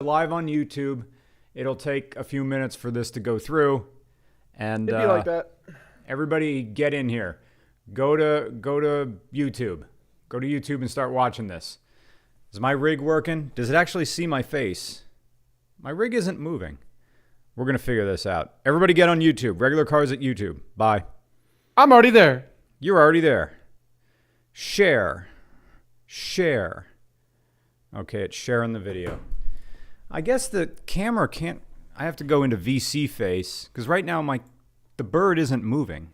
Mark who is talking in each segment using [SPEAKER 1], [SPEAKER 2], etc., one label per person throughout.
[SPEAKER 1] live on YouTube. It'll take a few minutes for this to go through. And
[SPEAKER 2] It'd be like that.
[SPEAKER 1] Everybody get in here. Go to YouTube. Go to YouTube and start watching this. Is my rig working? Does it actually see my face? My rig isn't moving. We're going to figure this out. Everybody get on YouTube. Regular Cars at YouTube. Bye.
[SPEAKER 2] I'm already there.
[SPEAKER 1] You're already there. Share. Share. Okay, it's sharing the video. I guess the camera can't... I have to go into VC face because right now the bird isn't moving.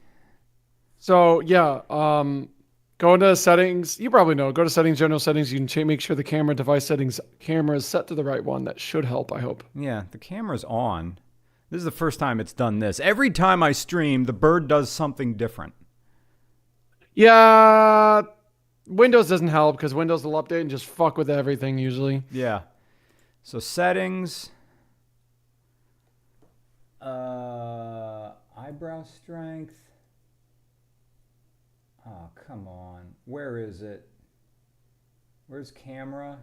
[SPEAKER 2] So, yeah, go into settings. You probably know. Go to settings, general settings. You can make sure the camera device settings camera is set to the right one. That should help, I hope.
[SPEAKER 1] Yeah, the camera's on. This is the first time it's done this. Every time I stream, the bird does something different.
[SPEAKER 2] Yeah, Windows doesn't help because Windows will update and just fuck with everything usually.
[SPEAKER 1] Yeah. So settings. Eyebrow strength. Oh, come on. Where is it? Where's camera?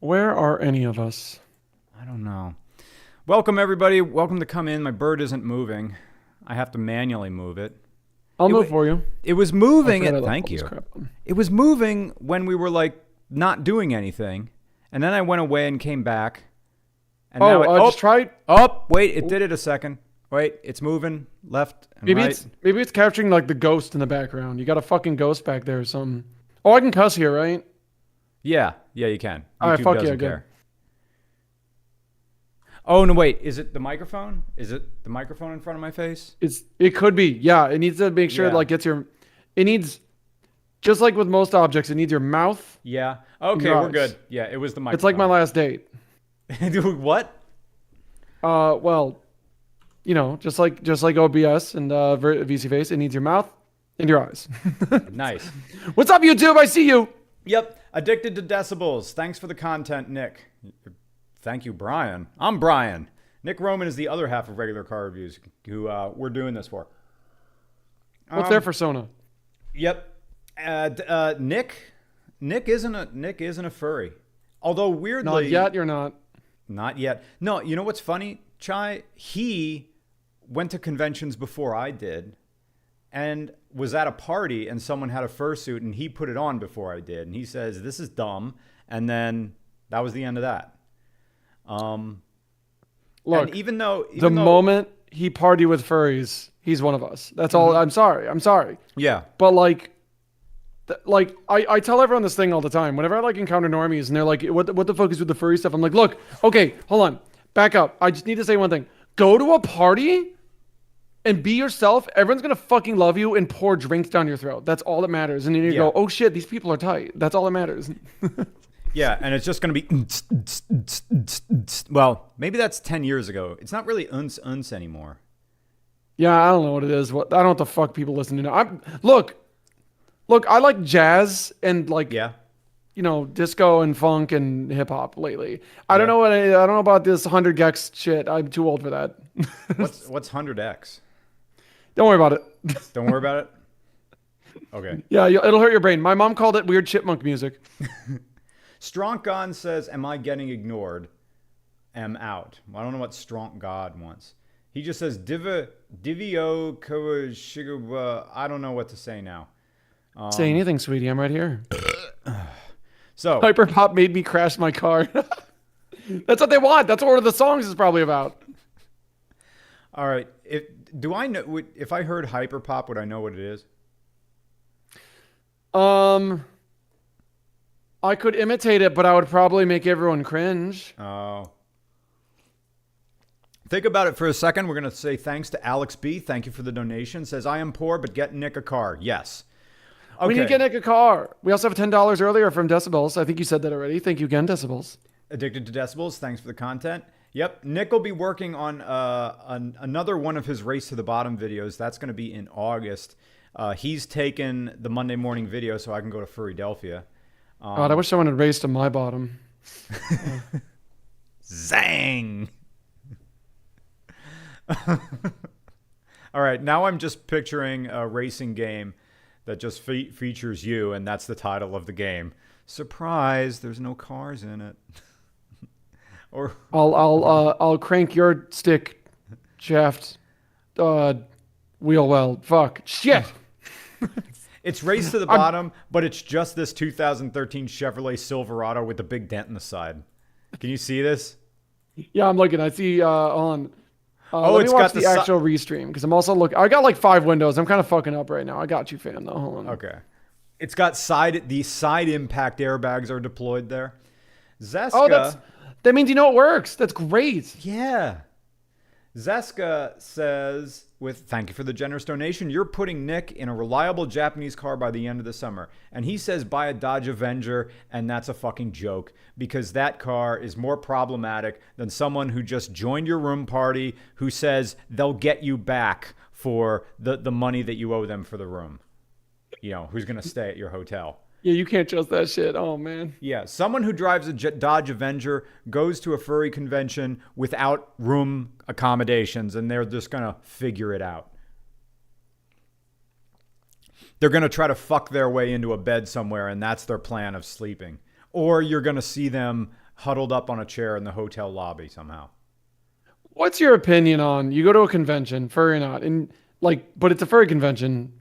[SPEAKER 2] Where are any of us?
[SPEAKER 1] I don't know. Welcome, everybody. Welcome to come in. My bird isn't moving. I have to manually move it.
[SPEAKER 2] I'll move for you.
[SPEAKER 1] It was moving.
[SPEAKER 2] Thank you.
[SPEAKER 1] It was moving when we were like not doing anything. And then I went away and came back. And
[SPEAKER 2] just try it.
[SPEAKER 1] Oh, wait. It did it a second. Wait, it's moving left and right.
[SPEAKER 2] Maybe it's capturing like the ghost in the background. You got a fucking ghost back there or something. Oh, I can cuss here, right?
[SPEAKER 1] Yeah, you can.
[SPEAKER 2] All right,
[SPEAKER 1] YouTube
[SPEAKER 2] fuck
[SPEAKER 1] doesn't
[SPEAKER 2] yeah, good.
[SPEAKER 1] care. Oh, no, wait. Is it the microphone? Is it the microphone in front of my face?
[SPEAKER 2] It could be. Yeah, it needs to make sure it like gets your... It needs... Just like with most objects, it needs your mouth.
[SPEAKER 1] Yeah. Okay, we're good. Yeah, it was the microphone.
[SPEAKER 2] It's like my last date.
[SPEAKER 1] What?
[SPEAKER 2] Well, you know, just like OBS and VC Face, it needs your mouth and your eyes.
[SPEAKER 1] Nice.
[SPEAKER 2] What's up, YouTube? I see you.
[SPEAKER 1] Yep. Addicted to Decibels. Thanks for the content, Nick. Thank you, Brian. I'm Brian. Nick Roman is the other half of Regular Car Reviews who we're doing this for.
[SPEAKER 2] What's their persona?
[SPEAKER 1] Yep. Nick isn't a furry. Although weirdly...
[SPEAKER 2] Not yet, you're not.
[SPEAKER 1] Not yet. No, you know what's funny, Chai? He went to conventions before I did and was at a party and someone had a fursuit and he put it on before I did. And he says, this is dumb. And then that was the end of that.
[SPEAKER 2] Look,
[SPEAKER 1] even though
[SPEAKER 2] moment he partied with furries, he's one of us. That's all. I'm sorry.
[SPEAKER 1] Yeah.
[SPEAKER 2] But I tell everyone this thing all the time. Whenever I encounter normies and they're like, what the fuck is with the furry stuff? I'm like, look, okay, hold on. Back up. I just need to say one thing. Go to a party and be yourself. Everyone's going to fucking love you and pour drinks down your throat. That's all that matters. And then you go, oh shit, these people are tight. That's all that matters.
[SPEAKER 1] Yeah, and it's just going to be... Well, maybe that's 10 years ago. It's not really uns anymore.
[SPEAKER 2] Yeah, I don't know what it is. I don't know what the fuck people listen to now. Look, I like jazz and disco and funk and hip hop lately. I don't know about this 100 gex shit. I'm too old for that.
[SPEAKER 1] What's 100x?
[SPEAKER 2] Don't worry about it.
[SPEAKER 1] Don't worry about it? Okay.
[SPEAKER 2] Yeah, it'll hurt your brain. My mom called it weird chipmunk music.
[SPEAKER 1] Strong God says, am I getting ignored? Am out. I don't know what Strong God wants. He just says, Divio Kawashigawa. I don't know what to say now.
[SPEAKER 2] Say anything, sweetie. I'm right here.
[SPEAKER 1] So
[SPEAKER 2] Hyperpop made me crash my car. That's what they want. That's what one of the songs is probably about.
[SPEAKER 1] All right. If I heard Hyperpop, would I know what it is?
[SPEAKER 2] I could imitate it, but I would probably make everyone cringe.
[SPEAKER 1] Oh. Think about it for a second. We're going to say thanks to Alex B. Thank you for the donation. Says, I am poor, but get Nick a car. Yes. Okay.
[SPEAKER 2] We need to get Nick a car. We also have $10 earlier from Decibels. I think you said that already. Thank you again, Decibels.
[SPEAKER 1] Addicted to Decibels. Thanks for the content. Yep. Nick will be working on another one of his Race to the Bottom videos. That's going to be in August. He's taken the Monday morning video so I can go to Furrydelphia.
[SPEAKER 2] God, I wish someone had raced to my bottom.
[SPEAKER 1] Zang! All right, now I'm just picturing a racing game that just features you, and that's the title of the game. Surprise, there's no cars in it. Or
[SPEAKER 2] I'll crank your stick shaft wheel well. Fuck. Shit.
[SPEAKER 1] it's race to the bottom, but it's just this 2013 Chevrolet Silverado with the big dent in the side. Can you see this?
[SPEAKER 2] Yeah, I'm looking. I see on.
[SPEAKER 1] Oh,
[SPEAKER 2] let
[SPEAKER 1] it's
[SPEAKER 2] me watch
[SPEAKER 1] got the
[SPEAKER 2] the actual restream because I'm also looking. I got like 5 windows. I'm kind of fucking up right now. I got you, fam. Though. Hold on.
[SPEAKER 1] Okay. It's got the side impact airbags are deployed there. Zeska.
[SPEAKER 2] Oh, that means it works. That's great.
[SPEAKER 1] Yeah. Zeska says, thank you for the generous donation. You're putting Nick in a reliable Japanese car by the end of the summer. And he says buy a Dodge Avenger, and that's a fucking joke because that car is more problematic than someone who just joined your room party who says they'll get you back for the money that you owe them for the room. Who's going to stay at your hotel.
[SPEAKER 2] Yeah, you can't trust that shit. Oh, man.
[SPEAKER 1] Yeah, someone who drives a Dodge Avenger goes to a furry convention without room accommodations, and they're just going to figure it out. They're going to try to fuck their way into a bed somewhere, and that's their plan of sleeping. Or you're going to see them huddled up on a chair in the hotel lobby somehow.
[SPEAKER 2] What's your opinion on, you go to a convention, furry or not, and but it's a furry convention.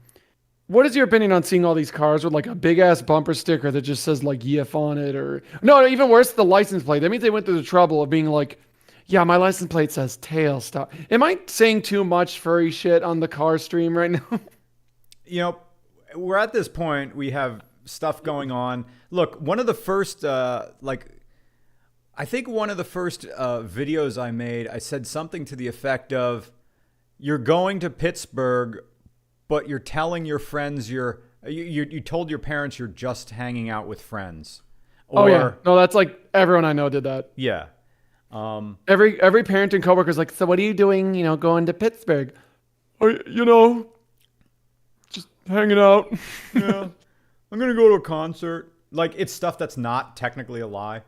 [SPEAKER 2] What is your opinion on seeing all these cars with like a big ass bumper sticker that just says like YIF on it, or no, even worse, the license plate? That means they went through the trouble of being like, yeah, my license plate says tail stop. Am I saying too much furry shit on the car stream right now?
[SPEAKER 1] We're at this point. We have stuff going on. Look, one of the first, I think one of the first videos I made, I said something to the effect of, you're going to Pittsburgh, but you're telling your friends you told your parents you're just hanging out with friends.
[SPEAKER 2] Oh yeah, no, that's like everyone I know did that.
[SPEAKER 1] Yeah.
[SPEAKER 2] Every parent and coworker's like, so what are you doing? Going to Pittsburgh? Just hanging out.
[SPEAKER 1] Yeah, I'm gonna go to a concert. Like it's stuff that's not technically a lie.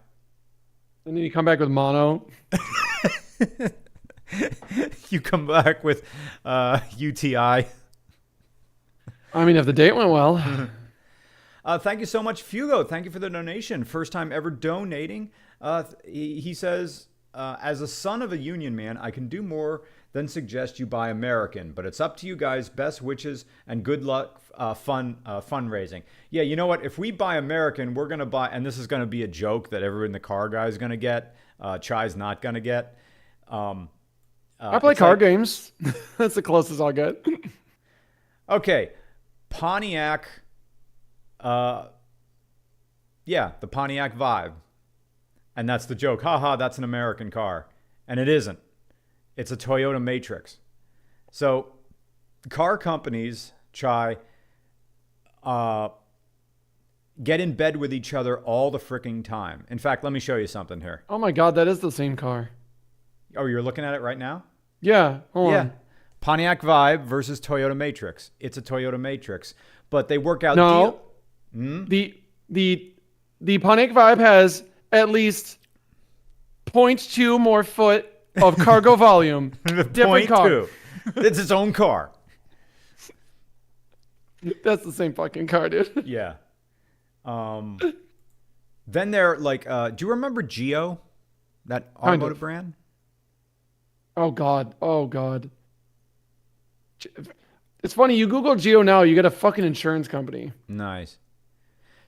[SPEAKER 2] And then you come back with mono.
[SPEAKER 1] You come back with UTI.
[SPEAKER 2] I mean, if the date went well.
[SPEAKER 1] Thank you so much, Fugo. Thank you for the donation. First time ever donating. He says, as a son of a union man, I can do more than suggest you buy American, but it's up to you guys. Best wishes and good luck fundraising. Yeah, you know what? If we buy American, we're going to buy, and this is going to be a joke that everyone in the car guy is going to get. Chai's not going to get.
[SPEAKER 2] I play card games. That's the closest I'll get.
[SPEAKER 1] Okay. Pontiac, the Pontiac Vibe. And that's the joke. Haha, that's an American car. And it isn't. It's a Toyota Matrix. So car companies, Chai, get in bed with each other all the freaking time. In fact, let me show you something here.
[SPEAKER 2] Oh my God, that is the same car.
[SPEAKER 1] Oh, you're looking at it right now?
[SPEAKER 2] Yeah. Hold on.
[SPEAKER 1] Pontiac Vibe versus Toyota Matrix. It's a Toyota Matrix, but they work out.
[SPEAKER 2] No, the Pontiac Vibe has at least 0.2 more foot of cargo volume. Different car.
[SPEAKER 1] It's its own car.
[SPEAKER 2] That's the same fucking car, dude.
[SPEAKER 1] Yeah. Then they're like, do you remember Geo, that automotive brand?
[SPEAKER 2] Oh God. It's funny, you Google Geo now, you get a fucking insurance company.
[SPEAKER 1] Nice.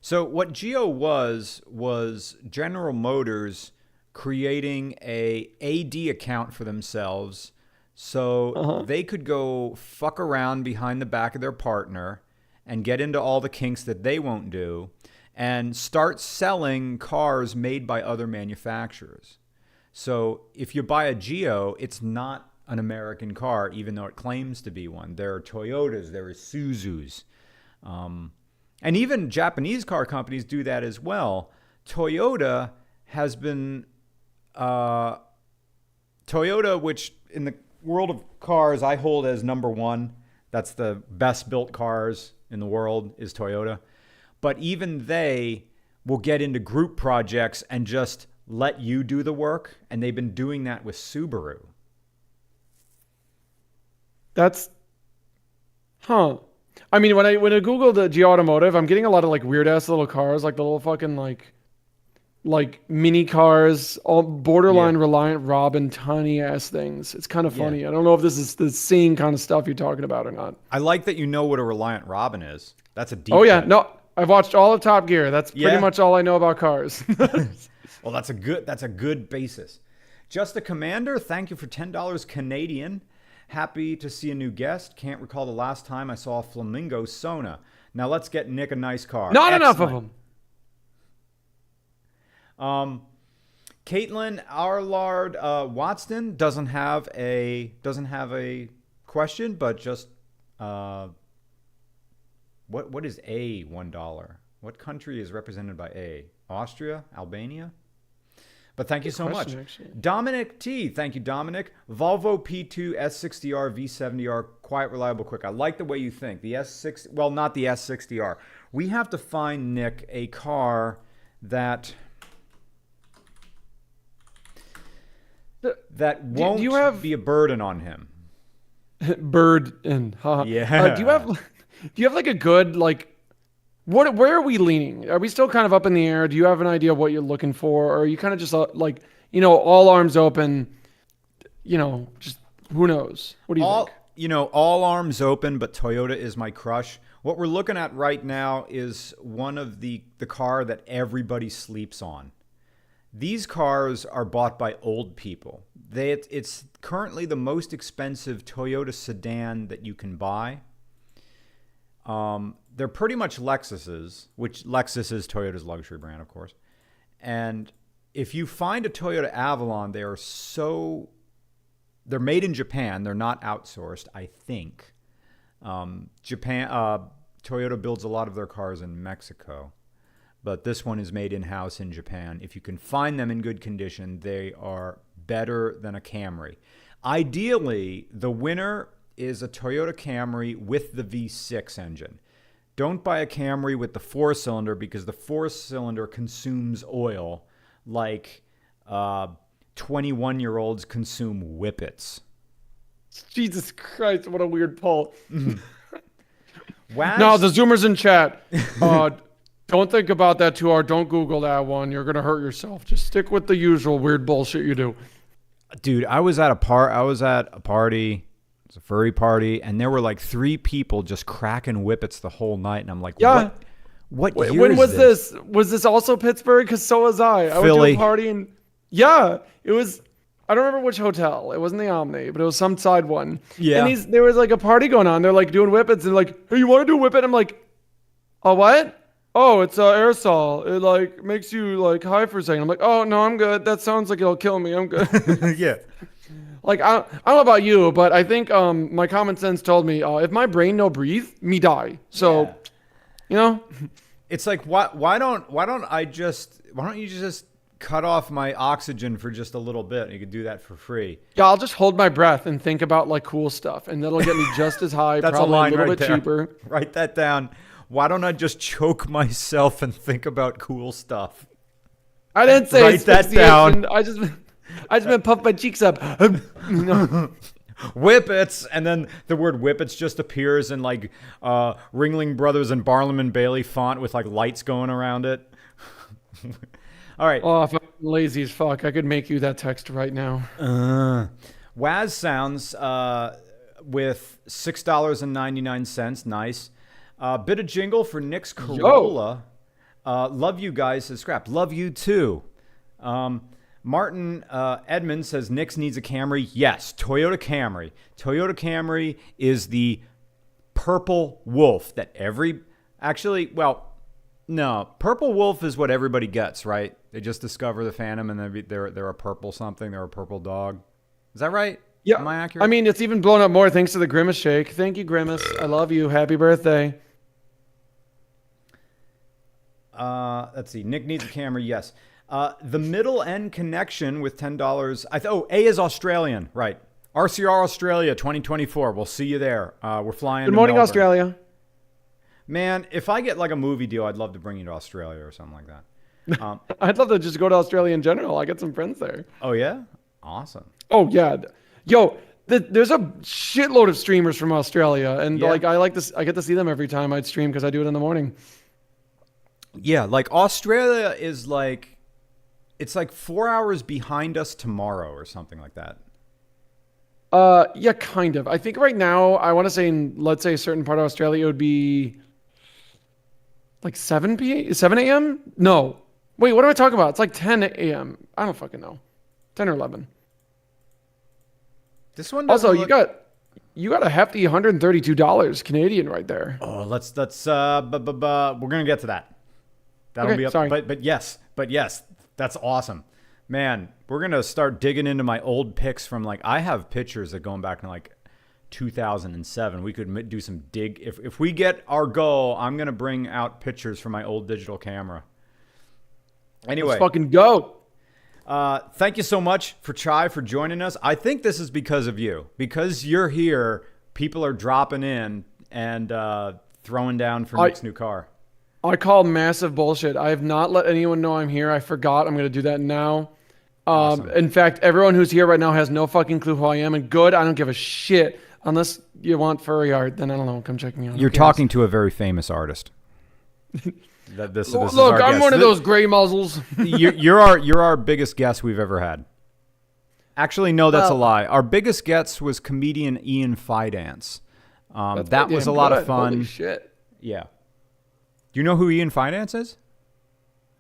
[SPEAKER 1] So what Geo was General Motors creating a AD account for themselves so they could go fuck around behind the back of their partner and get into all the kinks that they won't do and start selling cars made by other manufacturers. So if you buy a Geo, it's not an American car, even though it claims to be one. There are Toyotas, there are Isuzus. And even Japanese car companies do that as well. Toyota has been... Toyota, which in the world of cars I hold as number one. That's the best built cars in the world is Toyota. But even they will get into group projects and just let you do the work. And they've been doing that with Subaru.
[SPEAKER 2] That's... Huh. I mean, when I Google the G Automotive, I'm getting a lot of like weird ass little cars, like the little fucking like mini cars, all
[SPEAKER 1] Yeah.
[SPEAKER 2] borderline Reliant Robin, tiny ass things. It's kind of
[SPEAKER 1] Yeah.
[SPEAKER 2] funny. I don't know if this is the same kind of stuff you're talking about or not.
[SPEAKER 1] I like that you know what a Reliant Robin is. That's a
[SPEAKER 2] Oh
[SPEAKER 1] deep
[SPEAKER 2] yeah,
[SPEAKER 1] cut.
[SPEAKER 2] no, I've watched all of Top Gear. That's pretty
[SPEAKER 1] Yeah.
[SPEAKER 2] much all I know about cars.
[SPEAKER 1] Well, that's a good basis. Just a Commander, thank you for $10 Canadian. Happy to see a new guest. Can't recall the last time I saw a Flamingo Sona. Now let's get Nick a nice car.
[SPEAKER 2] Not enough of
[SPEAKER 1] Excellent.
[SPEAKER 2] them.
[SPEAKER 1] Caitlin Arlard Watson doesn't have a question, but just what is a $1? What country is represented by A? Austria, Albania. But thank you so much.
[SPEAKER 2] Actually.
[SPEAKER 1] Dominic T. Thank you, Dominic. Volvo P2 S60R V70R, quiet, reliable, quick. I like the way you think. The S60, well, not the S60R. We have to find Nick a car that won't
[SPEAKER 2] do you have
[SPEAKER 1] be a burden on him.
[SPEAKER 2] Bird and haha.
[SPEAKER 1] Yeah.
[SPEAKER 2] Do you have like a good like where are we leaning? Are we still kind of up in the air? Do you have an idea of what you're looking for, or are you kind of just like all arms open? Just who knows? What do you think?
[SPEAKER 1] All arms open, but Toyota is my crush. What we're looking at right now is one of the car that everybody sleeps on. These cars are bought by old people. It's currently the most expensive Toyota sedan that you can buy. They're pretty much Lexuses, which Lexus is Toyota's luxury brand, of course. And if you find a Toyota Avalon, they're made in Japan. They're not outsourced, I think. Toyota builds a lot of their cars in Mexico, but this one is made in-house in Japan. If you can find them in good condition, they are better than a Camry. Ideally, the winner is a Toyota Camry with the V6 engine. Don't buy a Camry with the 4-cylinder because the 4-cylinder consumes oil like 21-year-olds consume whippets.
[SPEAKER 2] Jesus Christ, what a weird poll.
[SPEAKER 1] Waz,
[SPEAKER 2] No, the Zoomers in chat. Don't think about that too hard. Don't Google that one. You're gonna hurt yourself. Just stick with the usual weird bullshit you do.
[SPEAKER 1] dude, I was at a party. It's a furry party, and there were like 3 people just cracking whippets the whole night, and I'm like,
[SPEAKER 2] Yeah.
[SPEAKER 1] what
[SPEAKER 2] Wait,
[SPEAKER 1] year
[SPEAKER 2] when
[SPEAKER 1] is
[SPEAKER 2] was
[SPEAKER 1] this?
[SPEAKER 2] this? Was this also Pittsburgh? Because so was I. I went to
[SPEAKER 1] Philly.
[SPEAKER 2] a party and yeah, it was. I don't remember which hotel. It wasn't the Omni, but it was some side one.
[SPEAKER 1] Yeah.
[SPEAKER 2] And there was like a party going on. They're like doing whippets and like, hey, you want to do a whippet? I'm like, oh what? Oh, it's aerosol. It like makes you like high for a second. I'm like, oh no, I'm good. That sounds like it'll kill me. I'm good.
[SPEAKER 1] Yeah.
[SPEAKER 2] Like I don't know about you, but I think my common sense told me if my brain no breathe, me die. So,
[SPEAKER 1] Yeah.
[SPEAKER 2] you know,
[SPEAKER 1] It's like why don't you just cut off my oxygen for just a little bit? You could do that for free.
[SPEAKER 2] yeah, I'll just hold my breath and think about like cool stuff, and that'll get me just as high,
[SPEAKER 1] That's
[SPEAKER 2] probably
[SPEAKER 1] a line
[SPEAKER 2] little
[SPEAKER 1] right
[SPEAKER 2] bit
[SPEAKER 1] there.
[SPEAKER 2] cheaper.
[SPEAKER 1] Write that down. Why don't I just choke myself and think about cool stuff?
[SPEAKER 2] I didn't say
[SPEAKER 1] Write that down.
[SPEAKER 2] asphyxiation. I just been puffed my cheeks up. You know?
[SPEAKER 1] Whippets, and then the word whippets just appears in like Ringling Brothers and Barnum and Bailey font with like lights going around it. All right.
[SPEAKER 2] Oh, if I'm lazy as fuck, I could make you that text right now.
[SPEAKER 1] Waz Sounds with $6.99. Nice. Bit of jingle for Nick's Corolla. Love you guys, says Scrap. Love you too. Martin Edmonds says Nick's needs a Camry. Yes, Toyota Camry. Toyota Camry is the purple wolf that no, purple wolf is what everybody gets, right? They just discover the Phantom and they're a purple something. They're a purple dog. Is that right?
[SPEAKER 2] Yeah.
[SPEAKER 1] Am I accurate?
[SPEAKER 2] I mean, it's even blown up more thanks to the Grimace Shake. Thank you, Grimace. I love you. Happy birthday.
[SPEAKER 1] Let's see. Nick needs a Camry. Yes. The middle end connection with $10. A is Australian. Right. RCR Australia 2024. We'll see you there. We're flying.
[SPEAKER 2] Good
[SPEAKER 1] to
[SPEAKER 2] morning,
[SPEAKER 1] Melbourne.
[SPEAKER 2] Australia.
[SPEAKER 1] Man, if I get like a movie deal, I'd love to bring you to Australia or something like that.
[SPEAKER 2] I'd love to just go to Australia in general. I got some friends there.
[SPEAKER 1] Oh, yeah? Awesome.
[SPEAKER 2] Oh, yeah. Yo, There's a shitload of streamers from Australia, and
[SPEAKER 1] Yeah.
[SPEAKER 2] like I get to see them every time I stream because I do it in the morning.
[SPEAKER 1] Yeah, like Australia is like, it's like 4 hours behind us tomorrow or something like that.
[SPEAKER 2] Yeah, kind of. I think right now I want to say in, let's say, a certain part of Australia, it would be like 7 a.m. No, wait, what am I talking about? It's like 10 a.m. I don't fucking know, 10 or 11.
[SPEAKER 1] This one doesn't
[SPEAKER 2] Also,
[SPEAKER 1] look...
[SPEAKER 2] you got a hefty $132 Canadian right there.
[SPEAKER 1] Oh, let's we're gonna get to that. That'll
[SPEAKER 2] Okay,
[SPEAKER 1] be up.
[SPEAKER 2] sorry.
[SPEAKER 1] But yes, that's awesome, man. We're gonna start digging into my old pics from like, I have pictures that going back to like 2007. We could do some dig. If we get our goal, I'm gonna bring out pictures from my old digital camera. Anyway,
[SPEAKER 2] Let's fucking go.
[SPEAKER 1] thank you so much for Chai for joining us. I think this is because of you. Because you're here, people are dropping in and throwing down for Nick's new car.
[SPEAKER 2] I call massive bullshit. I have not let anyone know I'm here. I forgot. I'm going to do that now.
[SPEAKER 1] Awesome.
[SPEAKER 2] In fact, everyone who's here right now has no fucking clue who I am. And good, I don't give a shit. Unless you want furry art, then I don't know. Come check me out.
[SPEAKER 1] You're talking to a very famous artist. This is
[SPEAKER 2] Look,
[SPEAKER 1] our
[SPEAKER 2] I'm
[SPEAKER 1] guest.
[SPEAKER 2] one of those gray muzzles.
[SPEAKER 1] You're our biggest guest we've ever had. Actually, no, that's a lie. Our biggest guest was comedian Ian Fidance. That was a lot of fun.
[SPEAKER 2] Holy shit.
[SPEAKER 1] Yeah. Do you know who Ian Fidance is?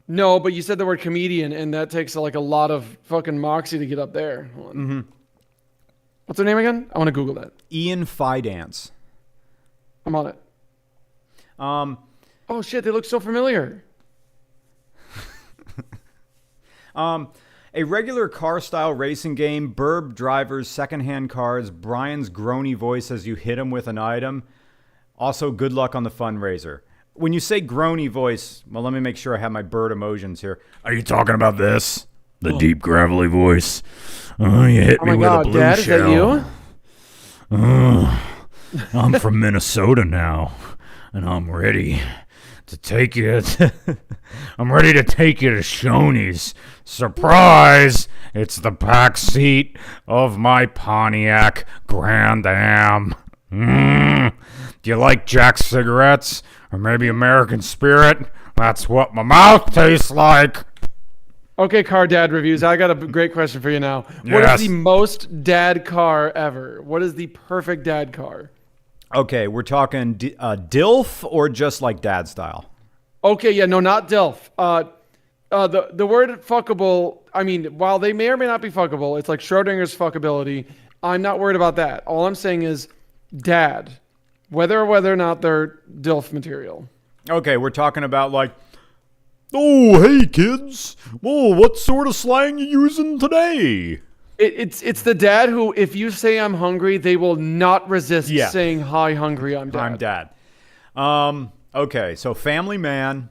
[SPEAKER 2] No, but you said the word comedian, and that takes like a lot of fucking moxie to get up there.
[SPEAKER 1] Mm-hmm.
[SPEAKER 2] What's her name again? I want to Google that.
[SPEAKER 1] Ian Fidance.
[SPEAKER 2] I'm on it. Oh shit, they look so familiar.
[SPEAKER 1] A regular car-style racing game, Burb drivers, secondhand cars, Brian's groany voice as you hit him with an item. Also, good luck on the fundraiser. When you say groany voice, well, let me make sure I have my bird emotions here. Are you talking about this? The deep, gravelly voice. Oh, you hit me with a blue
[SPEAKER 2] Dad,
[SPEAKER 1] shell.
[SPEAKER 2] is that you?
[SPEAKER 1] I'm from Minnesota now, and I'm ready to take you. I'm ready to take you to Shoney's. Surprise! It's the back seat of my Pontiac Grand Am. Do you like Jack's cigarettes? Or maybe American Spirit? That's what my mouth tastes like.
[SPEAKER 2] Okay, car dad reviews. I got a great question for you now. What
[SPEAKER 1] Yes.
[SPEAKER 2] is the most dad car ever? What is the perfect dad car?
[SPEAKER 1] Okay, we're talking DILF or just like dad style?
[SPEAKER 2] Okay, yeah, no, not DILF. The word fuckable, I mean, while they may or may not be fuckable, it's like Schrodinger's fuckability. I'm not worried about that. All I'm saying is dad, whether or not they're DILF material.
[SPEAKER 1] Okay, we're talking about like, oh, hey kids. Oh, what sort of slang you using today?
[SPEAKER 2] It's the dad who, if you say I'm hungry, they will not resist
[SPEAKER 1] Yeah.
[SPEAKER 2] saying, hi, hungry, I'm dad.
[SPEAKER 1] I'm dad. Okay, so family man.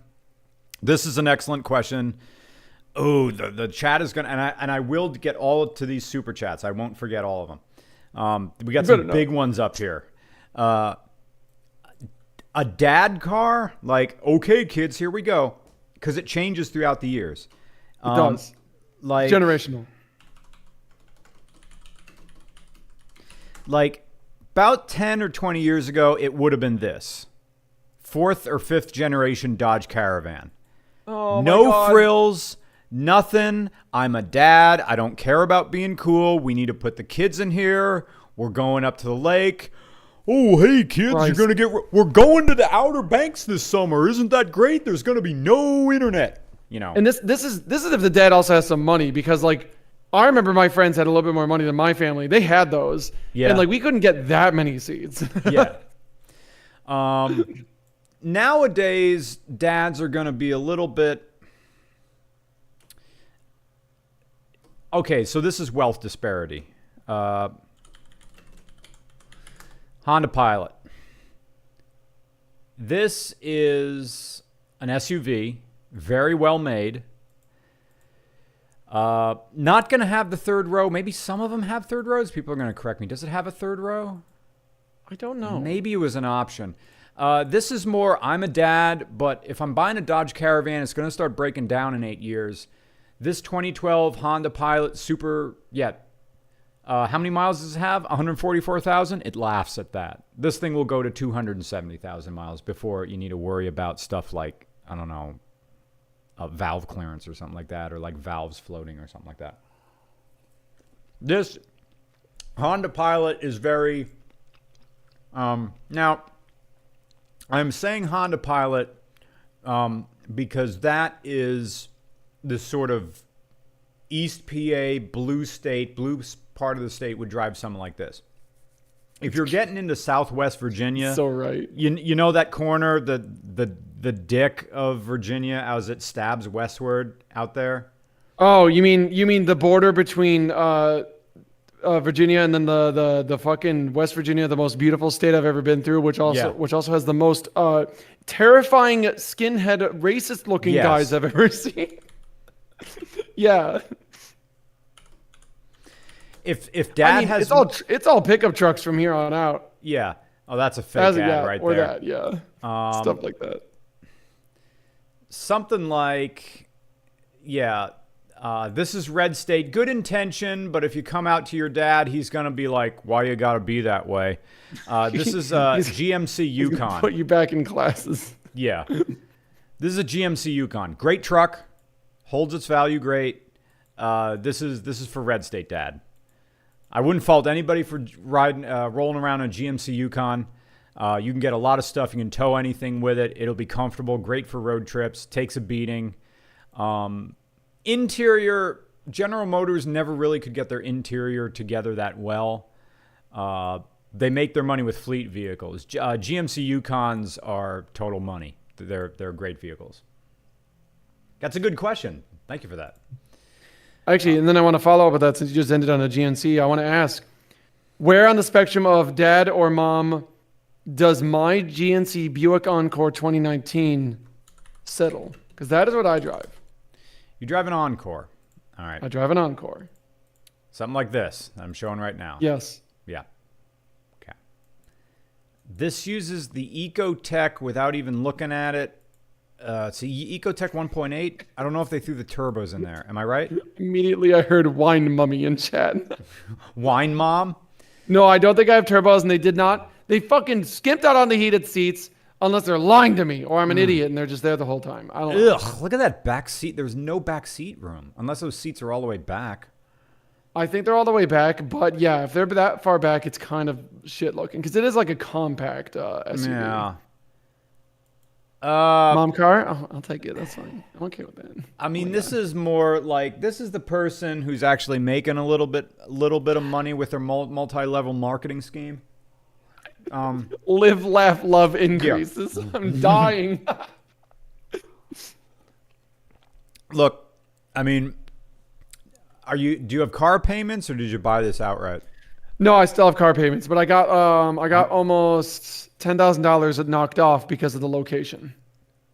[SPEAKER 1] This is an excellent question. Oh, the chat is gonna, and I will get all to these super chats. I won't forget all of them. We got some big ones up here. A dad car, like, okay, kids, here we go, because it changes throughout the years.
[SPEAKER 2] It does.
[SPEAKER 1] Like
[SPEAKER 2] Generational.
[SPEAKER 1] Like about 10 or 20 years ago, it would have been this. 4th or 5th generation Dodge Caravan.
[SPEAKER 2] Oh,
[SPEAKER 1] no
[SPEAKER 2] my God.
[SPEAKER 1] frills, nothing. I'm a dad. I don't care about being cool. We need to put the kids in here. We're going up to the lake. Oh, hey, kids,
[SPEAKER 2] Christ.
[SPEAKER 1] we're going to the Outer Banks this summer. Isn't that great? There's going to be no internet, you know.
[SPEAKER 2] And this is if the dad also has some money, because like I remember my friends had a little bit more money than my family. They had those.
[SPEAKER 1] Yeah.
[SPEAKER 2] And like we couldn't get that many seats.
[SPEAKER 1] Yeah. Nowadays, dads are going to be a little bit... Okay, so this is wealth disparity. Honda Pilot. This is an SUV, very well made. Not going to have the third row. Maybe some of them have third rows. People are going to correct me. Does it have a third row?
[SPEAKER 2] I don't know.
[SPEAKER 1] Maybe it was an option. This is more, I'm a dad, but if I'm buying a Dodge Caravan, it's going to start breaking down in 8 years. This 2012 Honda Pilot How many miles does it have? 144,000? It laughs at that. This thing will go to 270,000 miles before you need to worry about stuff like, I don't know, a valve clearance or something like that, or like valves floating or something like that. This Honda Pilot is very... now, I'm saying Honda Pilot because that is the sort of East PA, blue part of the state would drive something like this. If you're getting into Southwest Virginia,
[SPEAKER 2] So right.
[SPEAKER 1] you know that corner, the dick of Virginia as it stabs westward out there?
[SPEAKER 2] Oh, you mean the border between Virginia and then the fucking West Virginia, the most beautiful state I've ever been through, which also has the most terrifying skinhead racist looking guys I've ever seen. Yeah.
[SPEAKER 1] If Dad has,
[SPEAKER 2] it's all pickup trucks from here on out.
[SPEAKER 1] Yeah. Oh, that's a fake ad right
[SPEAKER 2] or
[SPEAKER 1] there.
[SPEAKER 2] That, yeah. Stuff like that.
[SPEAKER 1] Something like, this is red state, good intention, but if you come out to your dad, he's gonna be like, "Why you gotta be that way?" This is GMC Yukon.
[SPEAKER 2] Put you back in classes.
[SPEAKER 1] Yeah. This is a GMC Yukon. Great truck, holds its value great. This is for red state dad. I wouldn't fault anybody for rolling around a GMC Yukon. You can get a lot of stuff. You can tow anything with it. It'll be comfortable, great for road trips, takes a beating. Interior, General Motors never really could get their interior together that well. They make their money with fleet vehicles. GMC Yukons are total money. They're great vehicles. That's a good question. Thank you for that.
[SPEAKER 2] Actually, and then I want to follow up with that since you just ended on a GNC. I want to ask, where on the spectrum of dad or mom does my GNC Buick Encore 2019 settle? Because that is what I drive.
[SPEAKER 1] You drive an Encore. All right.
[SPEAKER 2] I drive an Encore.
[SPEAKER 1] Something like this that I'm showing right now.
[SPEAKER 2] Yes.
[SPEAKER 1] Yeah. Okay. This uses the Ecotech without even looking at it. It's Ecotech 1.8. I don't know if they threw the turbos in there. Am I right?
[SPEAKER 2] Immediately I heard wine mummy in chat.
[SPEAKER 1] Wine mom?
[SPEAKER 2] No, I don't think I have turbos, and they did not. They fucking skimped out on the heated seats unless they're lying to me or I'm an idiot and they're just there the whole time. I don't know.
[SPEAKER 1] Ugh, look at that back seat. There's no back seat room unless those seats are all the way back.
[SPEAKER 2] I think they're all the way back, but yeah, if they're that far back, it's kind of shit looking because it is like a compact SUV.
[SPEAKER 1] Yeah.
[SPEAKER 2] Mom car? I'll take it. That's fine. I'm okay with that.
[SPEAKER 1] I mean, this is more like this is the person who's actually making a little bit of money with their multi-level marketing scheme.
[SPEAKER 2] Live, laugh, love increases. Yeah. I'm dying.
[SPEAKER 1] Look, I mean, do you have car payments or did you buy this outright?
[SPEAKER 2] No, I still have car payments, but I got almost $10,000 knocked off because of the location.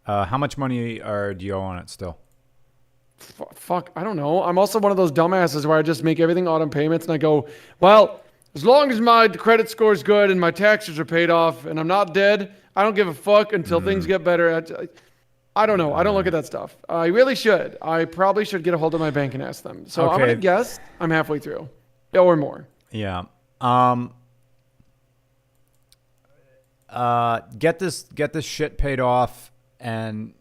[SPEAKER 1] How much money do you owe on it still?
[SPEAKER 2] Fuck, I don't know. I'm also one of those dumbasses where I just make everything auto payments and I go, well, as long as my credit score is good and my taxes are paid off and I'm not dead, I don't give a fuck until things get better. I don't know. I don't look at that stuff. I really should. I probably should get a hold of my bank and ask them. So okay. I'm going to guess I'm halfway through or more.
[SPEAKER 1] Yeah. Get this shit paid off and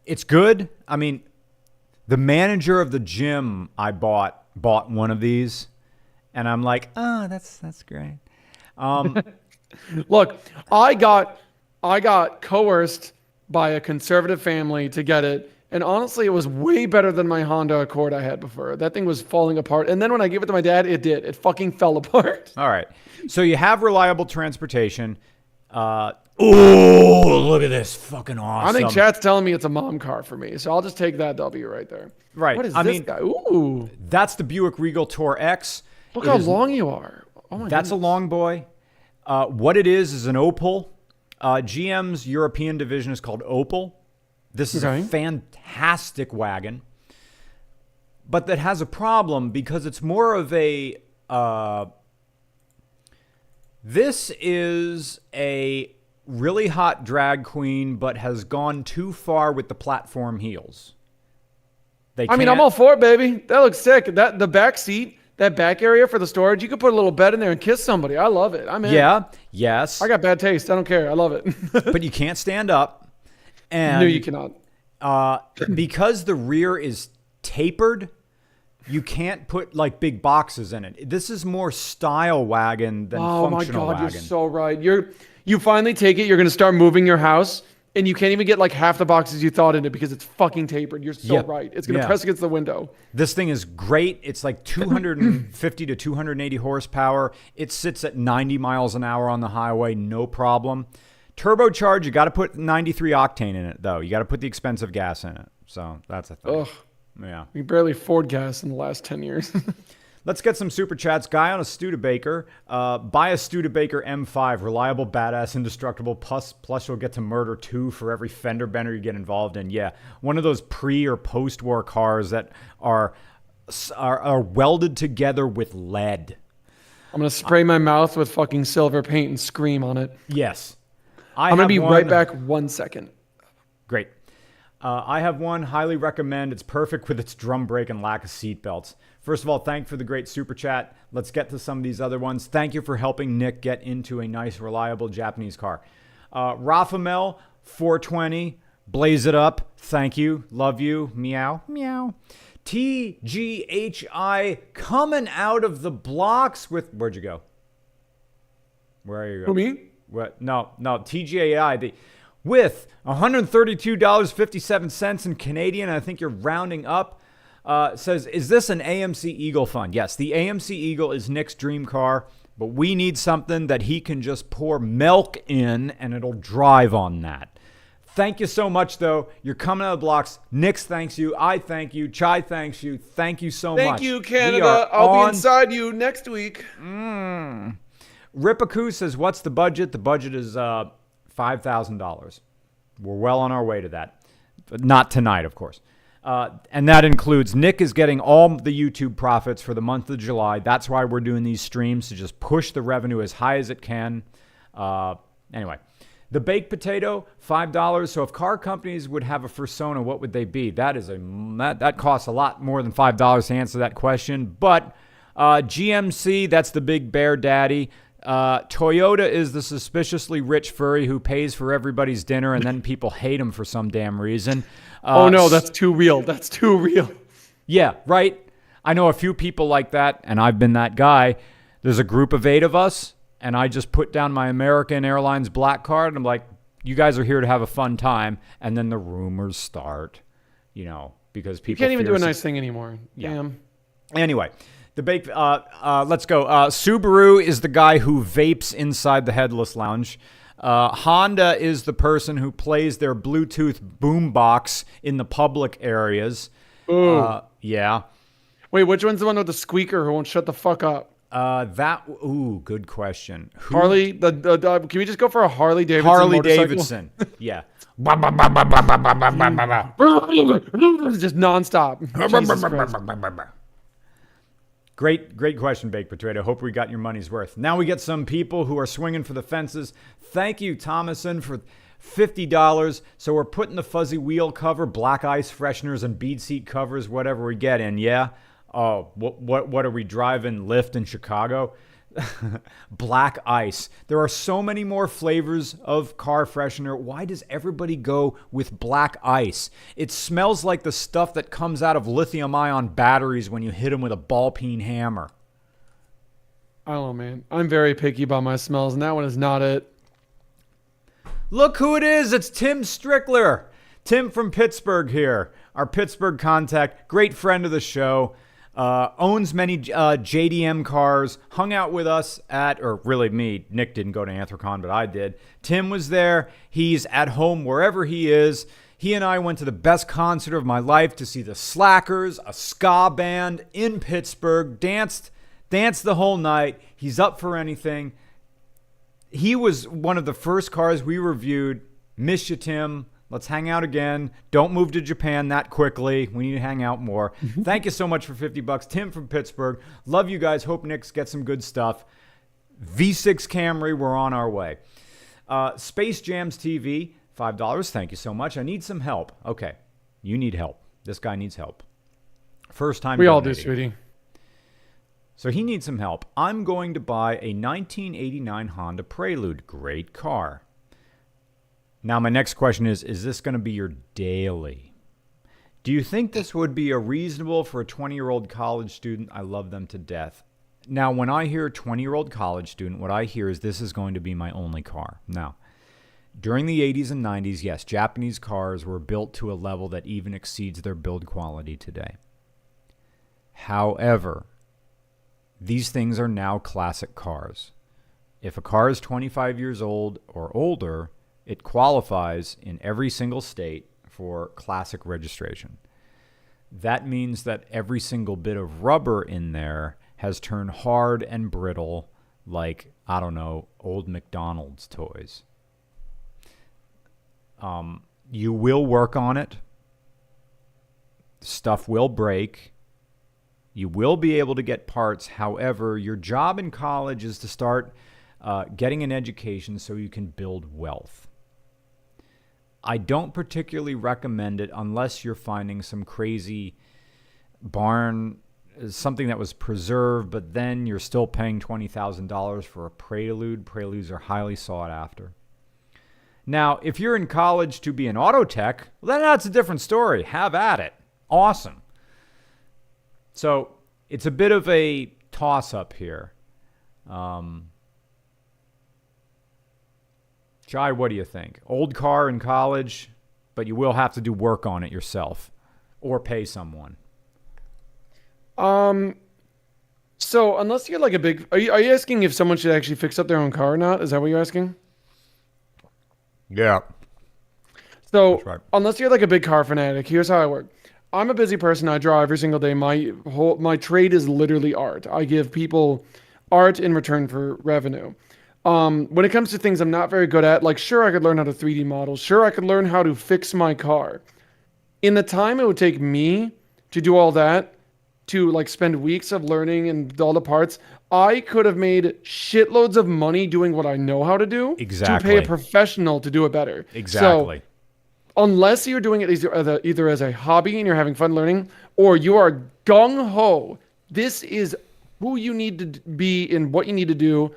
[SPEAKER 1] it's good. I mean, the manager of the gym I bought one of these and I'm like, oh, that's great.
[SPEAKER 2] Look, I got coerced by a conservative family to get it. And honestly, it was way better than my Honda Accord I had before. That thing was falling apart. And then when I gave it to my dad, it did. It fucking fell apart.
[SPEAKER 1] All right. So you have reliable transportation. Oh, look at this. Fucking awesome.
[SPEAKER 2] I think chat's telling me it's a mom car for me. So I'll just take that W right there.
[SPEAKER 1] Right.
[SPEAKER 2] What is this guy? Ooh.
[SPEAKER 1] That's the Buick Regal Tour X.
[SPEAKER 2] Look how long you are. Oh my
[SPEAKER 1] That's
[SPEAKER 2] goodness.
[SPEAKER 1] a long boy. What it is an Opal. GM's European division is called Opal. This is a fantastic wagon, but that has a problem because it's more of a, this is a really hot drag queen, but has gone too far with the platform heels. They
[SPEAKER 2] I mean, I'm all for it, baby. That looks sick. The back seat, that back area for the storage, you could put a little bed in there and kiss somebody. I love it. I'm in.
[SPEAKER 1] Yeah, yes.
[SPEAKER 2] I got bad taste. I don't care. I love it.
[SPEAKER 1] But you can't stand up. And
[SPEAKER 2] No, you cannot.
[SPEAKER 1] Because the rear is tapered, you can't put like big boxes in it. This is more style wagon than
[SPEAKER 2] Oh my
[SPEAKER 1] functional
[SPEAKER 2] God,
[SPEAKER 1] wagon.
[SPEAKER 2] you're so right. You finally take it. You're going to start moving your house, and you can't even get like half the boxes you thought in it because it's fucking tapered. You're so right. It's going to press against the window.
[SPEAKER 1] This thing is great. It's like 250 to 280 horsepower. It sits at 90 miles an hour on the highway, no problem. Turbocharged, you got to put 93 octane in it, though. You got to put the expensive gas in it. So that's a thing.
[SPEAKER 2] Ugh.
[SPEAKER 1] Yeah.
[SPEAKER 2] We barely afford gas in the last 10 years.
[SPEAKER 1] Let's get some super chats. Guy on a Studebaker. Buy a Studebaker M5. Reliable, badass, indestructible. Plus you'll get to murder 2 for every fender bender you get involved in. Yeah. One of those pre- or post-war cars that are welded together with lead.
[SPEAKER 2] I'm going to spray my mouth with fucking silver paint and scream on it.
[SPEAKER 1] Yes.
[SPEAKER 2] I'm going to be right back 1 second.
[SPEAKER 1] Great. I have one. Highly recommend. It's perfect with its drum brake and lack of seat belts. First of all, thank you for the great super chat. Let's get to some of these other ones. Thank you for helping Nick get into a nice, reliable Japanese car. Rafamel, 420. Blaze it up. Thank you. Love you. Meow. Meow. TGHI coming out of the blocks with... Where'd you go? Where are you
[SPEAKER 2] Who,
[SPEAKER 1] going?
[SPEAKER 2] me?
[SPEAKER 1] What? No. TGAI. With $132.57 in Canadian, I think you're rounding up, says, is this an AMC Eagle fund? Yes, the AMC Eagle is Nick's dream car, but we need something that he can just pour milk in and it'll drive on that. Thank you so much, though. You're coming out of the blocks. Nick's thanks you. I thank you. Chai thanks you. Thank you so much.
[SPEAKER 2] Thank you, Canada. I'll be inside you next week.
[SPEAKER 1] Ripaku says, what's the budget? The budget is... $5,000. We're well on our way to that. But not tonight, of course. And that includes Nick is getting all the YouTube profits for the month of July. That's why we're doing these streams, to just push the revenue as high as it can. Anyway, the baked potato, $5. So if car companies would have a fursona, what would they be? That costs a lot more than $5 to answer that question. But GMC, that's the big bear daddy. Toyota is the suspiciously rich furry who pays for everybody's dinner and then people hate him for some damn reason.
[SPEAKER 2] Oh no, that's too real. That's too real.
[SPEAKER 1] Yeah, right? I know a few people like that, and I've been that guy. There's a group of 8 of us, and I just put down my American Airlines black card, and I'm like, you guys are here to have a fun time, and then the rumors start, because people...
[SPEAKER 2] You can't even do a nice thing anymore.
[SPEAKER 1] Yeah.
[SPEAKER 2] Damn.
[SPEAKER 1] Anyway... let's go. Subaru is the guy who vapes inside the headless lounge. Honda is the person who plays their Bluetooth boombox in the public areas.
[SPEAKER 2] Ooh.
[SPEAKER 1] Yeah.
[SPEAKER 2] Wait, which one's the one with the squeaker who won't shut the fuck up?
[SPEAKER 1] Good question.
[SPEAKER 2] Harley, can we just go for a Harley Davidson
[SPEAKER 1] Harley
[SPEAKER 2] motorcycle?
[SPEAKER 1] Davidson. Yeah.
[SPEAKER 2] Just nonstop. Jesus Christ.
[SPEAKER 1] Great question, Baked Potato. Hope we got your money's worth. Now we get some people who are swinging for the fences. Thank you, Thomason, for $50. So we're putting the fuzzy wheel cover, black ice fresheners, and bead seat covers, whatever we get in, yeah? Oh, what are we driving? Lyft in Chicago? Black ice. There are so many more flavors of car freshener. Why does everybody go with black ice? It smells like the stuff that comes out of lithium-ion batteries when you hit them with a ball-peen hammer.
[SPEAKER 2] I don't know, man. I'm very picky about my smells, and that one is not it.
[SPEAKER 1] Look who it is. It's Tim Strickler. Tim from Pittsburgh here. Our Pittsburgh contact. Great friend of the show. Owns many JDM cars, hung out with us or really me. Nick didn't go to Anthrocon, but I did. Tim was there. He's at home wherever he is. He and I went to the best concert of my life to see the Slackers, a ska band in Pittsburgh, danced the whole night. He's up for anything. He was one of the first cars we reviewed. Miss you, Tim. Let's hang out again. Don't move to Japan that quickly. We need to hang out more. Thank you so much for $50. Tim from Pittsburgh. Love you guys. Hope Nick's gets some good stuff. V6 Camry, we're on our way. Space Jams TV, $5. Thank you so much. I need some help. Okay, you need help. This guy needs help. First time
[SPEAKER 2] We all do,
[SPEAKER 1] donating.
[SPEAKER 2] sweetie.
[SPEAKER 1] So he needs some help. I'm going to buy a 1989 Honda Prelude. Great car. Now, my next question is this going to be your daily? Do you think this would be a reasonable for a 20-year-old college student? I love them to death. Now, when I hear 20-year-old college student, what I hear is this is going to be my only car. Now, during the 80s and 90s, yes, Japanese cars were built to a level that even exceeds their build quality today. However, these things are now classic cars. If a car is 25 years old or older, it qualifies in every single state for classic registration. That means that every single bit of rubber in there has turned hard and brittle like, I don't know, old McDonald's toys. You will work on it. Stuff will break. You will be able to get parts. However, your job in college is to start getting an education so you can build wealth. I don't particularly recommend it unless you're finding some crazy barn, something that was preserved, but then you're still paying $20,000 for a Prelude. Preludes are highly sought after. Now, if you're in college to be an auto tech, well, then that's a different story. Have at it. Awesome. So it's a bit of a toss-up here. Jai, what do you think? Old car in college, but you will have to do work on it yourself or pay someone.
[SPEAKER 2] So unless you're like a big, are you asking if someone should actually fix up their own car or not? Is that what you're asking?
[SPEAKER 1] Yeah.
[SPEAKER 2] So
[SPEAKER 1] That's right.
[SPEAKER 2] unless you're like a big car fanatic, here's how I work. I'm a busy person. I draw every single day. My trade is literally art. I give people art in return for revenue. When it comes to things I'm not very good at, like sure I could learn how to 3D model. Sure I could learn how to fix my car. In the time it would take me to do all that, to like spend weeks of learning and all the parts, I could have made shitloads of money doing what I know how to do.
[SPEAKER 1] Exactly.
[SPEAKER 2] To pay a professional to do it better.
[SPEAKER 1] Exactly.
[SPEAKER 2] So, unless you're doing it either as a hobby and you're having fun learning, or you are gung-ho, this is who you need to be and what you need to do,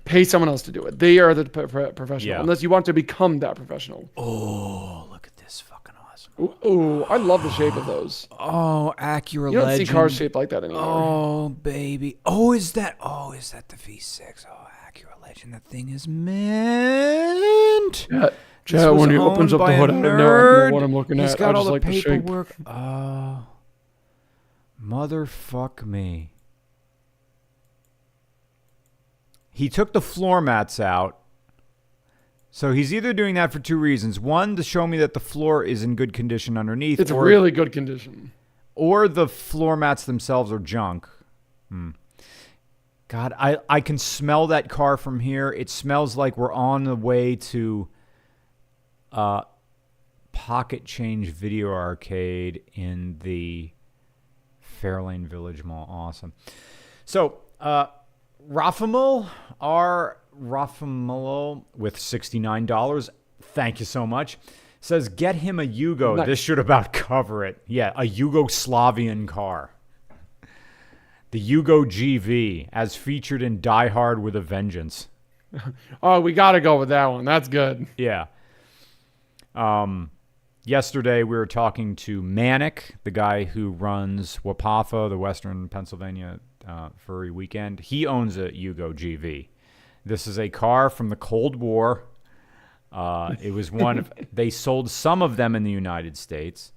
[SPEAKER 2] pay someone else to do it. They are the professional,
[SPEAKER 1] Yeah.
[SPEAKER 2] unless you want to become that professional.
[SPEAKER 1] Oh, look at this fucking awesome.
[SPEAKER 2] Ooh, I love the shape of those.
[SPEAKER 1] Oh, Acura
[SPEAKER 2] You don't
[SPEAKER 1] Legend.
[SPEAKER 2] see cars shaped like that anymore.
[SPEAKER 1] Oh, baby. Oh, is that the V6? Oh, Acura Legend. That thing is mint.
[SPEAKER 2] Yeah, when he opens up the hood, I know what I'm looking at.
[SPEAKER 1] He's got
[SPEAKER 2] I
[SPEAKER 1] all
[SPEAKER 2] just
[SPEAKER 1] the
[SPEAKER 2] like the shape.
[SPEAKER 1] paperwork. Oh, motherfuck me. He took the floor mats out. So he's either doing that for two reasons. One, to show me that the floor is in good condition underneath.
[SPEAKER 2] It's really good condition.
[SPEAKER 1] Or the floor mats themselves are junk. God, I can smell that car from here. It smells like we're on the way to Pocket Change Video Arcade in the Fairlane Village Mall. Awesome. So, Rafamil with $69. Thank you so much. Says, get him a Yugo.
[SPEAKER 2] Nice.
[SPEAKER 1] This should about cover it. Yeah, a Yugoslavian car. The Yugo GV, as featured in Die Hard with a Vengeance.
[SPEAKER 2] Oh, we got to go with that one. That's good.
[SPEAKER 1] Yeah. Yesterday, we were talking to Manic, the guy who runs WAPAFA, the Western Pennsylvania Furry Weekend. He owns a Yugo GV. This is a car from the Cold War. It was one of, they sold some of them in the United States.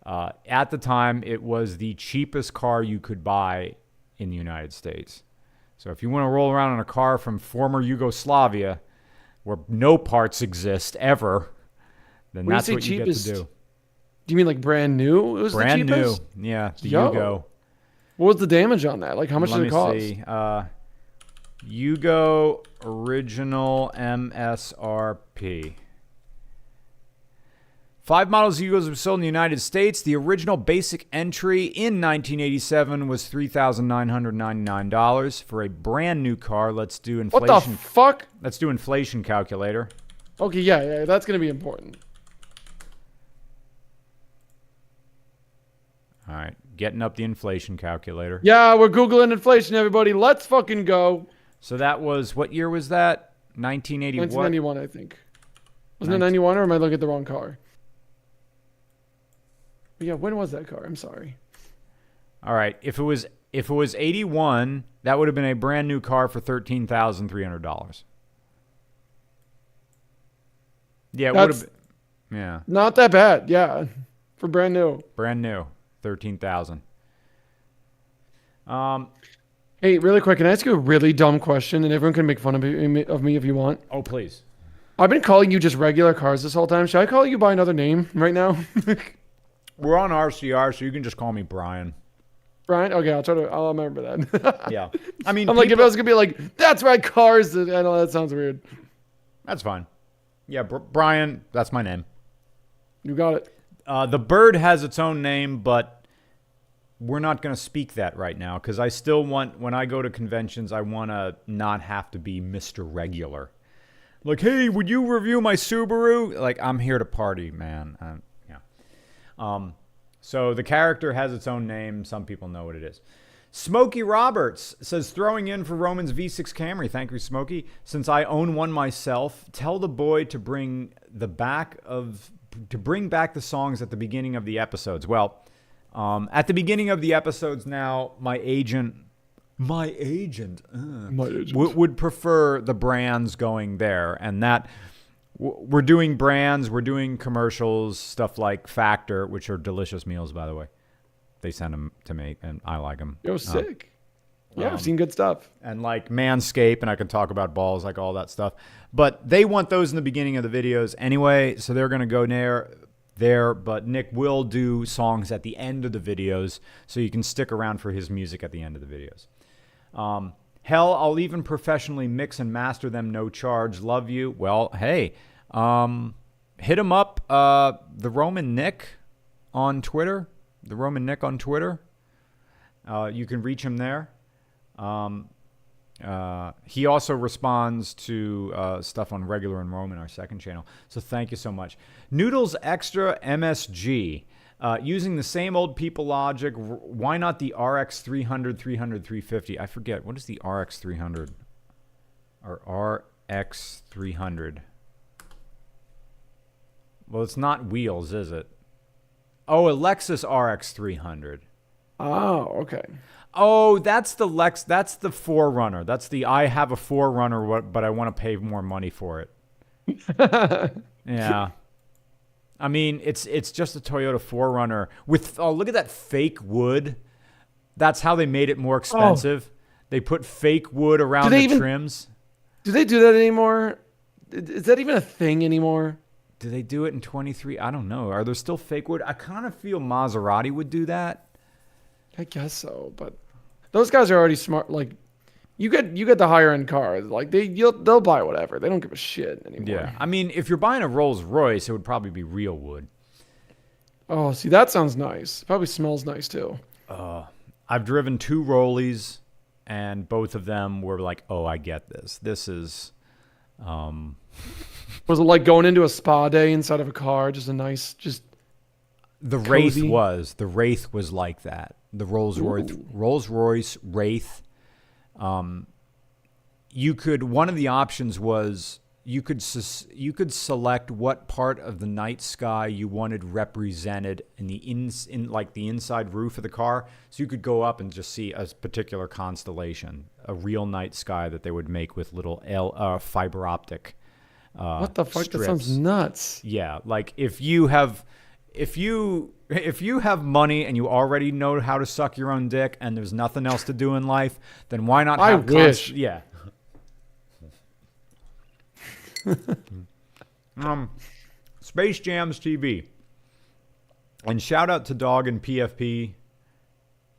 [SPEAKER 1] At the time, it was the cheapest car you could buy in the United States. So if you want to roll around in a car from former Yugoslavia, where no parts exist ever, then
[SPEAKER 2] When you
[SPEAKER 1] that's
[SPEAKER 2] say
[SPEAKER 1] what you get
[SPEAKER 2] cheapest,
[SPEAKER 1] to do.
[SPEAKER 2] Do you mean like brand new? It was
[SPEAKER 1] Brand
[SPEAKER 2] the
[SPEAKER 1] new.
[SPEAKER 2] cheapest?
[SPEAKER 1] Yeah, the
[SPEAKER 2] Yo.
[SPEAKER 1] Yugo.
[SPEAKER 2] What was the damage on that? Like how much
[SPEAKER 1] Let
[SPEAKER 2] did
[SPEAKER 1] me
[SPEAKER 2] it cost?
[SPEAKER 1] see. Yugo original MSRP. 5 models of Yugos were sold in the United States. The original basic entry in 1987 was $3,999 for a brand new car. Let's do inflation.
[SPEAKER 2] What the fuck?
[SPEAKER 1] Let's do inflation calculator.
[SPEAKER 2] Okay, yeah, that's gonna be important.
[SPEAKER 1] All right. Getting up the inflation calculator.
[SPEAKER 2] Yeah, we're Googling inflation, everybody. Let's fucking go.
[SPEAKER 1] So that was, what year was that? 1980 what?
[SPEAKER 2] 1991, I think. Wasn't it 91 or am I looking at the wrong car? But yeah, when was that car? I'm sorry.
[SPEAKER 1] All right. If it was 81, that would have been a brand new car for $13,300. Yeah, it would have been. Yeah.
[SPEAKER 2] Not that bad. Yeah. For brand new.
[SPEAKER 1] Brand new. 13,000.
[SPEAKER 2] Hey, really quick, can I ask you a really dumb question? And everyone can make fun of me if you want.
[SPEAKER 1] Oh, please.
[SPEAKER 2] I've been calling you just regular cars this whole time. Should I call you by another name right now?
[SPEAKER 1] We're on RCR, so you can just call me Brian.
[SPEAKER 2] Brian? Okay, I'll remember that.
[SPEAKER 1] Yeah. I mean,
[SPEAKER 2] I'm like, if I was going to be like, that's right, cars. I know that sounds weird.
[SPEAKER 1] That's fine. Yeah, Brian, that's my name.
[SPEAKER 2] You got it.
[SPEAKER 1] The bird has its own name, but we're not going to speak that right now because I still want, when I go to conventions, I want to not have to be Mr. Regular. Like, hey, would you review my Subaru? Like, I'm here to party, man. Yeah. So the character has its own name. Some people know what it is. Smokey Roberts says, throwing in for Roman's V6 Camry. Thank you, Smokey. Since I own one myself, tell the boy to bring back the songs at the beginning of the episodes. Well, at the beginning of the episodes now, my agent would prefer the brands going there, and that we're doing brands, we're doing commercials, stuff like Factor, which are delicious meals, by the way. They send them to me, and I like them.
[SPEAKER 2] Yo, sick. Yeah, I've seen good stuff. And
[SPEAKER 1] like Manscaped, and I can talk about balls, like all that stuff. But they want those in the beginning of the videos anyway, so they're going to go there. But Nick will do songs at the end of the videos, so you can stick around for his music at the end of the videos. Hell, I'll even professionally mix and master them, no charge. Love you. Well, hey, hit him up, the Roman Nick on Twitter. The Roman Nick on Twitter. You can reach him there. He also responds to stuff on Regular and Roman, our second channel. So thank you so much. Noodles Extra MSG. Using the same old people logic, why not the RX 300, 300, 350? I forget. What is the RX 300? Or RX 300? Well, it's not wheels, is it? Oh, a Lexus RX 300.
[SPEAKER 2] Oh, okay.
[SPEAKER 1] Oh, that's the That's the 4Runner. That's the I have a 4Runner, but I want to pay more money for it. Yeah. I mean, it's just a Toyota 4Runner with, oh, look at that fake wood. That's how they made it more expensive. Oh. They put fake wood around the trims.
[SPEAKER 2] Do they do that anymore? Is that even a thing anymore?
[SPEAKER 1] Do they do it in 23? I don't know. Are there still fake wood? I kind of feel Maserati would do that.
[SPEAKER 2] I guess so, but those guys are already smart. Like, you get the higher end cars. Like they'll buy whatever. They don't give a shit anymore.
[SPEAKER 1] Yeah, I mean, if you're buying a Rolls Royce, it would probably be real wood.
[SPEAKER 2] Oh, see, that sounds nice. It probably smells nice too.
[SPEAKER 1] I've driven 2 Rollies, and both of them were like, "Oh, I get this. This is."
[SPEAKER 2] Was it like going into a spa day inside of a car? Just a nice, just.
[SPEAKER 1] The Wraith was. The Wraith was like that. The Rolls Royce Wraith. You could. One of the options was you could select what part of the night sky you wanted represented in the like the inside roof of the car. So you could go up and just see a particular constellation, a real night sky that they would make with little fiber optic.
[SPEAKER 2] What the fuck?
[SPEAKER 1] Strips.
[SPEAKER 2] That sounds nuts.
[SPEAKER 1] Yeah, like if you have money and you already know how to suck your own dick and there's nothing else to do in life, then why not have
[SPEAKER 2] wish.
[SPEAKER 1] Yeah. Space Jams TV. And shout out to Dog in PFP.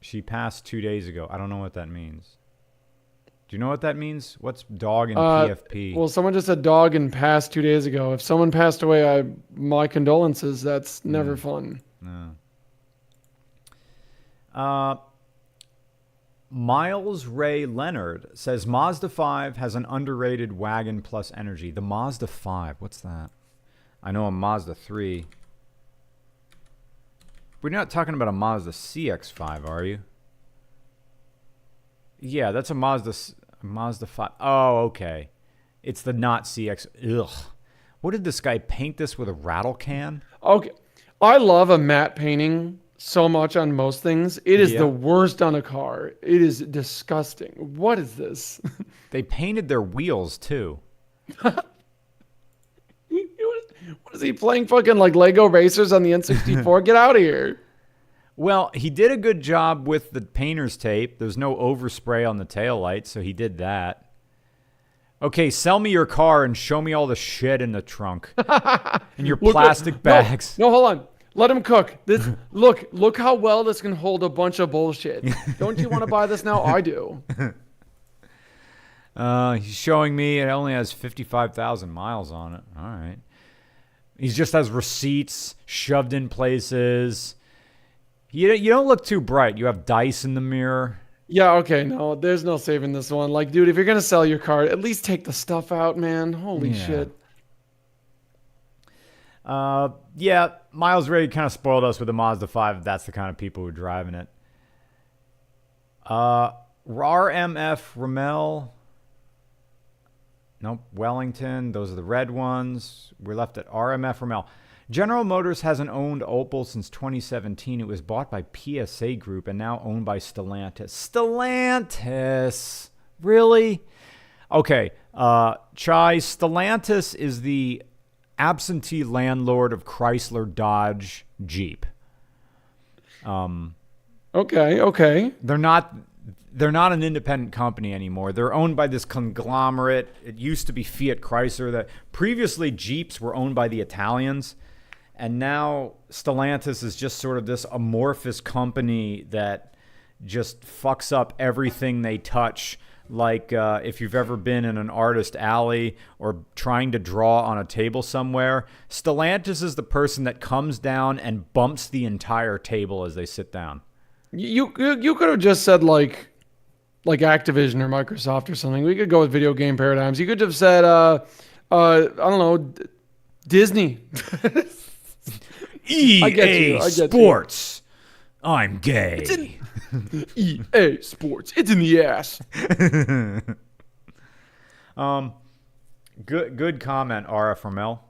[SPEAKER 1] She passed 2 days ago. I don't know what that means. Do you know what that means? What's Dog in PFP?
[SPEAKER 2] Well, someone just said Dog and passed 2 days ago. If someone passed away, my condolences. That's never fun.
[SPEAKER 1] No. Miles Ray Leonard says Mazda 5 has an underrated wagon plus energy. The Mazda 5, what's that? I know a Mazda 3. We're not talking about a Mazda CX-5, are you? Yeah, that's a Mazda 5. Oh, okay. It's the not CX. Ugh. What did this guy paint this with a rattle can?
[SPEAKER 2] Okay. I love a matte painting so much on most things. It is the worst on a car. It is disgusting. What is this?
[SPEAKER 1] They painted their wheels too.
[SPEAKER 2] What is he playing fucking like Lego racers on the N64? Get out of here.
[SPEAKER 1] Well, he did a good job with the painter's tape. There's no overspray on the taillight, so he did that. Okay, sell me your car and show me all the shit in the trunk and your plastic bags.
[SPEAKER 2] No, hold on. Let him cook. This look how well this can hold a bunch of bullshit. Don't you want to buy this now? I do.
[SPEAKER 1] He's showing me it only has 55,000 miles on it. All right. He just has receipts shoved in places. You don't look too bright. You have dice in the mirror.
[SPEAKER 2] Yeah, okay, no, there's no saving this one. Like, dude, if you're going to sell your car, at least take the stuff out, man. Holy shit.
[SPEAKER 1] Yeah, Miles Ray kind of spoiled us with the Mazda 5. That's the kind of people who are driving it. RMF Ramel. Nope, Wellington. Those are the red ones. We're left at RMF Ramel. General Motors hasn't owned Opel since 2017. It was bought by PSA Group and now owned by Stellantis. Stellantis? Really? Okay, Chai, Stellantis is the absentee landlord of Chrysler, Dodge, Jeep.
[SPEAKER 2] Okay.
[SPEAKER 1] They're not an independent company anymore. They're owned by this conglomerate. It used to be Fiat Chrysler. That previously Jeeps were owned by the Italians. And now Stellantis is just sort of this amorphous company that just fucks up everything they touch. Like if you've ever been in an artist alley or trying to draw on a table somewhere, Stellantis is the person that comes down and bumps the entire table as they sit down.
[SPEAKER 2] You could have just said like Activision or Microsoft or something. We could go with video game paradigms. You could have said I don't know, Disney.
[SPEAKER 1] EA Sports. I'm gay.
[SPEAKER 2] It's in EA Sports. It's in the ass.
[SPEAKER 1] Good comment, RF Ramel.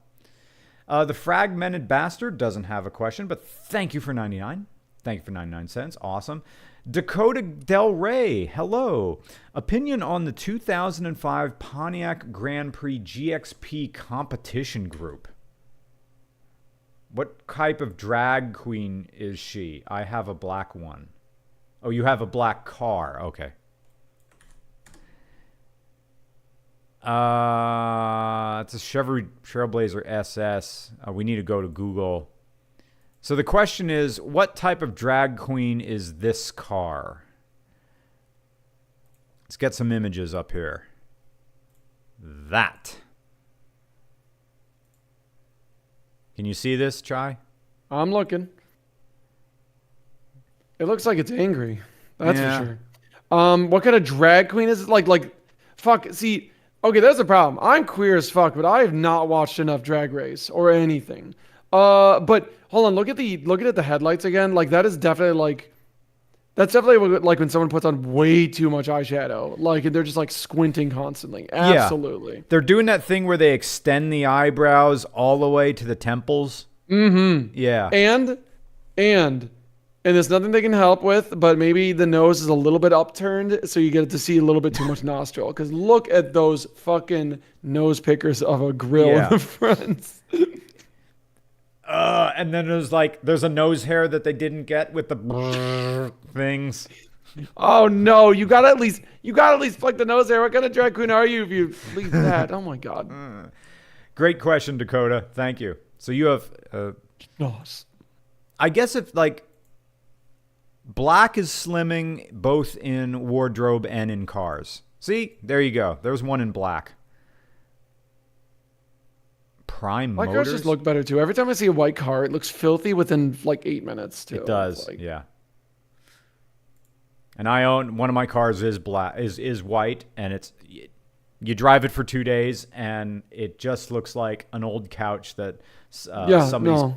[SPEAKER 1] The Fragmented Bastard doesn't have a question, but thank you for 99. Thank you for 99 cents. Awesome. Dakota Del Rey, hello. Opinion on the 2005 Pontiac Grand Prix GXP competition group. What type of drag queen is she? I have a black one. Oh, you have a black car. Okay. It's a Chevy Trailblazer SS. We need to go to Google. So the question is, what type of drag queen is this car? Let's get some images up here. That. Can you see this, Chai?
[SPEAKER 2] I'm looking. It looks like it's angry. That's for sure. What kind of drag queen is it? Like, fuck. See, okay, that's the problem. I'm queer as fuck, but I have not watched enough Drag Race or anything. But hold on, look at the headlights again. Like that's definitely like when someone puts on way too much eyeshadow. Like they're just like squinting constantly. Absolutely.
[SPEAKER 1] Yeah. They're doing that thing where they extend the eyebrows all the way to the temples.
[SPEAKER 2] Mm-hmm.
[SPEAKER 1] Yeah.
[SPEAKER 2] And there's nothing they can help with, but maybe the nose is a little bit upturned, so you get to see a little bit too much nostril. Because look at those fucking nose pickers of a grill in the front.
[SPEAKER 1] And then there's a nose hair that they didn't get with the things.
[SPEAKER 2] Oh no, you gotta at least flick the nose hair. What kind of drag queen are you if you leave that? Oh my god.
[SPEAKER 1] Great question, Dakota. Thank you. So you have I guess if like black is slimming both in wardrobe and in cars. See, there you go. There's one in black. Prime
[SPEAKER 2] White
[SPEAKER 1] Motors.
[SPEAKER 2] cars just look better too. Every time I see a white car, it looks filthy within like 8 minutes too.
[SPEAKER 1] It does, yeah. And I own one of my cars is black, is white, and you drive it for 2 days, and it just looks like an old couch that somebody's.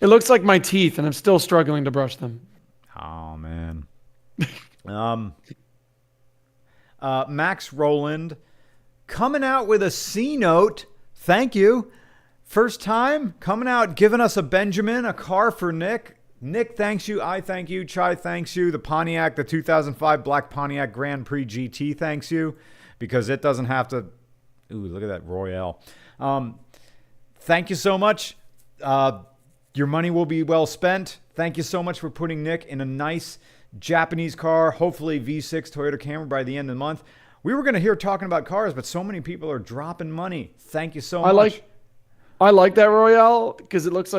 [SPEAKER 2] It looks like my teeth, and I'm still struggling to brush them.
[SPEAKER 1] Oh man. Max Roland coming out with a C note. Thank you. First time coming out, giving us a Benjamin, a car for Nick. Nick thanks you. I thank you. Chai thanks you. The Pontiac, the 2005 Black Pontiac Grand Prix GT thanks you, because it doesn't have to. Ooh, look at that Royale. Thank you so much. Your money will be well spent. Thank you so much for putting Nick in a nice Japanese car, hopefully V6 Toyota Camry by the end of the month. We were going to hear talking about cars, but so many people are dropping money. Thank you so much.
[SPEAKER 2] I like that Royale because it looks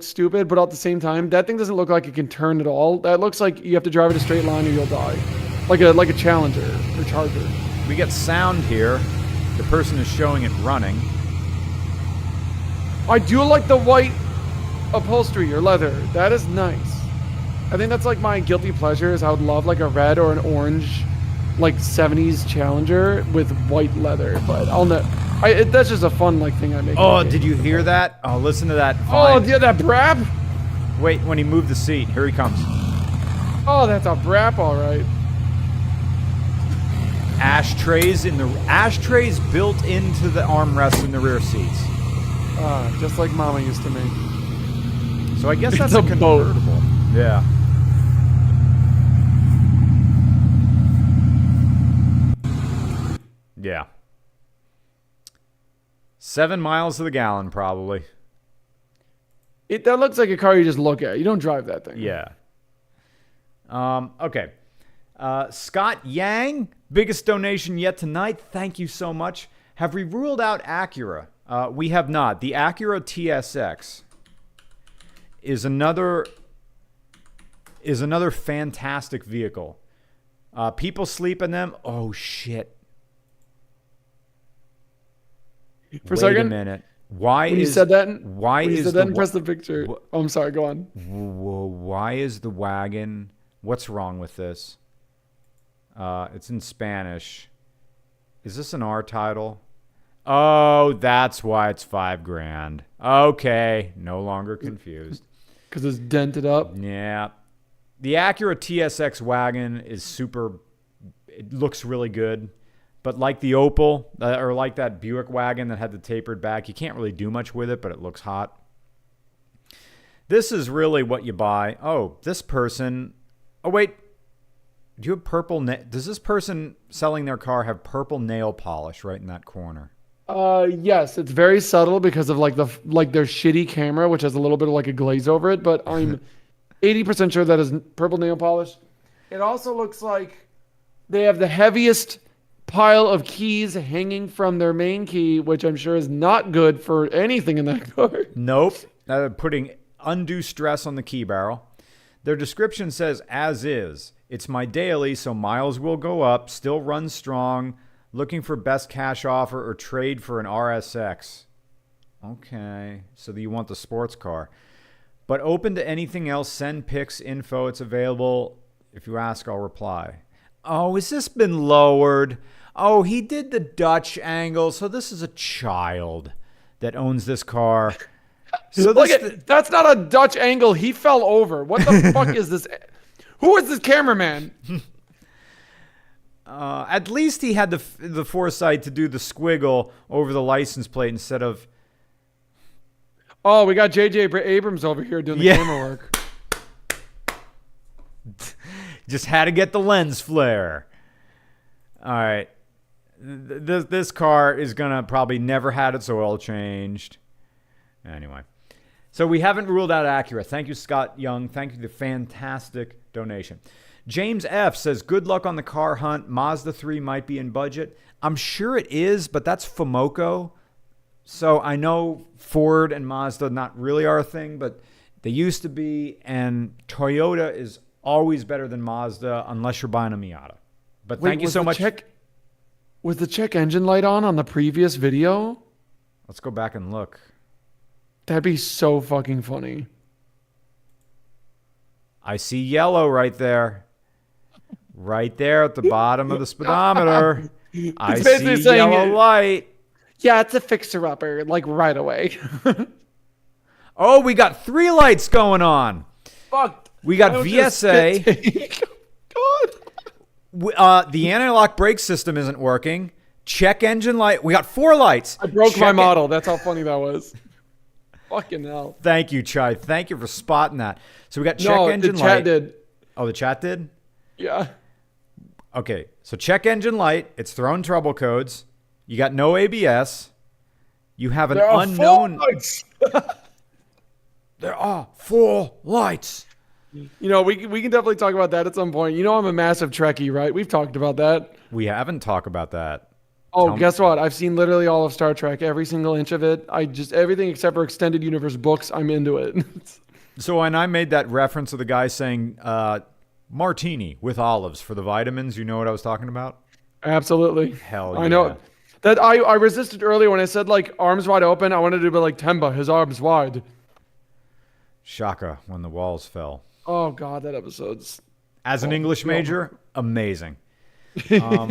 [SPEAKER 2] stupid, but at the same time, that thing doesn't look like it can turn at all. That looks like you have to drive it a straight line or you'll die, like a Challenger or Charger.
[SPEAKER 1] We get sound here. The person is showing it running.
[SPEAKER 2] I do like the white upholstery or leather. That is nice. I think that's like my guilty pleasure is I would love like a red or an orange, like 70s Challenger with white leather. But that's just a fun like thing I make.
[SPEAKER 1] Oh, did you hear that? Oh, listen to that.
[SPEAKER 2] Oh, yeah, that brap.
[SPEAKER 1] Wait, when he moved the seat, here he comes.
[SPEAKER 2] Oh, that's a brap, all right.
[SPEAKER 1] Ashtrays built into the armrests in the rear seats.
[SPEAKER 2] Just like Mama used to make.
[SPEAKER 1] So I guess that's
[SPEAKER 2] a
[SPEAKER 1] a convertible.
[SPEAKER 2] boat.
[SPEAKER 1] Yeah. Yeah. 7 miles to the gallon, probably.
[SPEAKER 2] That looks like a car you just look at. You don't drive that thing.
[SPEAKER 1] Yeah. Okay. Scott Yang, biggest donation yet tonight. Thank you so much. Have we ruled out Acura? We have not. The Acura TSX is another fantastic vehicle. People sleep in them. Oh shit.
[SPEAKER 2] For a second,
[SPEAKER 1] wait a minute. Why
[SPEAKER 2] when
[SPEAKER 1] is
[SPEAKER 2] you said that?
[SPEAKER 1] Why
[SPEAKER 2] when you
[SPEAKER 1] is
[SPEAKER 2] said
[SPEAKER 1] the
[SPEAKER 2] that and press the picture? Oh, I'm sorry. Go on.
[SPEAKER 1] Why is the wagon? What's wrong with this? It's in Spanish. Is this an R title? Oh, that's why it's $5,000. Okay, no longer confused.
[SPEAKER 2] Because it's dented up.
[SPEAKER 1] Yeah, the Acura TSX wagon is super. It looks really good. But like the Opel, or like that Buick wagon that had the tapered back, you can't really do much with it, but it looks hot. This is really what you buy. Oh, this person... Oh, wait. Do you have purple... Does this person selling their car have purple nail polish right in that corner?
[SPEAKER 2] Yes. It's very subtle because of their shitty camera, which has a little bit of like a glaze over it, but I'm 80% sure that is purple nail polish. It also looks like they have the heaviest pile of keys hanging from their main key, which I'm sure is not good for anything in that car.
[SPEAKER 1] Nope. Putting undue stress on the key barrel. Their description says, as is. It's my daily, so miles will go up. Still runs strong. Looking for best cash offer or trade for an RSX. Okay. So you want the sports car. But open to anything else. Send pics, info. It's available. If you ask, I'll reply. Oh, has this been lowered? Oh, he did the Dutch angle. So this is a child that owns this car. So
[SPEAKER 2] that's not a Dutch angle. He fell over. What the fuck is this? Who is this cameraman?
[SPEAKER 1] At least he had the foresight to do the squiggle over the license plate instead of...
[SPEAKER 2] Oh, we got J.J. Abrams over here doing the camera work.
[SPEAKER 1] Just had to get the lens flare. All right. This car is going to probably never had its oil changed. Anyway. So we haven't ruled out Acura. Thank you, Scott Young. Thank you for the fantastic donation. James F. says, good luck on the car hunt. Mazda 3 might be in budget. I'm sure it is, but that's FOMOCO. So I know Ford and Mazda not really our thing, but they used to be. And Toyota is always better than Mazda unless you're buying a Miata. But thank you so much.
[SPEAKER 2] Was the check engine light on the previous video?
[SPEAKER 1] Let's go back and look.
[SPEAKER 2] That'd be so fucking funny.
[SPEAKER 1] I see yellow right there. Right there at the bottom of the speedometer. I see yellow light.
[SPEAKER 2] Yeah, it's a fixer-upper, like right away.
[SPEAKER 1] Oh, we got 3 lights going on.
[SPEAKER 2] Fuck.
[SPEAKER 1] We got
[SPEAKER 2] I don't just
[SPEAKER 1] VSA.
[SPEAKER 2] spit take. God.
[SPEAKER 1] The anti-lock brake system isn't working. Check engine light. We got 4 lights.
[SPEAKER 2] I broke my
[SPEAKER 1] Check
[SPEAKER 2] model. That's how funny that was. Fucking hell.
[SPEAKER 1] Thank you, Chai. Thank you for spotting that. So we got check
[SPEAKER 2] No,
[SPEAKER 1] engine
[SPEAKER 2] the
[SPEAKER 1] light.
[SPEAKER 2] chat did.
[SPEAKER 1] Oh, the chat did?
[SPEAKER 2] Yeah.
[SPEAKER 1] Okay, so check engine light. It's throwing trouble codes. You got no ABS. You have an
[SPEAKER 2] There are
[SPEAKER 1] unknown.
[SPEAKER 2] 4 lights.
[SPEAKER 1] There are 4 lights.
[SPEAKER 2] You know, we can definitely talk about that at some point. You know, I'm a massive Trekkie, right? We've talked about that.
[SPEAKER 1] We haven't talked about that.
[SPEAKER 2] Oh,
[SPEAKER 1] Tell me-
[SPEAKER 2] guess what? I've seen literally all of Star Trek, every single inch of it. Everything except for extended universe books, I'm into it.
[SPEAKER 1] So when I made that reference to the guy saying martini with olives for the vitamins, you know what I was talking about?
[SPEAKER 2] Absolutely.
[SPEAKER 1] Hell yeah.
[SPEAKER 2] I know. That I resisted earlier when I said like arms wide open. I wanted to be like Temba, his arms wide.
[SPEAKER 1] Shaka when the walls fell.
[SPEAKER 2] Oh God, that episode's.
[SPEAKER 1] As an English major, amazing.
[SPEAKER 2] Yeah.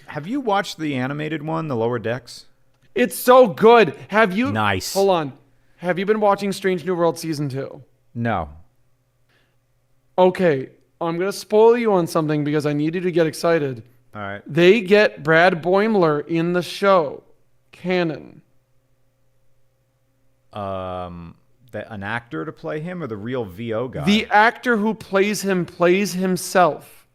[SPEAKER 1] Have you watched the animated one, The Lower Decks?
[SPEAKER 2] It's so good. Have you?
[SPEAKER 1] Nice.
[SPEAKER 2] Hold on. Have you been watching Strange New World season 2?
[SPEAKER 1] No.
[SPEAKER 2] Okay, I'm gonna spoil you on something because I need you to get excited.
[SPEAKER 1] All right.
[SPEAKER 2] They get Brad Boimler in the show, canon.
[SPEAKER 1] An actor to play him or the real VO guy?
[SPEAKER 2] The actor who plays him plays himself.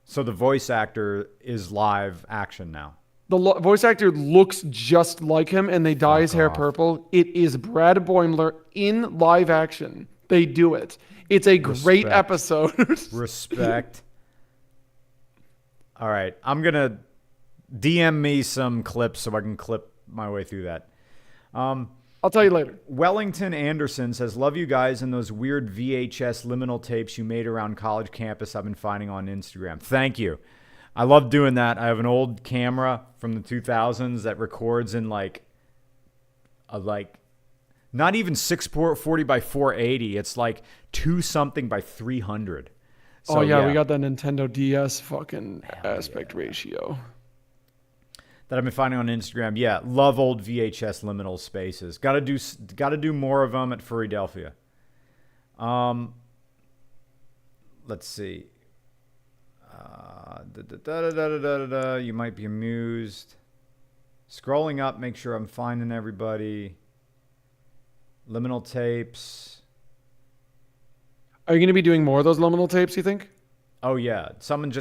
[SPEAKER 1] So the voice actor is live action now.
[SPEAKER 2] The voice actor looks just like him, and they dye his hair
[SPEAKER 1] off.
[SPEAKER 2] purple. It is Brad Boimler in live action. They do it. It's a great
[SPEAKER 1] Respect.
[SPEAKER 2] episode.
[SPEAKER 1] Respect. All right. I'm going to DM me some clips so I can clip my way through that.
[SPEAKER 2] I'll tell you later.
[SPEAKER 1] Wellington Anderson says, love you guys and those weird VHS liminal tapes you made around college campus I've been finding on Instagram. Thank you. I love doing that. I have an old camera from the 2000s that records in like not even 640 by 480. It's like 2 something by 300. So,
[SPEAKER 2] Oh yeah, we got that Nintendo DS fucking aspect
[SPEAKER 1] yeah.
[SPEAKER 2] ratio.
[SPEAKER 1] That I've been finding on Instagram. Yeah, love old VHS liminal spaces. Got to do more of them at Philadelphia. Let's see. You might be amused. Scrolling up, make sure I'm finding everybody. Liminal tapes.
[SPEAKER 2] Are you going to be doing more of those liminal tapes, you think?
[SPEAKER 1] Oh yeah,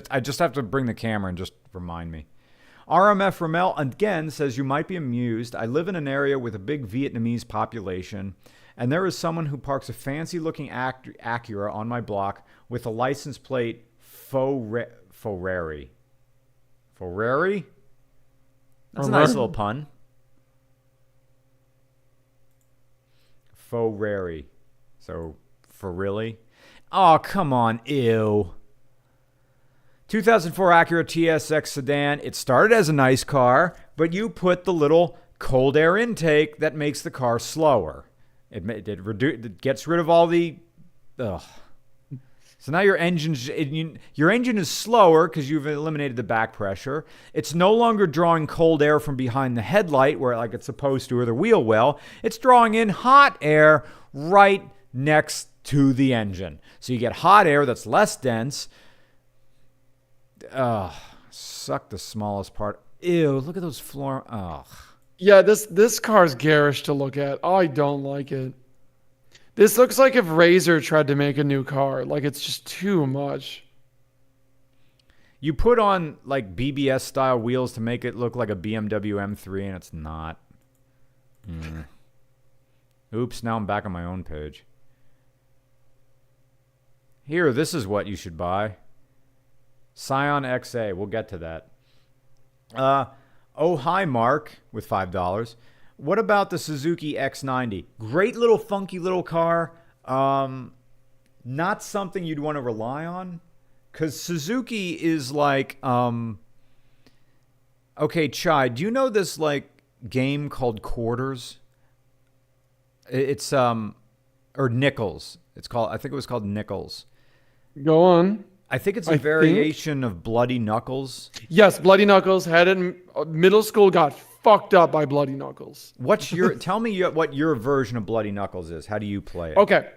[SPEAKER 1] I just have to bring the camera and just remind me. RMF Ramel again says, you might be amused. I live in an area with a big Vietnamese population, and there is someone who parks a fancy-looking Acura on my block with a license plate Ferrari. Ferrari? That's a nice little pun. Ferrari. So, for really? Oh, come on. Ew. 2004 Acura TSX sedan. It started as a nice car, but you put the little cold air intake that makes the car slower. It gets rid of all the... Ugh. So now your engine is slower because you've eliminated the back pressure. It's no longer drawing cold air from behind the headlight where like it's supposed to, or the wheel well. It's drawing in hot air right next to the engine. So you get hot air that's less dense. Suck the smallest part. Ew, look at those floor. Ugh.
[SPEAKER 2] Yeah, this car's garish to look at. I don't like it. This looks like if Razor tried to make a new car. Like, it's just too much.
[SPEAKER 1] You put on like BBS style wheels to make it look like a BMW M3, and it's not. Oops, now I'm back on my own page. Here, this is what you should buy. Scion XA. We'll get to that. Oh, hi, Mark, with $5. What about the Suzuki X90? Great little funky little car. Not something you'd want to rely on. Because Suzuki is like... Okay, Chai, do you know this like game called Quarters? It's... Or Nickels. I think it was called Nickels.
[SPEAKER 2] Go on.
[SPEAKER 1] I think it's a variation of Bloody Knuckles.
[SPEAKER 2] Yes, Bloody Knuckles had it in middle school, got fucked up by Bloody Knuckles.
[SPEAKER 1] Tell me what your version of Bloody Knuckles is. How do you play it?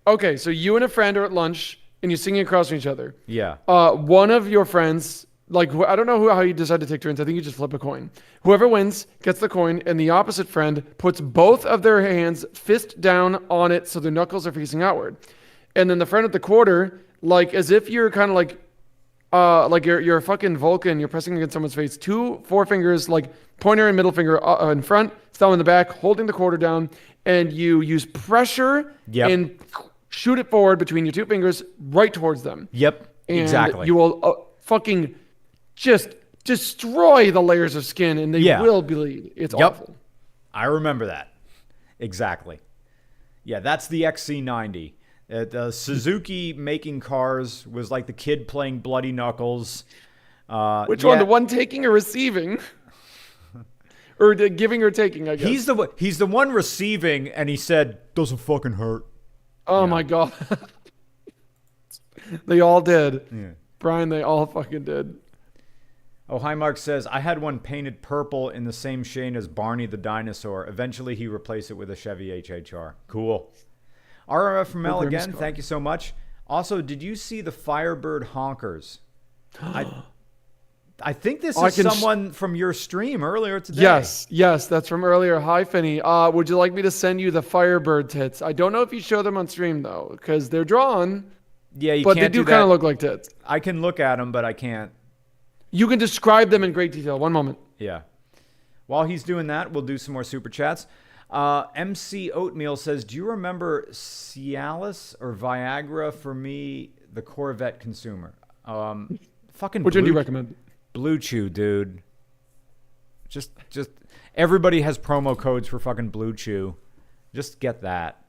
[SPEAKER 2] Okay, so you and a friend are at lunch and you're singing across from each other.
[SPEAKER 1] Yeah.
[SPEAKER 2] One of your friends, like, I don't know how you decide to take turns. I think you just flip a coin. Whoever wins gets the coin, and the opposite friend puts both of their hands fist down on it so their knuckles are facing outward. And then the friend at the quarter, like, as if you're kind of like you're a fucking Vulcan, you're pressing against someone's face, 2 forefingers, like pointer and middle finger in front, thumb in the back, holding the quarter down, and you use pressure and shoot it forward between your 2 fingers right towards them.
[SPEAKER 1] Yep,
[SPEAKER 2] and
[SPEAKER 1] exactly.
[SPEAKER 2] You will fucking just destroy the layers of skin, and they will bleed. It's awful.
[SPEAKER 1] I remember that. Exactly. Yeah, that's the XC90. Suzuki making cars was like the kid playing Bloody Knuckles.
[SPEAKER 2] Which one? The one taking or receiving? Or the giving or taking, I guess.
[SPEAKER 1] He's the one receiving, and he said, "Doesn't fucking hurt."
[SPEAKER 2] Oh my God. They all did.
[SPEAKER 1] Yeah.
[SPEAKER 2] Brian, they all fucking did.
[SPEAKER 1] Oh, hi, Mark says, I had one painted purple in the same shade as Barney the dinosaur. Eventually, he replaced it with a Chevy HHR. Cool. RMFML again, thank you so much. Also, did you see the Firebird honkers? I think this is someone from your stream earlier today.
[SPEAKER 2] Yes, that's from earlier. Hi, Finney. Would you like me to send you the Firebird tits? I don't know if you show them on stream, though, because they're drawn.
[SPEAKER 1] Yeah, you
[SPEAKER 2] but
[SPEAKER 1] can't
[SPEAKER 2] they do kind of look like tits.
[SPEAKER 1] I can look at them, but I can't.
[SPEAKER 2] You can describe them in great detail. One moment.
[SPEAKER 1] Yeah. While he's doing that, we'll do some more super chats. MC Oatmeal says, do you remember Cialis or Viagra for me, the Corvette consumer? Fucking
[SPEAKER 2] Which one do you recommend?
[SPEAKER 1] Blue Chew, dude. Just everybody has promo codes for fucking Blue Chew. Just get that.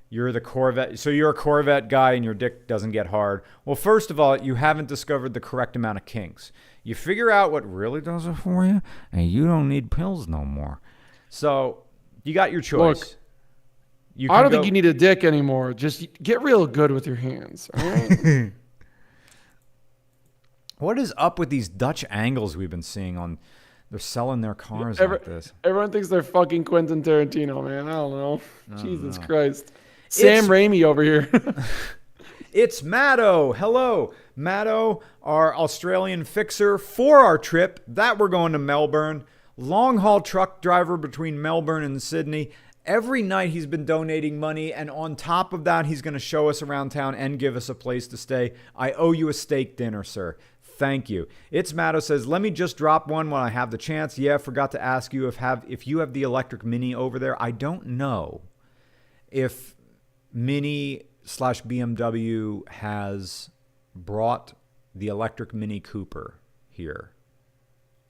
[SPEAKER 1] You're the Corvette. So you're a Corvette guy and your dick doesn't get hard. Well, first of all, you haven't discovered the correct amount of kinks. You figure out what really does it for you, and you don't need pills no more. So you got your choice.
[SPEAKER 2] Look, I don't think you need a dick anymore. Just get real good with your hands. All right?
[SPEAKER 1] What is up with these Dutch angles we've been seeing on? They're selling their cars like this.
[SPEAKER 2] Everyone thinks they're fucking Quentin Tarantino, man. I don't know. Jesus Christ. Sam Raimi over here.
[SPEAKER 1] It's Matto. Hello. Matto, our Australian fixer for our trip that we're going to Melbourne. Long haul truck driver between Melbourne and Sydney. Every night he's been donating money, and on top of that, he's going to show us around town and give us a place to stay. I owe you a steak dinner, sir. Thank you. It's Matto says, let me just drop one when I have the chance. Yeah, forgot to ask you if you have the electric Mini over there. I don't know if Mini/BMW has brought the electric Mini Cooper here.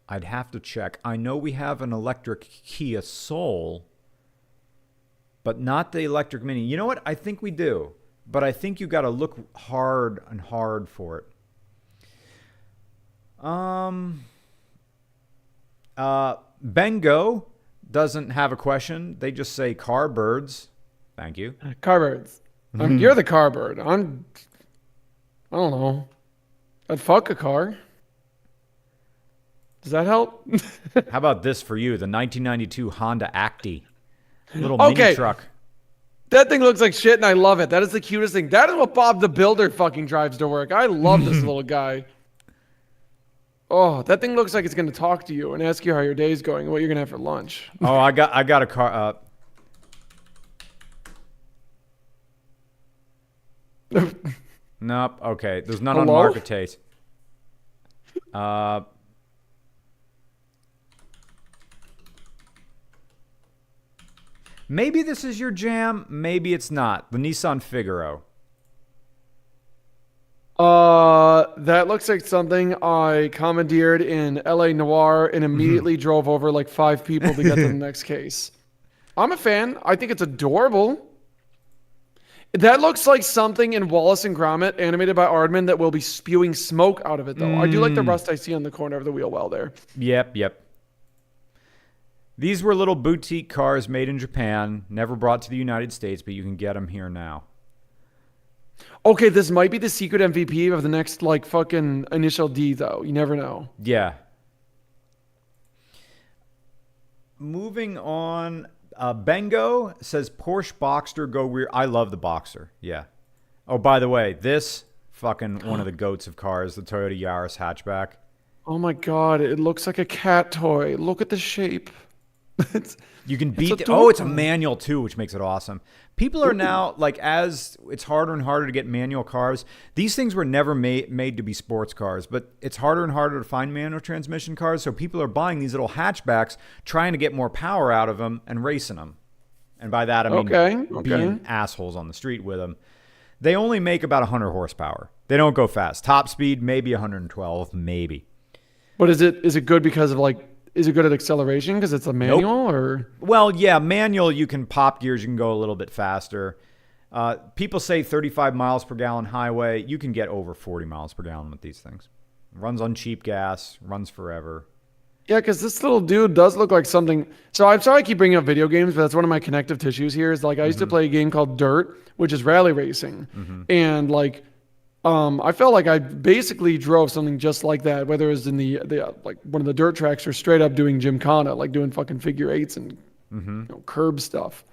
[SPEAKER 1] I'd have to check. I know we have an electric Kia Soul, but not the electric Mini. You know what? I think we do, but I think you got to look hard for it. Bengo doesn't have a question. They just say car birds. Thank you.
[SPEAKER 2] Car birds. You're the car bird. I don't know. I'd fuck a car. Does that help?
[SPEAKER 1] How about this for you? The 1992 Honda Acti. Little mini truck.
[SPEAKER 2] That thing looks like shit and I love it. That is the cutest thing. That is what Bob the Builder fucking drives to work. I love this little guy. Oh, that thing looks like it's going to talk to you and ask you how your day's going and what you're going to have for lunch.
[SPEAKER 1] Oh, I got a car. Nope. Okay. There's none on Marketate. Maybe this is your jam. Maybe it's not. The Nissan Figaro.
[SPEAKER 2] That looks like something I commandeered in LA Noire and immediately drove over like 5 people to get to the next case. I'm a fan. I think it's adorable. That looks like something in Wallace and Gromit animated by Aardman that will be spewing smoke out of it, though. I do like the rust I see on the corner of the wheel well there.
[SPEAKER 1] Yep. These were little boutique cars made in Japan, never brought to the United States, but you can get them here now.
[SPEAKER 2] Okay, this might be the secret MVP of the next, like, fucking Initial D, though. You never know.
[SPEAKER 1] Yeah. moving on. Bengo says Porsche Boxster go weird. I love the Boxster. Yeah. Oh, by the way, this fucking one of the goats of cars, the Toyota Yaris hatchback.
[SPEAKER 2] Oh my god, it looks like a cat toy. Look at the shape.
[SPEAKER 1] You can beat
[SPEAKER 2] adorable.
[SPEAKER 1] it's a manual too, which makes it awesome. People are now, like, as it's harder and harder to get manual cars, these things were never made to be sports cars, but it's harder and harder to find manual transmission cars, so people are buying these little hatchbacks, trying to get more power out of them and racing them. And by that, I mean being assholes on the street with them. They only make about 100 horsepower. They don't go fast. Top speed, maybe 112, maybe.
[SPEAKER 2] But is it good because of like, is it good at acceleration because it's a manual or?
[SPEAKER 1] Well, yeah, manual, you can pop gears, you can go a little bit faster. People say 35 miles per gallon highway. You can get over 40 miles per gallon with these things. Runs on cheap gas, runs forever.
[SPEAKER 2] Yeah, because this little dude does look like something. So I'm sorry I keep bringing up video games, but that's one of my connective tissues here. Is like I used to play a game called Dirt, which is rally racing, and like, I felt like I basically drove something just like that, whether it was in the like one of the dirt tracks or straight up doing gymkhana, like doing fucking figure eights and curb stuff.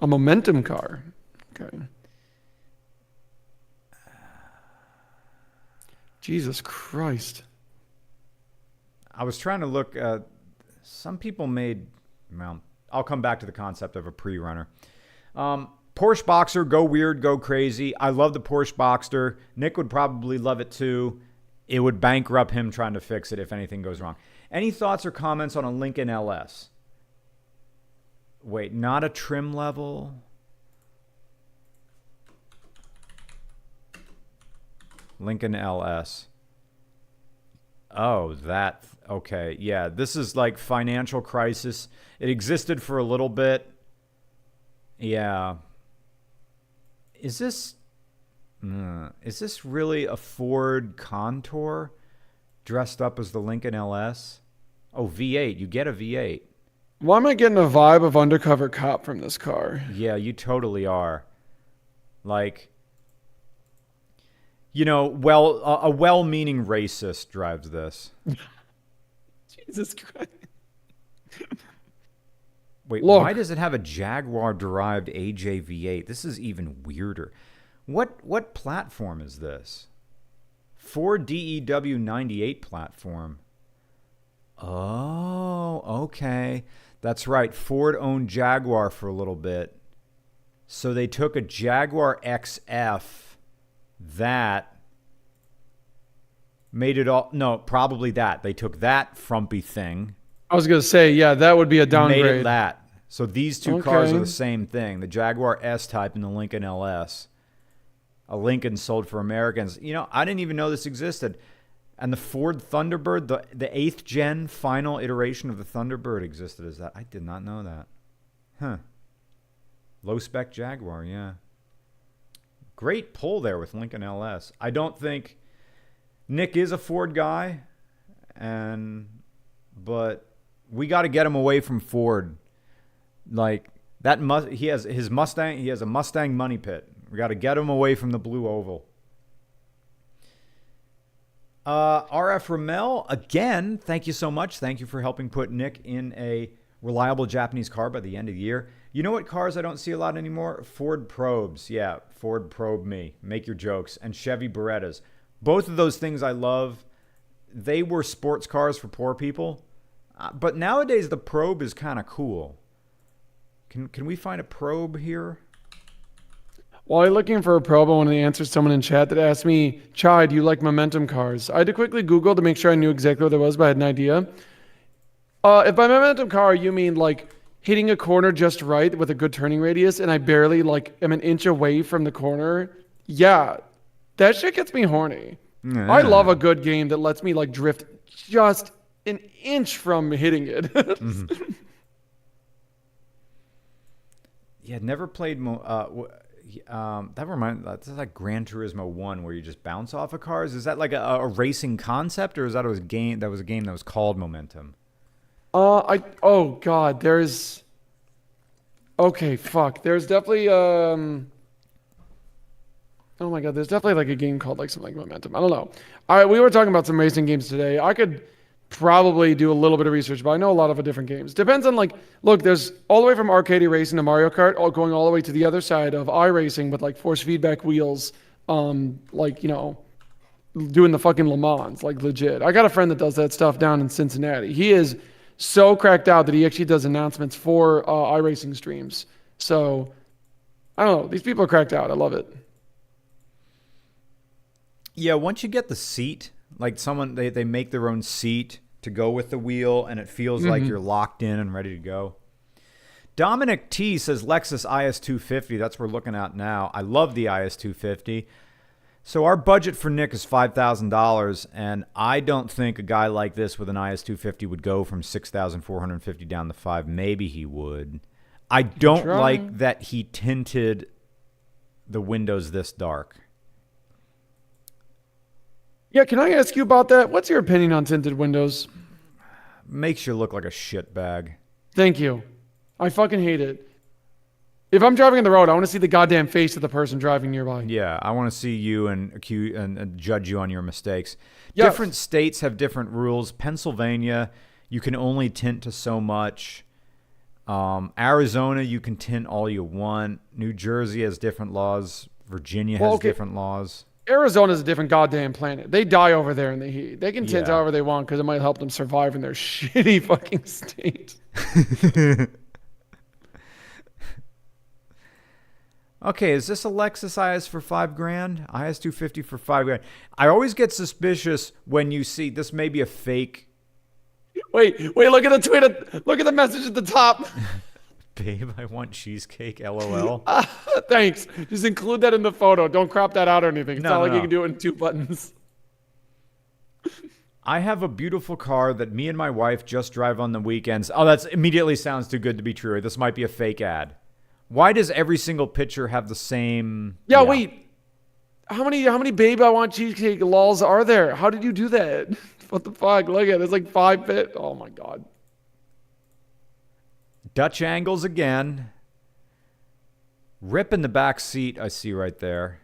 [SPEAKER 2] A momentum car. Okay. Jesus Christ.
[SPEAKER 1] I was trying to look at some people made, well, I'll come back to the concept of a pre-runner. Porsche Boxster, go weird, go crazy. I love the Porsche Boxster. Nick would probably love it too. It would bankrupt him trying to fix it if anything goes wrong. Any thoughts or comments on a Lincoln LS? Wait, not a trim level? Lincoln LS. Oh, that. Okay. Yeah, this is like financial crisis. It existed for a little bit. Yeah. Is this really a Ford Contour dressed up as the Lincoln LS? Oh, V8. You get a V8.
[SPEAKER 2] Why am I getting a vibe of undercover cop from this car?
[SPEAKER 1] Yeah, you totally are. Like, you know, a well-meaning racist drives this.
[SPEAKER 2] Jesus Christ.
[SPEAKER 1] Wait,
[SPEAKER 2] Look.
[SPEAKER 1] Why does it have a Jaguar-derived AJ-V8? This is even weirder. What platform is this? Ford DEW 98 platform. Oh, okay. That's right. Ford owned Jaguar for a little bit. So they took a Jaguar XF that made it all. No, probably that. They took that frumpy thing.
[SPEAKER 2] I was going to say, yeah, that would be a downgrade.
[SPEAKER 1] Made it that. So these two cars are the same thing. The Jaguar S-Type and the Lincoln LS. A Lincoln sold for Americans. You know, I didn't even know this existed. And the Ford Thunderbird, the 8th gen final iteration of the Thunderbird existed as that. I did not know that. Huh. Low spec Jaguar, yeah. Great pull there with Lincoln LS. I don't think Nick is a Ford guy, but we got to get him away from Ford. Like that, he has his Mustang. He has a Mustang money pit. We got to get him away from the blue oval. RF Ramel, again, thank you so much. Thank you for helping put Nick in a reliable Japanese car by the end of the year. You know what cars I don't see a lot anymore? Ford Probes. Yeah, Ford Probe me. Make your jokes. And Chevy Berettas. Both of those things I love. They were sports cars for poor people. But nowadays, the Probe is kind of cool. Can we find a Probe here?
[SPEAKER 2] While you're looking for a probe, I want to answer someone in chat that asked me, Chai, do you like momentum cars? I had to quickly Google to make sure I knew exactly what it was, but I had an idea. If by momentum car, you mean like hitting a corner just right with a good turning radius, and I barely like am an inch away from the corner, yeah, that shit gets me horny.
[SPEAKER 1] Yeah.
[SPEAKER 2] I love a good game that lets me like drift just an inch from hitting it.
[SPEAKER 1] Mm-hmm. Yeah, never played. That's like Gran Turismo 1 where you just bounce off of cars. Is that like a racing concept, or is that a game that was called Momentum?
[SPEAKER 2] Oh god, there's definitely oh my god, there's definitely like a game called like something like Momentum. I don't know. We were talking about some racing games today. I could probably do a little bit of research, but I know a lot of different games. Depends on look, there's all the way from arcade racing to Mario Kart, all going all the way to the other side of iRacing with like force feedback wheels, doing the fucking Le Mans, like legit. I got a friend that does that stuff down in Cincinnati. He is so cracked out that he actually does announcements for iRacing streams. So I don't know. These people are cracked out. I love it.
[SPEAKER 1] Yeah, once you get the seat, like someone they make their own seat to go with the wheel, and it feels like you're locked in and ready to go. Dominic T says Lexus IS250. That's what we're looking at now. I love the IS250. So our budget for Nick is $5,000, and I don't think a guy like this with an IS250 would go from $6,450 down to $5,000. Maybe he would. I don't like that he tinted the windows this dark.
[SPEAKER 2] Yeah, can I ask you about that? What's your opinion on tinted windows?
[SPEAKER 1] Makes you look like a shitbag.
[SPEAKER 2] Thank you. I fucking hate it. If I'm driving on the road, I want to see the goddamn face of the person driving nearby.
[SPEAKER 1] Yeah, I want to see you and accuse and judge you on your mistakes.
[SPEAKER 2] Yes.
[SPEAKER 1] Different states have different rules. Pennsylvania, you can only tint to so much. Arizona, you can tint all you want. New Jersey has different laws. Virginia has different laws.
[SPEAKER 2] Arizona's a different goddamn planet. They die over there in the heat. They can tint however they want because it might help them survive in their shitty fucking state.
[SPEAKER 1] Okay, is this a Lexus IS for $5,000? IS250 for $5,000. I always get suspicious when you see this may be a fake.
[SPEAKER 2] Wait, look at the tweet. Look at the message at the top.
[SPEAKER 1] Babe, I want cheesecake, LOL.
[SPEAKER 2] Thanks. Just include that in the photo. Don't crop that out or anything. It's not like you can do it in 2 buttons.
[SPEAKER 1] I have a beautiful car that me and my wife just drive on the weekends. Oh, that immediately sounds too good to be true. This might be a fake ad. Why does every single picture have the same?
[SPEAKER 2] Yeah, wait. How many babe I want cheesecake lols are there? How did you do that? What the fuck? Look at it. It's like 5 bit. Oh my god.
[SPEAKER 1] Dutch angles again. Rip in the back seat, I see right there.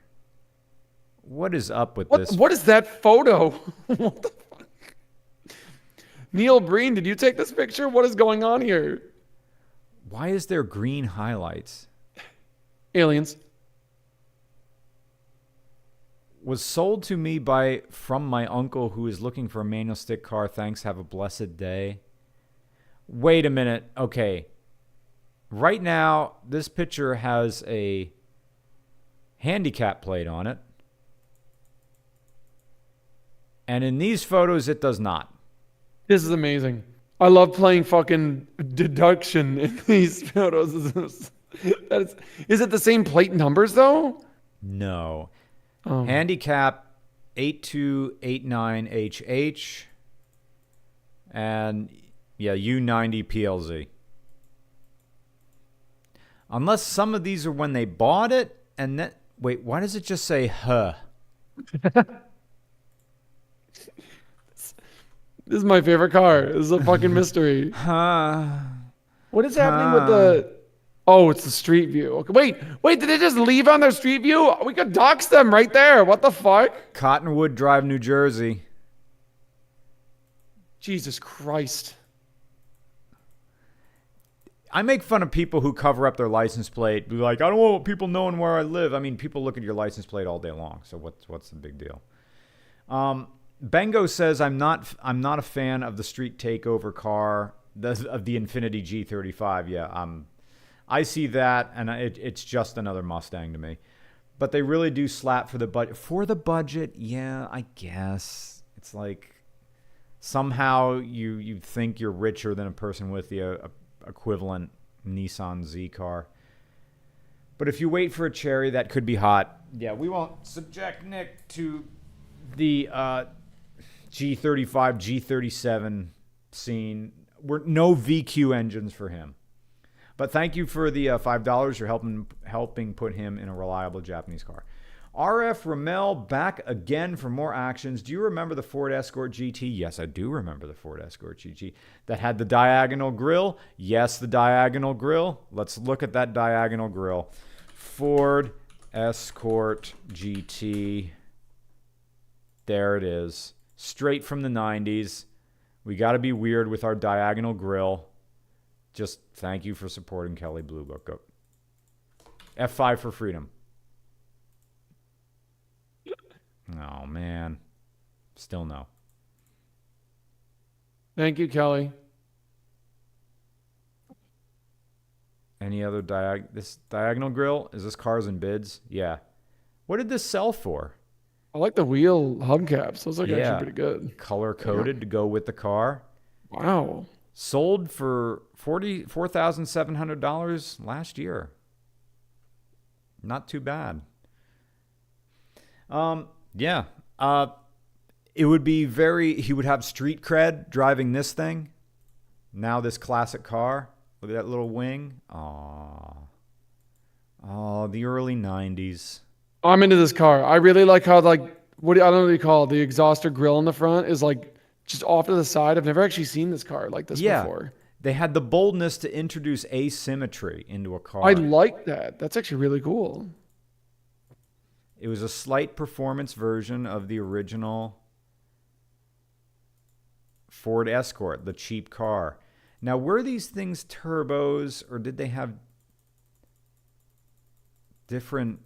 [SPEAKER 1] What is up with this?
[SPEAKER 2] What is that photo? What the fuck? Neil Breen, did you take this picture? What is going on here?
[SPEAKER 1] Why is there green highlights?
[SPEAKER 2] Aliens.
[SPEAKER 1] Was sold to me from my uncle who is looking for a manual stick car. Thanks. Have a blessed day. Wait a minute. Okay. Right now, this picture has a handicap plate on it. And in these photos, it does not.
[SPEAKER 2] This is amazing. I love playing fucking deduction in these photos. Is it the same plate numbers, though?
[SPEAKER 1] No. Handicap 8289HH. And, yeah, U90 PLZ. Unless some of these are when they bought it, and then... Wait, why does it just say, huh?
[SPEAKER 2] This is my favorite car. This is a fucking mystery. What is happening with the... Oh, it's the street view. Okay, wait, did they just leave on their street view? We could dox them right there. What the fuck?
[SPEAKER 1] Cottonwood Drive, New Jersey.
[SPEAKER 2] Jesus Christ.
[SPEAKER 1] I make fun of people who cover up their license plate. Be like, I don't want people knowing where I live. I mean, people look at your license plate all day long. So what's the big deal? Bengo says I'm not a fan of the street takeover car of the Infiniti G35. Yeah, I see that, and it's just another Mustang to me. But they really do slap for the budget. For the budget, yeah, I guess it's like somehow you think you're richer than a person with the equivalent Nissan Z car. But if you wait for a cherry, that could be hot. Yeah, we won't subject Nick to the G35, G37 scene. No VQ engines for him. But thank you for the $5. You're helping put him in a reliable Japanese car. RF Ramel back again for more actions. Do you remember the Ford Escort GT? Yes, I do remember the Ford Escort GT that had the diagonal grille. Yes, the diagonal grille. Let's look at that diagonal grille. Ford Escort GT. There it is. Straight from the 90s. We got to be weird with our diagonal grill. Just thank you for supporting Kelly Blue Book. Go. F5 for freedom. Oh, man. Still no.
[SPEAKER 2] Thank you, Kelly.
[SPEAKER 1] Any other this diagonal grill? Is this cars and bids? Yeah. What did this sell for?
[SPEAKER 2] I like the wheel hubcaps. Those look actually pretty good.
[SPEAKER 1] Color coded to go with the car.
[SPEAKER 2] Wow.
[SPEAKER 1] Sold for $44,700 last year. Not too bad. Yeah. It would be he would have street cred driving this thing. Now this classic car. Look at that little wing. Aww. Oh, the early 90s.
[SPEAKER 2] I'm into this car. I really like how, like, I don't know what you call it. The exhauster grill in the front is like just off to the side. I've never actually seen this car like this before.
[SPEAKER 1] They had the boldness to introduce asymmetry into a car.
[SPEAKER 2] I like that. That's actually really cool.
[SPEAKER 1] It was a slight performance version of the original Ford Escort, the cheap car. Now, were these things turbos, or did they have different...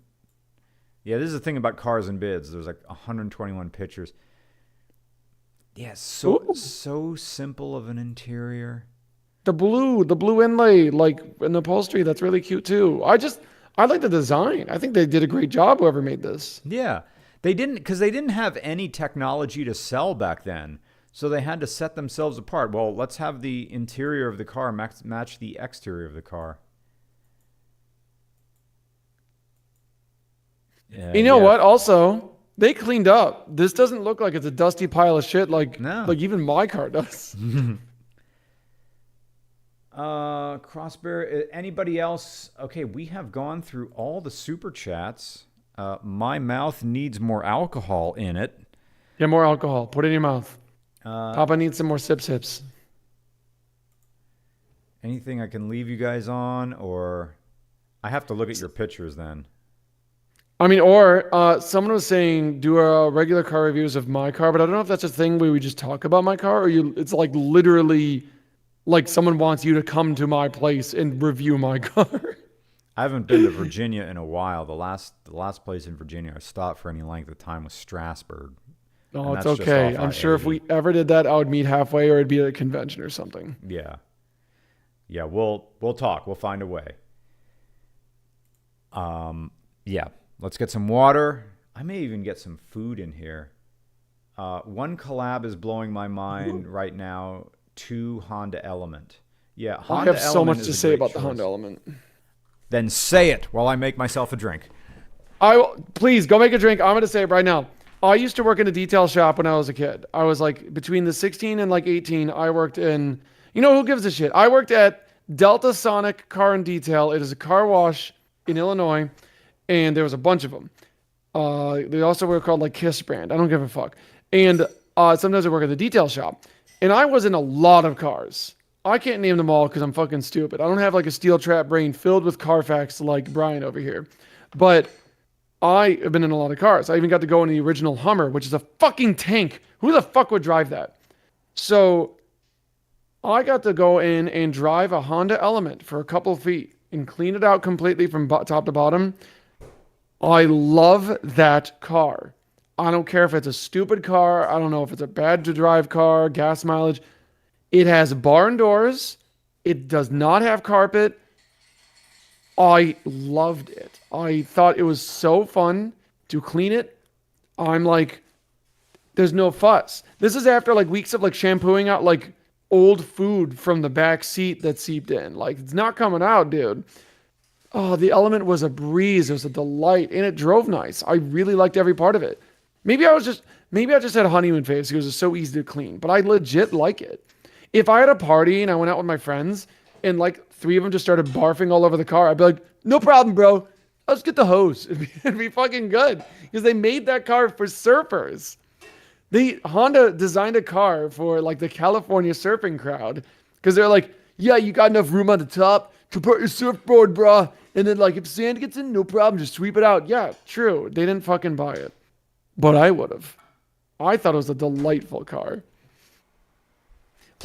[SPEAKER 1] Yeah, this is the thing about cars and bids. There's like 121 pictures. Yeah, so simple of an interior.
[SPEAKER 2] The blue inlay, like in the upholstery, that's really cute too. I like the design. I think they did a great job, whoever made this.
[SPEAKER 1] Yeah, they didn't have any technology to sell back then. So they had to set themselves apart. Well, let's have the interior of the car match the exterior of the car.
[SPEAKER 2] You know what? Also, they cleaned up. This doesn't look like it's a dusty pile of shit like even my car does.
[SPEAKER 1] Crossbear, anybody else? Okay, we have gone through all the super chats. My mouth needs more alcohol in it.
[SPEAKER 2] Get more alcohol. Put it in your mouth. Papa needs some more sips.
[SPEAKER 1] Anything I can leave you guys on, or I have to look at your pictures then.
[SPEAKER 2] I mean, or someone was saying do a regular car reviews of my car, but I don't know if that's a thing where we just talk about my car, or it's like literally like someone wants you to come to my place and review my car.
[SPEAKER 1] I haven't been to Virginia in a while. The last place in Virginia I stopped for any length of time was Strasburg.
[SPEAKER 2] Oh, it's okay. I'm sure if we ever did that, I would meet halfway, or it'd be at a convention or something.
[SPEAKER 1] Yeah. Yeah, we'll talk. We'll find a way. Yeah. Let's get some water. I may even get some food in here. One collab is blowing my mind right now. 2 Honda Element. Yeah, Honda
[SPEAKER 2] I have so much to say about the Honda Element.
[SPEAKER 1] Then say it while I make myself a drink.
[SPEAKER 2] Please go make a drink. I'm going to say it right now. I used to work in a detail shop when I was a kid. I was like between the 16 and like 18. I worked in, who gives a shit? I worked at Delta Sonic Car and Detail. It is a car wash in Illinois, and there was a bunch of them. They also were called like Kiss Brand. I don't give a fuck. And sometimes I work at the detail shop, and I was in a lot of cars. I can't name them all because I'm fucking stupid. I don't have like a steel trap brain filled with Carfax like Brian over here. But I have been in a lot of cars. I even got to go in the original Hummer, which is a fucking tank. Who the fuck would drive that? So I got to go in and drive a Honda Element for a couple of feet and clean it out completely from top to bottom. I love that car. I don't care if it's a stupid car. I don't know if it's a bad to drive car, gas mileage. It has barn doors. It does not have carpet. I loved it. I thought it was so fun to clean it. I'm like, there's no fuss. This is after like weeks of like shampooing out like old food from the back seat that seeped in. Like, it's not coming out, dude. Oh, the Element was a breeze. It was a delight, and it drove nice. I really liked every part of it. Maybe I just had a honeymoon phase because it was so easy to clean, but I legit like it. If I had a party and I went out with my friends and like 3 of them just started barfing all over the car, I'd be like, no problem, bro. Let's get the hose. It'd be fucking good because they made that car for surfers. Honda designed a car for like the California surfing crowd because they're like, yeah, you got enough room on the top to put your surfboard, bro. And then like if sand gets in, no problem, just sweep it out. Yeah, true. They didn't fucking buy it, but I would have. I thought it was a delightful car.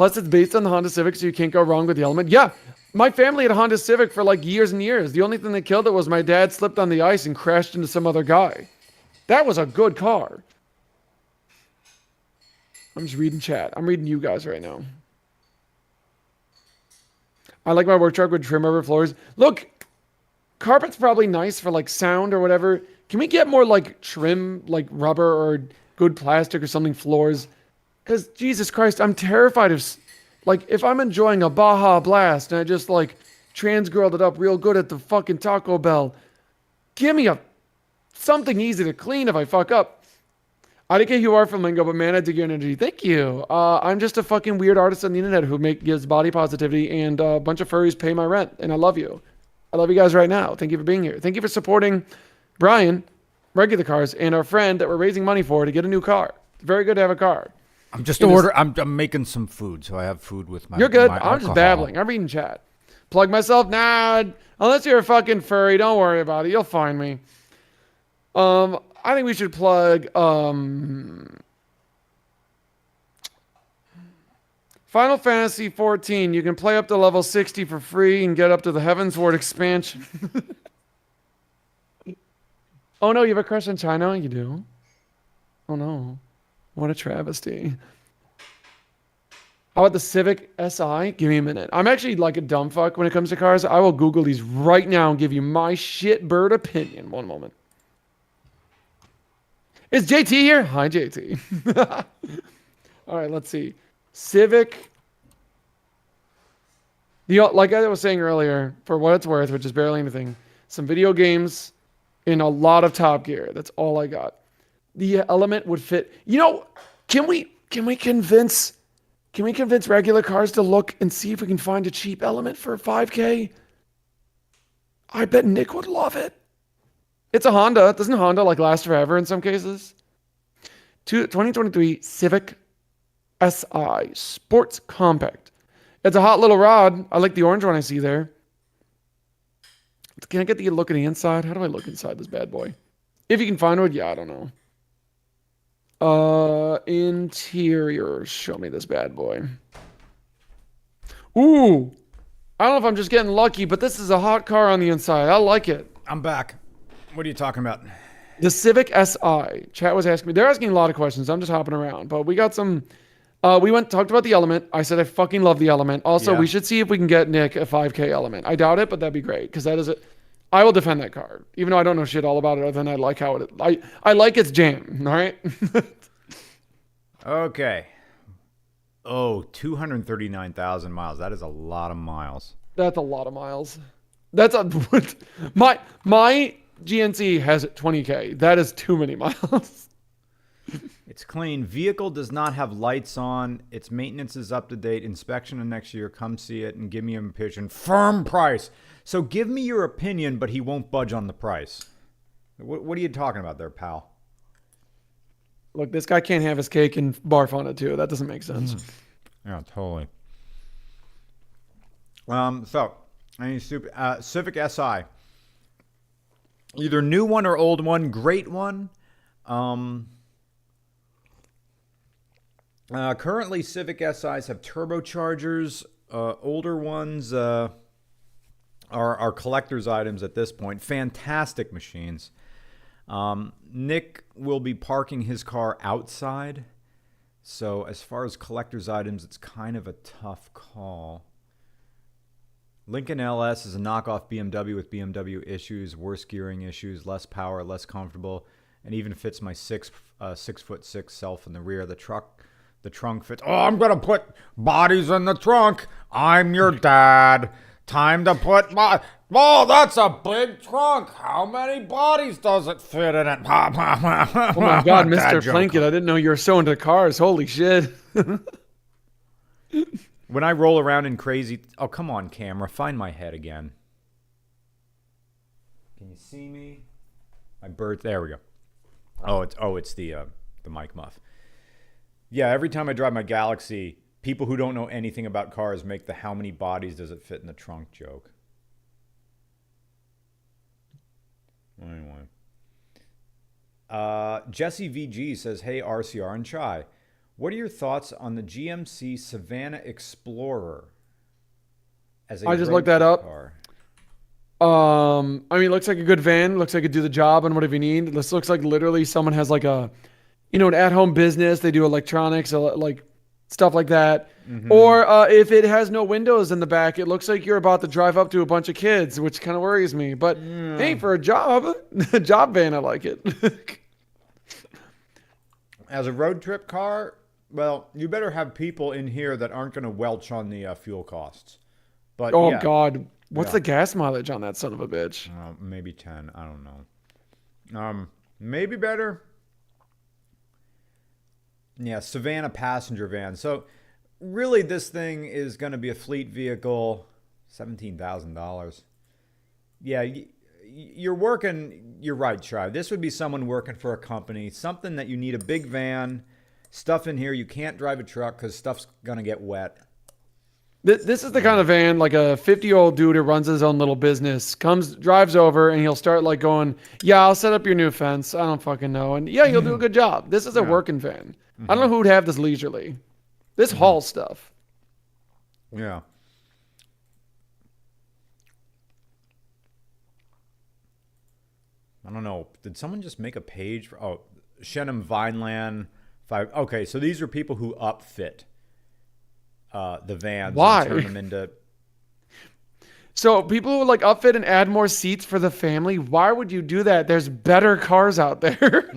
[SPEAKER 2] Plus, it's based on the Honda Civic, so you can't go wrong with the Element. Yeah, my family had a Honda Civic for like years and years. The only thing that killed it was my dad slipped on the ice and crashed into some other guy. That was a good car. I'm just reading chat. I'm reading you guys right now. I like my work truck with trim over floors. Look, carpet's probably nice for like sound or whatever. Can we get more like trim, like rubber or good plastic or something floors? Because Jesus Christ, I'm terrified of, like, if I'm enjoying a Baja Blast and I just like trans-grilled it up real good at the fucking Taco Bell, give me something easy to clean if I fuck up. I think you are from Lingo, but man, I dig your energy. Thank you. I'm just a fucking weird artist on the internet who gives body positivity, and a bunch of furries pay my rent, and I love you. I love you guys right now. Thank you for being here. Thank you for supporting Brian, Regular Cars, and our friend that we're raising money for to get a new car. It's very good to have a car.
[SPEAKER 1] I'm just I'm making some food, so I have food with my.
[SPEAKER 2] You're good.
[SPEAKER 1] My
[SPEAKER 2] I'm
[SPEAKER 1] alcohol.
[SPEAKER 2] just babbling. I'm reading chat. Plug myself? Nah. Unless you're a fucking furry, don't worry about it. You'll find me. I think we should plug Final Fantasy 14. You can play up to level 60 for free and get up to the Heavensward expansion. Oh no, you have a crush on China? You do? Oh no. What a travesty. How about the Civic Si? Give me a minute. I'm actually like a dumb fuck when it comes to cars. I will Google these right now and give you my shitbird opinion. One moment. Is JT here? Hi, JT. All right, let's see. Civic. Like I was saying earlier, for what it's worth, which is barely anything, some video games in a lot of Top Gear. That's all I got. The Element would fit. You know, can we convince Regular Cars to look and see if we can find a cheap Element for $5K? I bet Nick would love it. It's a Honda. Doesn't Honda like last forever in some cases? 2023 Civic Si Sports Compact. It's a hot little rod. I like the orange one I see there. Can I get the look at the inside? How do I look inside this bad boy? If you can find one, yeah, I don't know. Interior. Show me this bad boy. Ooh. I don't know if I'm just getting lucky, but this is a hot car on the inside. I like it.
[SPEAKER 1] I'm back. What are you talking about?
[SPEAKER 2] The Civic Si. Chat was asking me. They're asking a lot of questions. I'm just hopping around. But we got some... we talked about the Element. I said I fucking love the Element. Also, we should see if we can get Nick a 5K Element. I doubt it, but that'd be great. Because that is it. I will defend that car. Even though I don't know shit all about it, other than I like how it... I like its jam. All right?
[SPEAKER 1] Okay. Oh, 239,000 miles. That is a lot of miles.
[SPEAKER 2] That's a lot of miles. That's a... My GNC has 20K. That is too many miles.
[SPEAKER 1] It's clean. Vehicle does not have lights on. Its maintenance is up to date. Inspection of next year. Come see it and give me an opinion. Firm price. So give me your opinion, but he won't budge on the price. What are you talking about there, pal?
[SPEAKER 2] Look, this guy can't have his cake and barf on it too. That doesn't make sense.
[SPEAKER 1] Yeah, totally. So, Civic Si. Either new one or old one. Great one. Currently, Civic SIs have turbochargers. Older ones are collector's items at this point. Fantastic machines. Nick will be parking his car outside. So as far as collector's items, it's kind of a tough call. Lincoln LS is a knockoff BMW with BMW issues, worse gearing issues, less power, less comfortable, and even fits my 6'6" self in the rear. The trunk fits. Oh, I'm going to put bodies in the trunk. I'm your dad. Time to put Oh, that's a big trunk. How many bodies does it fit in it? Oh
[SPEAKER 2] my God, Mr. Plinkett, I didn't know you were so into cars. Holy shit.
[SPEAKER 1] When I roll around in crazy... Oh, come on, camera. Find my head again. Can you see me? My bird... There we go. It's the mic muff. Yeah, every time I drive my Galaxy, people who don't know anything about cars make the how many bodies does it fit in the trunk joke. Anyway. Jesse VG says, hey, RCR and Chai. What are your thoughts on the GMC Savannah Explorer as a
[SPEAKER 2] I just
[SPEAKER 1] road
[SPEAKER 2] looked that
[SPEAKER 1] trip
[SPEAKER 2] up.
[SPEAKER 1] car?
[SPEAKER 2] I mean, it looks like a good van. Looks like it do the job and whatever you need. This looks like literally someone has like a, an at-home business. They do electronics, like stuff like that. Or if it has no windows in the back, it looks like you're about to drive up to a bunch of kids, which kind of worries me. But hey, for a job, a job van, I like it.
[SPEAKER 1] As a road trip car, well, you better have people in here that aren't going to welch on the fuel costs. But
[SPEAKER 2] Oh
[SPEAKER 1] yeah,
[SPEAKER 2] God, what's
[SPEAKER 1] Yeah.
[SPEAKER 2] the gas mileage on that son of a bitch?
[SPEAKER 1] maybe 10. I don't know. Maybe better. Yeah, Savannah passenger van. So really, this thing is going to be a fleet vehicle, $17,000. Yeah, you're working. You're right, Tribe. This would be someone working for a company, something that you need a big van, stuff in here. You can't drive a truck because stuff's going to get wet.
[SPEAKER 2] This is the kind of van, like a 50-year-old dude who runs his own little business, drives over, and he'll start like going, yeah, I'll set up your new fence. I don't fucking know. And yeah, you'll do a good job. This is a working van. I don't know who would have this leisurely. This haul stuff.
[SPEAKER 1] Yeah. I don't know. Did someone just make a page for Shenham Vineland 5? Okay, so these are people who upfit the vans
[SPEAKER 2] Why?
[SPEAKER 1] and turn them into.
[SPEAKER 2] So people who would like upfit and add more seats for the family, why would you do that? There's better cars out there.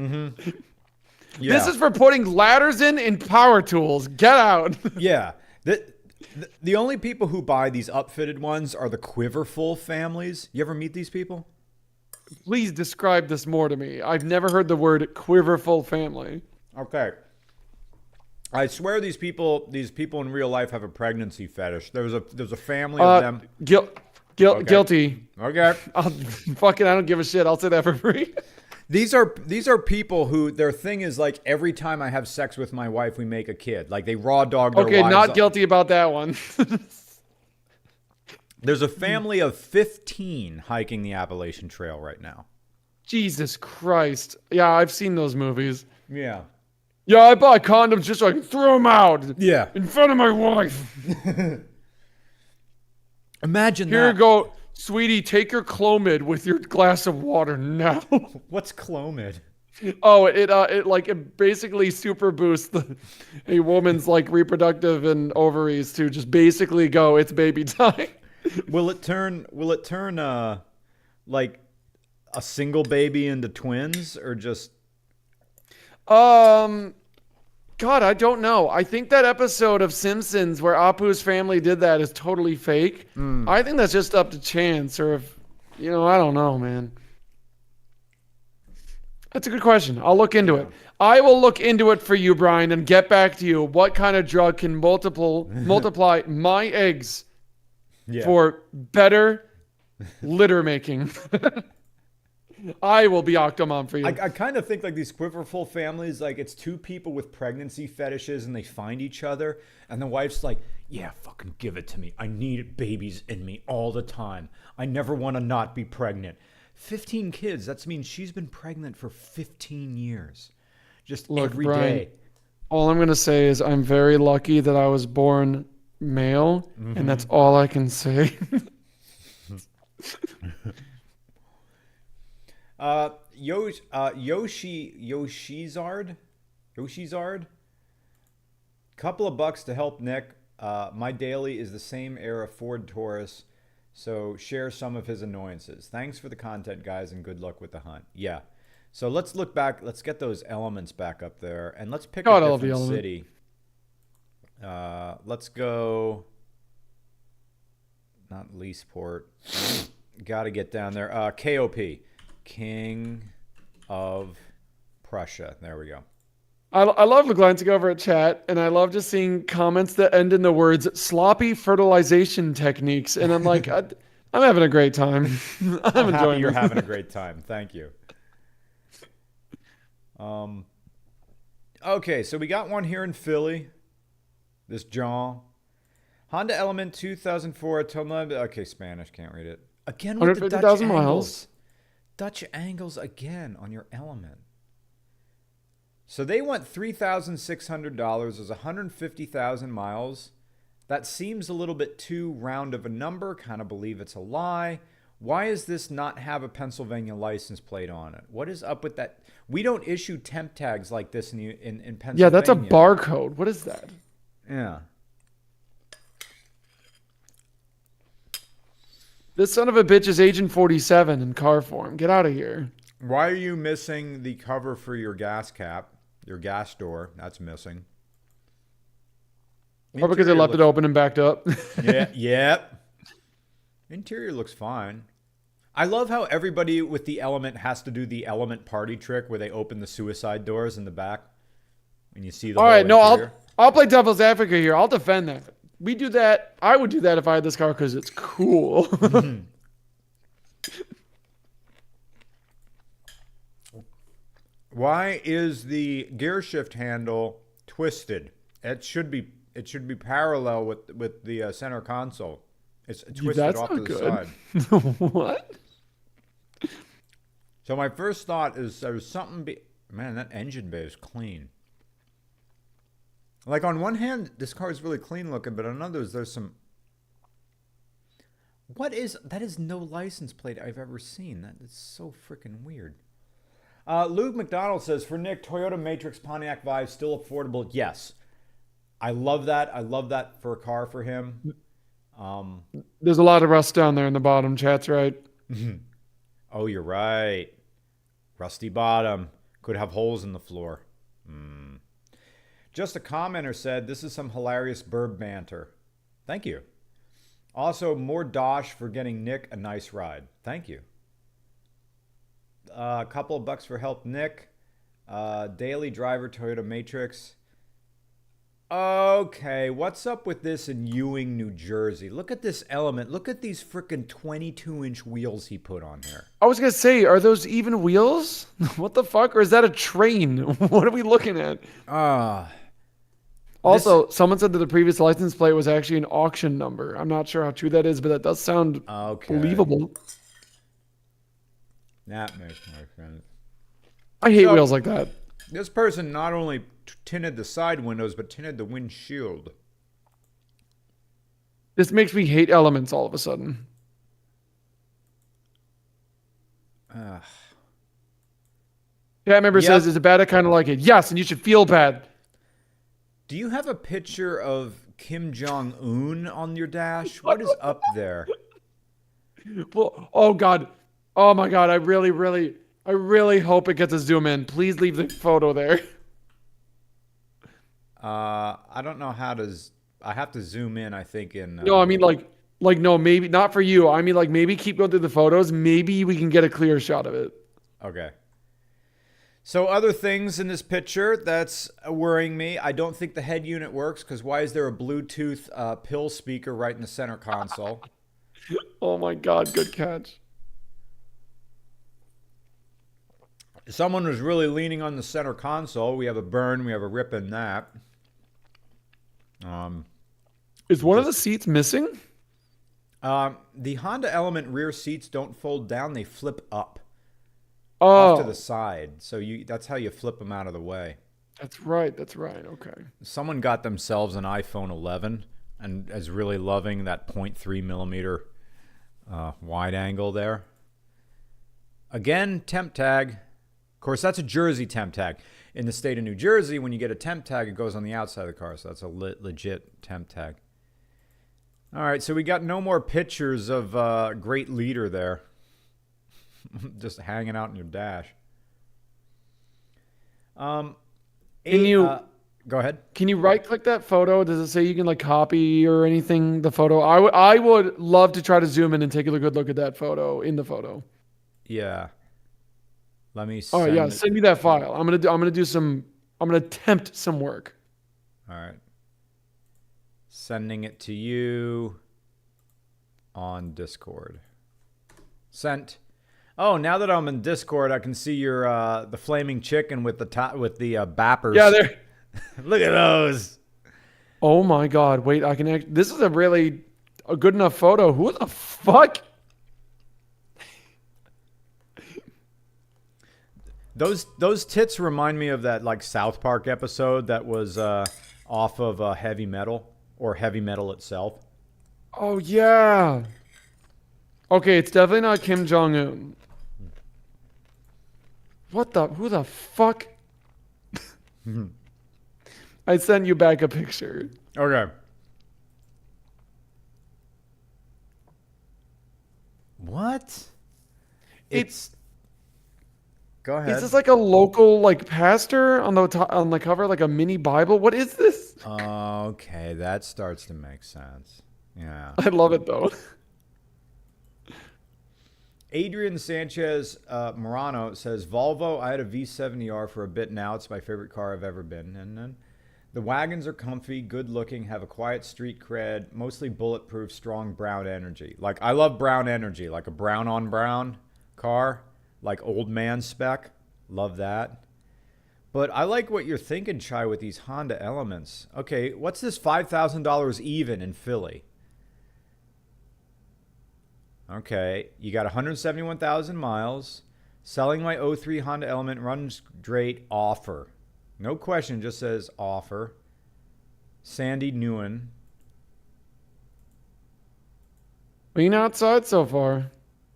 [SPEAKER 1] Yeah.
[SPEAKER 2] This is for putting ladders in and power tools. Get out.
[SPEAKER 1] Yeah. The only people who buy these upfitted ones are the Quiverful families. You ever meet these people?
[SPEAKER 2] Please describe this more to me. I've never heard the word quiverful family.
[SPEAKER 1] Okay. I swear these people in real life have a pregnancy fetish. There's a family of them.
[SPEAKER 2] Guilty.
[SPEAKER 1] Okay.
[SPEAKER 2] I don't give a shit. I'll say that for free.
[SPEAKER 1] These are people who their thing is like every time I have sex with my wife, we make a kid. Like they raw dog their
[SPEAKER 2] Okay,
[SPEAKER 1] wives
[SPEAKER 2] not
[SPEAKER 1] up.
[SPEAKER 2] guilty about that one.
[SPEAKER 1] There's a family of 15 hiking the Appalachian Trail right now.
[SPEAKER 2] Jesus Christ. Yeah, I've seen those movies.
[SPEAKER 1] Yeah.
[SPEAKER 2] Yeah, I bought condoms just so I can throw them out.
[SPEAKER 1] Yeah.
[SPEAKER 2] In front of my wife.
[SPEAKER 1] Imagine
[SPEAKER 2] Here
[SPEAKER 1] that.
[SPEAKER 2] you go. Sweetie, take your Clomid with your glass of water now.
[SPEAKER 1] What's Clomid?
[SPEAKER 2] Oh, it basically super boosts a woman's like reproductive and ovaries to just basically go, it's baby time.
[SPEAKER 1] Will it turn like a single baby into twins or just
[SPEAKER 2] God, I don't know. I think that episode of Simpsons where Apu's family did that is totally fake. I think that's just up to chance, or if, I don't know, man. That's a good question. I'll look into it. I will look into it for you, Brian, and get back to you. What kind of drug can multiply my eggs for better litter making? I will be Octomom for you.
[SPEAKER 1] I kind of think like these Quiverful families, like it's two people with pregnancy fetishes and they find each other and the wife's like, yeah, fucking give it to me. I need babies in me all the time. I never want to not be pregnant. 15 kids. That means she's been pregnant for 15 years. Just every
[SPEAKER 2] Brian,
[SPEAKER 1] day.
[SPEAKER 2] all I'm going to say is I'm very lucky that I was born male, and that's all I can say.
[SPEAKER 1] Yoshizard. Couple of bucks to help Nick. My daily is the same era Ford Taurus, so share some of his annoyances. Thanks for the content, guys, and good luck with the hunt. Yeah. So let's look back. Let's get those elements back up there, and let's pick a different city. Let's go. Not Leesport. Got to get down there. KOP. King of Prussia. There we go.
[SPEAKER 2] I love glancing over at chat, and I love just seeing comments that end in the words sloppy fertilization techniques. And I'm like, I'm having a great time. I'm enjoying
[SPEAKER 1] You're
[SPEAKER 2] this.
[SPEAKER 1] having a great time. Thank you. Okay, so we got one here in Philly. This John. Honda Element 2004. Okay, Spanish. Can't read it. Again with the Dutch
[SPEAKER 2] 150,000
[SPEAKER 1] angles.
[SPEAKER 2] miles.
[SPEAKER 1] Dutch angles again on your Element. So they want $3,600. There's 150,000 miles. That seems a little bit too round of a number. Kind of believe it's a lie. Why does this not have a Pennsylvania license plate on it? What is up with that? We don't issue temp tags like this in Pennsylvania.
[SPEAKER 2] Yeah, that's a barcode. What is that?
[SPEAKER 1] Yeah.
[SPEAKER 2] This son of a bitch is Agent 47 in car form. Get out of here.
[SPEAKER 1] Why are you missing the cover for your gas cap? Your gas door. That's missing.
[SPEAKER 2] Or because they left it open and backed up.
[SPEAKER 1] Yeah. Yep. Interior looks fine. I love how everybody with the Element has to do the Element party trick where they open the suicide doors in the back. And you see the
[SPEAKER 2] All right, no,
[SPEAKER 1] interior.
[SPEAKER 2] I'll play devil's advocate here. I'll defend that. We do that. I would do that if I had this car because it's cool.
[SPEAKER 1] Why is the gear shift handle twisted? It should be parallel with the center console. It's twisted
[SPEAKER 2] That's
[SPEAKER 1] off
[SPEAKER 2] not
[SPEAKER 1] to the
[SPEAKER 2] good.
[SPEAKER 1] side.
[SPEAKER 2] What?
[SPEAKER 1] So my first thought is there's something. Man, that engine bay is clean. Like on one hand, this car is really clean looking, but on others, there's some. That is no license plate I've ever seen. That is so freaking weird. Luke McDonald says, for Nick, Toyota Matrix Pontiac Vibe still affordable? Yes. I love that. I love that for a car for him.
[SPEAKER 2] There's a lot of rust down there in the bottom. Chat's right.
[SPEAKER 1] Oh, you're right. Rusty bottom. Could have holes in the floor. Just a commenter said, this is some hilarious burb banter. Thank you. Also, more dosh for getting Nick a nice ride. Thank you. A couple of bucks for help, Nick. Daily driver, Toyota Matrix. Okay, what's up with this in Ewing, New Jersey? Look at this Element. Look at these freaking 22-inch wheels he put on here.
[SPEAKER 2] I was going to say, are those even wheels? What the fuck? Or is that a train? What are we looking at? Also, someone said that the previous license plate was actually an auction number. I'm not sure how true that is, but that does sound believable.
[SPEAKER 1] That makes more sense.
[SPEAKER 2] I hate wheels like that.
[SPEAKER 1] This person not only tinted the side windows, but tinted the windshield.
[SPEAKER 2] This makes me hate Elements all of a sudden. Yeah, member says, is it bad? I kind of like it. Yes, and you should feel bad.
[SPEAKER 1] Do you have a picture of Kim Jong-un on your dash? What is up there?
[SPEAKER 2] Well, oh, God. Oh, my God. I really hope it gets a zoom in. Please leave the photo there.
[SPEAKER 1] I don't know how to... I have to zoom in, I think, in...
[SPEAKER 2] No, I mean, no, maybe... Not for you. I mean, maybe keep going through the photos. Maybe we can get a clear shot of it.
[SPEAKER 1] Okay. So other things in this picture that's worrying me. I don't think the head unit works, because why is there a Bluetooth pill speaker right in the center console?
[SPEAKER 2] Oh, my God. Good catch.
[SPEAKER 1] Someone was really leaning on the center console. We have a burn. We have a rip in that.
[SPEAKER 2] Is one of the seats missing?
[SPEAKER 1] The Honda Element rear seats don't fold down. They flip up.
[SPEAKER 2] Oh.
[SPEAKER 1] Off to the side. So that's how you flip them out of the way.
[SPEAKER 2] That's right. Okay.
[SPEAKER 1] Someone got themselves an iPhone 11 and is really loving that 0.3 millimeter wide angle there. Again, temp tag. Of course, that's a Jersey temp tag. In the state of New Jersey, when you get a temp tag, it goes on the outside of the car. So that's a legit temp tag. All right, so we got no more pictures of great leader there. Just hanging out in your dash. Can
[SPEAKER 2] you
[SPEAKER 1] go ahead?
[SPEAKER 2] Can you right-click that photo? Does it say you can copy or anything? The photo. I would love to try to zoom in and take a good look at that photo in the photo.
[SPEAKER 1] Yeah. Let me.
[SPEAKER 2] Send me that file. I'm gonna attempt some work.
[SPEAKER 1] All right. Sending it to you on Discord. Sent. Oh, now that I'm in Discord, I can see your the flaming chicken with the bappers.
[SPEAKER 2] Yeah, there.
[SPEAKER 1] Look at those.
[SPEAKER 2] Oh my God! Wait, this is a good enough photo. Who the fuck?
[SPEAKER 1] Those tits remind me of that like South Park episode that was off of Heavy Metal or Heavy Metal itself.
[SPEAKER 2] Oh yeah. Okay, it's definitely not Kim Jong Un. What the? Who the fuck? I sent you back a picture.
[SPEAKER 1] Okay. What? It's. Go ahead.
[SPEAKER 2] Is this like a local like pastor on the cover, like a mini Bible? What is this?
[SPEAKER 1] Okay, that starts to make sense. Yeah.
[SPEAKER 2] I love it though.
[SPEAKER 1] Adrian Sanchez Morano says, Volvo, I had a V70R for a bit now. It's my favorite car I've ever been. And then the wagons are comfy, good looking, have a quiet street cred, mostly bulletproof, strong brown energy. Like, I love brown energy, like a brown on brown car, like old man spec. Love that. But I like what you're thinking, Chai, with these Honda Elements. Okay, what's this $5,000 even in Philly? Okay, you got 171,000 miles. Selling my '03 Honda Element, runs great, offer. No question, just says offer. Sandy Newen.
[SPEAKER 2] Clean outside so far.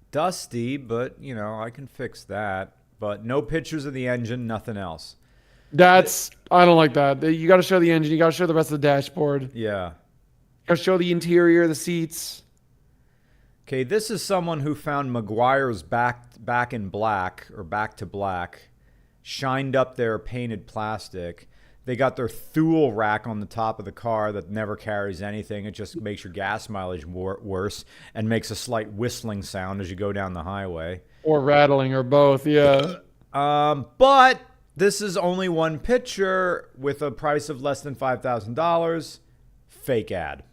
[SPEAKER 1] Dusty, but, you know, I can fix that. But no pictures of the engine, nothing else.
[SPEAKER 2] I don't like that. You got to show the engine. You got to show the rest of the dashboard.
[SPEAKER 1] Yeah.
[SPEAKER 2] Got to show the interior, the seats.
[SPEAKER 1] Okay, this is someone who found Maguire's back in black, or back to black, shined up their painted plastic. They got their Thule rack on the top of the car that never carries anything. It just makes your gas mileage worse and makes a slight whistling sound as you go down the highway.
[SPEAKER 2] Or rattling, or both, yeah.
[SPEAKER 1] But this is only one picture with a price of less than $5,000. Fake ad.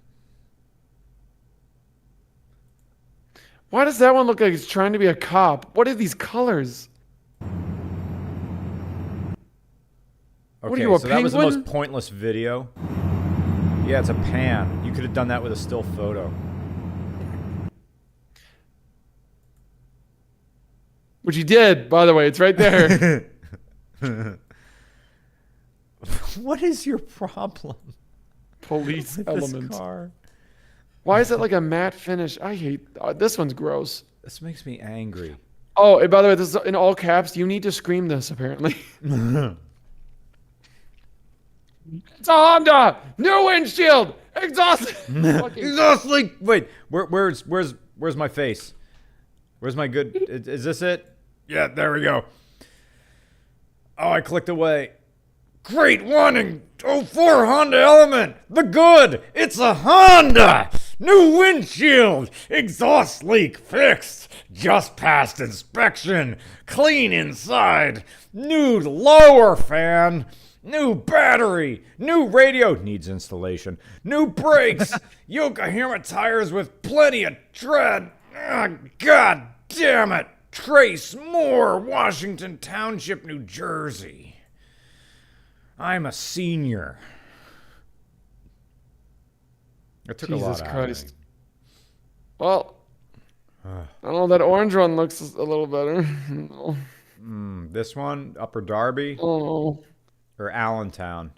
[SPEAKER 2] Why does that one look like it's trying to be a cop? What are these colors?
[SPEAKER 1] Okay,
[SPEAKER 2] What are you, a
[SPEAKER 1] so that was the
[SPEAKER 2] penguin?
[SPEAKER 1] most pointless video. Yeah, it's a pan. You could have done that with a still photo.
[SPEAKER 2] Which he did, by the way. It's right there.
[SPEAKER 1] What is your problem?
[SPEAKER 2] Police
[SPEAKER 1] with
[SPEAKER 2] element.
[SPEAKER 1] This car?
[SPEAKER 2] Why is it like a matte finish? I hate this one's gross.
[SPEAKER 1] This makes me angry.
[SPEAKER 2] Oh, and by the way, this is in all caps. You need to scream this, apparently. It's a Honda! New windshield! Exhaust!
[SPEAKER 1] Exhaust leak! Wait, where's my face? Where's my good... Is this it? Yeah, there we go. Oh, I clicked away. Great one in '04 Honda Element. The good. It's a Honda. New windshield. Exhaust leak fixed. Just passed inspection. Clean inside. New lower fan. New battery. New radio. Needs installation. New brakes. Yokohama tires with plenty of tread. Oh, God damn it. Trace Moore, Washington Township, New Jersey. I'm a senior. It took
[SPEAKER 2] Jesus
[SPEAKER 1] a lot out
[SPEAKER 2] Christ.
[SPEAKER 1] of me.
[SPEAKER 2] Well, I don't know. That orange one looks a little better.
[SPEAKER 1] This one, Upper Darby
[SPEAKER 2] Oh,
[SPEAKER 1] or Allentown?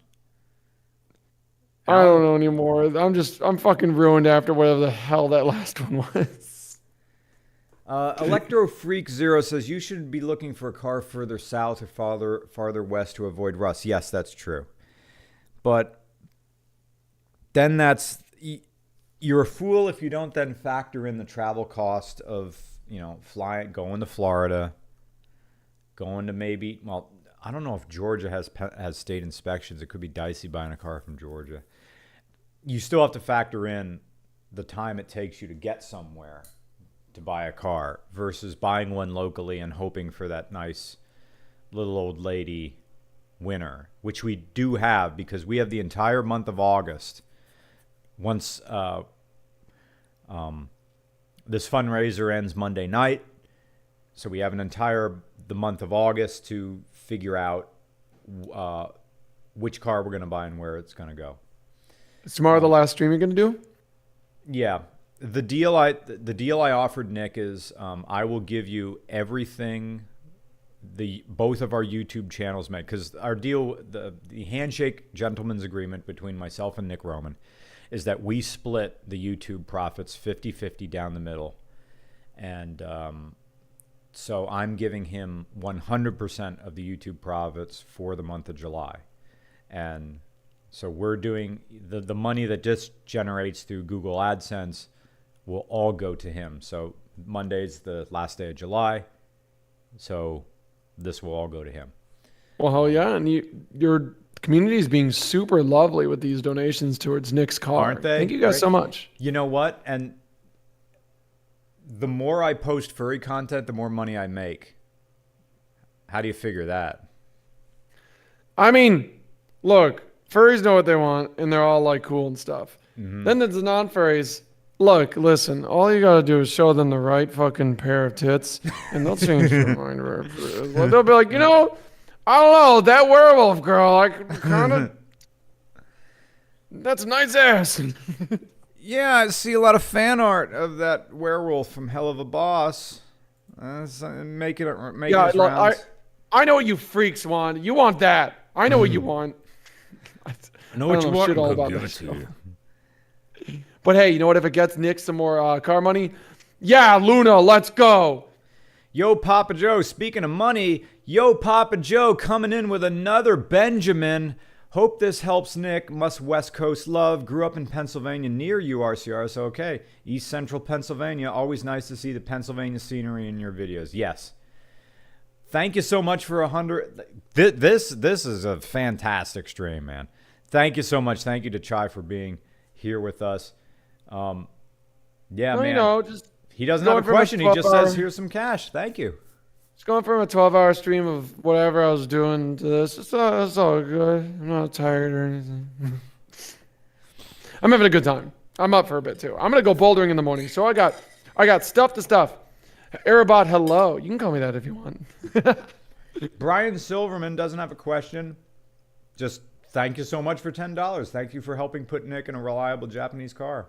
[SPEAKER 2] I don't know anymore. I'm fucking ruined after whatever the hell that last one was.
[SPEAKER 1] Electro Freak Zero says you should be looking for a car further south or farther west to avoid rust. Yes, that's true. But then you're a fool if you don't then factor in the travel cost of, flying, going to Florida, going to maybe, well, I don't know if Georgia has state inspections. It could be dicey buying a car from Georgia. You still have to factor in the time it takes you to get somewhere to buy a car versus buying one locally and hoping for that nice little old lady winner, which we do have because we have the entire month of August. Once this fundraiser ends Monday night, so we have the month of August to figure out which car we're going to buy and where it's going to go.
[SPEAKER 2] Is tomorrow the last stream you're gonna do?
[SPEAKER 1] Yeah. The deal I offered Nick is I will give you everything both of our YouTube channels met, because our deal, the handshake gentleman's agreement between myself and Nick Roman is that we split the YouTube profits 50-50 down the middle. And so I'm giving him 100% of the YouTube profits for the month of July. And so we're doing the money that just generates through Google AdSense will all go to him. So Monday's the last day of July. So this will all go to him.
[SPEAKER 2] Well, hell yeah. And your community is being super lovely with these donations towards Nick's car.
[SPEAKER 1] Aren't they?
[SPEAKER 2] Thank you guys so much.
[SPEAKER 1] You know what? And the more I post furry content, the more money I make. How do you figure that?
[SPEAKER 2] I mean, look, furries know what they want, and they're all like cool and stuff.
[SPEAKER 1] Mm-hmm.
[SPEAKER 2] Then there's the non-furries. Look, listen, all you gotta do is show them the right fucking pair of tits, and they'll change their mind. Well, they'll be like, I don't know, that werewolf girl, I kind of, that's a nice ass.
[SPEAKER 1] Yeah, I see a lot of fan art of that werewolf from Hell of a Boss. Making its rounds.
[SPEAKER 2] I know what you freaks want. You want that. I know what you want.
[SPEAKER 1] I know what you want.
[SPEAKER 2] Shit all about that you. But hey, you know what? If it gets Nick some more car money, yeah, Luna, let's go.
[SPEAKER 1] Yo, Papa Joe, speaking of money, Yo, Papa Joe coming in with another Benjamin. Hope this helps Nick. Must West Coast love. Grew up in Pennsylvania near URCR, so okay. East Central Pennsylvania. Always nice to see the Pennsylvania scenery in your videos. Yes. Thank you so much for 100. This is a fantastic stream, man. Thank you so much. Thank you to Chai for being here with us. Yeah, man.
[SPEAKER 2] Just
[SPEAKER 1] he doesn't have a question. He just says, here's some cash. Thank you.
[SPEAKER 2] Just going from a 12-hour stream of whatever I was doing to this. It's all good. I'm not tired or anything. I'm having a good time. I'm up for a bit, too. I'm going to go bouldering in the morning. So I got stuff to stuff. Arabot, hello. You can call me that if you want.
[SPEAKER 1] Brian Silverman doesn't have a question. Just thank you so much for $10. Thank you for helping put Nick in a reliable Japanese car.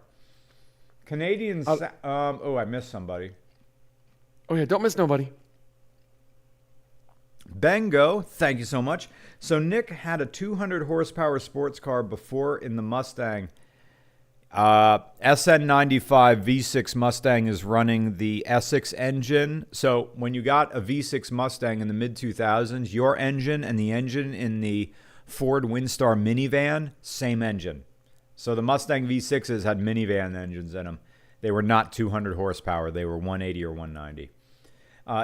[SPEAKER 1] Canadians. I missed somebody.
[SPEAKER 2] Oh, yeah. Don't miss nobody.
[SPEAKER 1] Bengo, thank you so much. So Nick had a 200 horsepower sports car before in the Mustang. SN95 V6 Mustang is running the Essex engine. So when you got a V6 Mustang in the mid-2000s, your engine and the engine in the Ford Windstar minivan, same engine. So the Mustang V6s had minivan engines in them. They were not 200 horsepower. They were 180 or 190.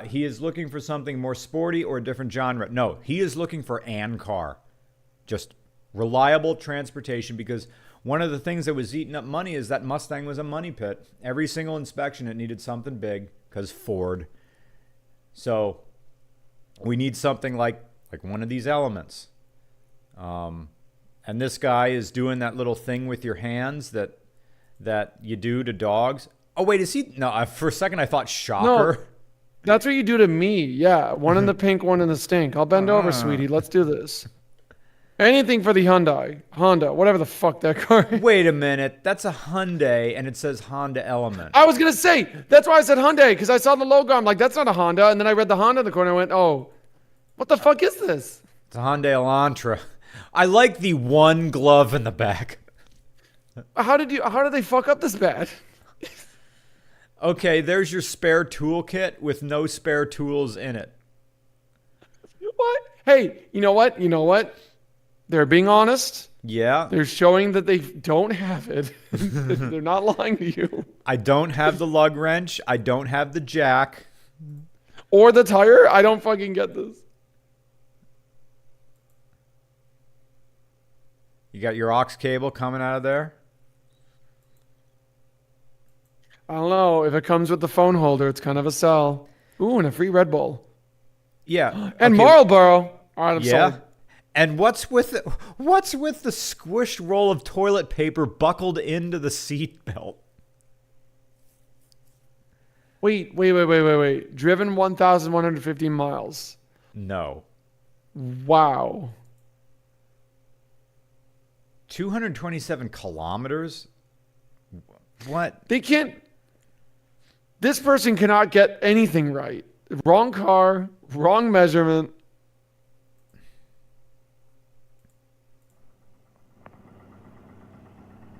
[SPEAKER 1] He is looking for something more sporty or a different genre. No, he is looking for an car. Just reliable transportation, because one of the things that was eating up money is that Mustang was a money pit. Every single inspection, it needed something big because Ford. So we need something like one of these elements. And this guy is doing that little thing with your hands that you do to dogs. Oh, wait, is he? No, for a second I thought Shocker.
[SPEAKER 2] No, that's what you do to me. Yeah, one in the pink, one in the stink. I'll bend over, sweetie. Let's do this. Anything for the Honda, whatever the fuck that car is.
[SPEAKER 1] Wait a minute. That's a Hyundai, and it says Honda Element.
[SPEAKER 2] I was going to say, that's why I said Hyundai, because I saw the logo. I'm like, that's not a Honda. And then I read the Honda in the corner and went, oh, what the fuck is this?
[SPEAKER 1] It's a Hyundai Elantra. I like the one glove in the back.
[SPEAKER 2] How did they fuck up this bad?
[SPEAKER 1] Okay, there's your spare toolkit with no spare tools in it.
[SPEAKER 2] What? Hey, you know what? They're being honest.
[SPEAKER 1] Yeah.
[SPEAKER 2] They're showing that they don't have it. They're not lying to you.
[SPEAKER 1] I don't have the lug wrench. I don't have the jack.
[SPEAKER 2] Or the tire. I don't fucking get this.
[SPEAKER 1] You got your aux cable coming out of there?
[SPEAKER 2] I don't know. If it comes with the phone holder, it's kind of a sell. Ooh, and a free Red Bull.
[SPEAKER 1] Yeah.
[SPEAKER 2] And okay. Marlboro. All right, I'm sold.
[SPEAKER 1] And what's with the squished roll of toilet paper buckled into the seat belt?
[SPEAKER 2] Wait. Driven 1,115 miles.
[SPEAKER 1] No.
[SPEAKER 2] Wow.
[SPEAKER 1] 227 kilometers? What?
[SPEAKER 2] They can't. This person cannot get anything right. Wrong car, Wrong measurement.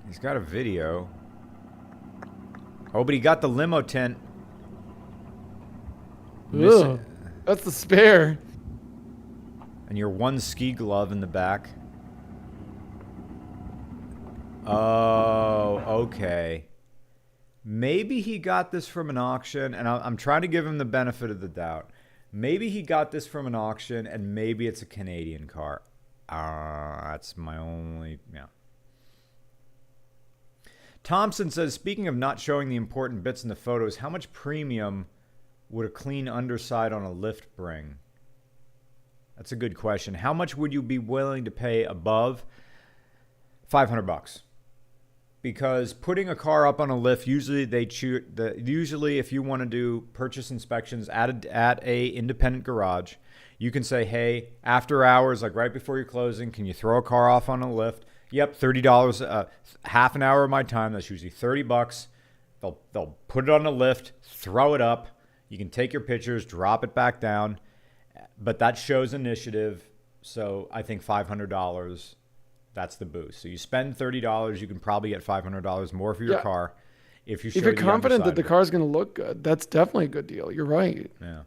[SPEAKER 1] He's got a video. Oh, but he got the limo tent.
[SPEAKER 2] Ugh, that's the spare.
[SPEAKER 1] And your one ski glove in the back. Oh, okay. Maybe he got this from an auction, and I'm trying to give him the benefit of the doubt. Maybe he got this from an auction, and maybe it's a Canadian car. That's my only, yeah. Thompson says, speaking of not showing the important bits in the photos, how much premium would a clean underside on a lift bring? That's a good question. How much would you be willing to pay above $500? Because putting a car up on a lift, usually usually if you want to do purchase inspections at a independent garage, you can say, hey, after hours, like right before you're closing, can you throw a car off on a lift? Yep, $30, half an hour of my time. That's usually $30. They'll put it on a lift, throw it up. You can take your pictures, drop it back down. But that shows initiative. So I think $500, that's the boost. So you spend $30, you can probably get $500 more for your car. If you're
[SPEAKER 2] confident that the car's going to look good, that's definitely a good deal. You're right.
[SPEAKER 1] Yeah.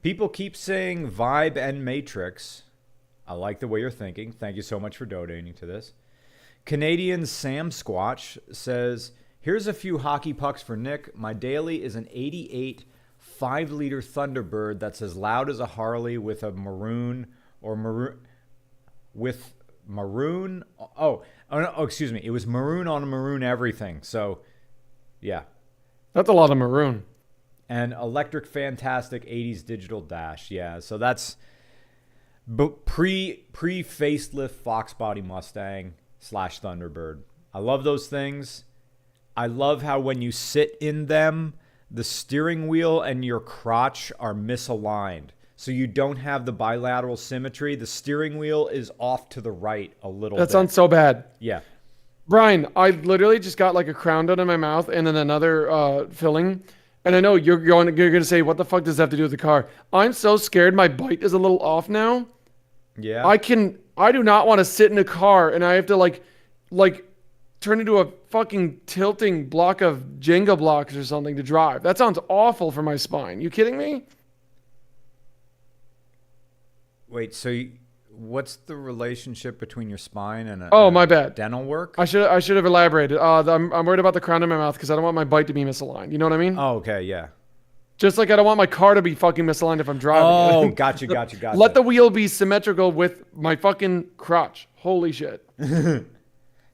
[SPEAKER 1] People keep saying Vibe and Matrix. I like the way you're thinking. Thank you so much for donating to this. Canadian Sam Squatch says, here's a few hockey pucks for Nick. My daily is an 88 5-liter Thunderbird that's as loud as a Harley with a maroon. Excuse me. It was maroon on a maroon everything. So, yeah.
[SPEAKER 2] That's a lot of maroon.
[SPEAKER 1] And electric fantastic 80s digital dash. Yeah, so that's pre-facelift Fox body Mustang / Thunderbird. I love those things. I love how when you sit in them, the steering wheel and your crotch are misaligned. So you don't have the bilateral symmetry. The steering wheel is off to the right a little bit.
[SPEAKER 2] That sounds so bad.
[SPEAKER 1] Yeah.
[SPEAKER 2] Brian, I literally just got like a crown done in my mouth and then another filling. And I know you're going to say, what the fuck does that have to do with the car? I'm so scared my bite is a little off now.
[SPEAKER 1] Yeah.
[SPEAKER 2] I do not want to sit in a car and I have to like turn into a fucking tilting block of Jenga blocks or something to drive. That sounds awful for my spine. You kidding me?
[SPEAKER 1] Wait, so what's the relationship between your spine and
[SPEAKER 2] my bad.
[SPEAKER 1] Dental work?
[SPEAKER 2] I should have elaborated. I'm worried about the crown in my mouth because I don't want my bite to be misaligned. You know what I mean?
[SPEAKER 1] Oh, okay, yeah.
[SPEAKER 2] Just like I don't want my car to be fucking misaligned if I'm driving.
[SPEAKER 1] Oh, gotcha.
[SPEAKER 2] Let the wheel be symmetrical with my fucking crotch. Holy shit.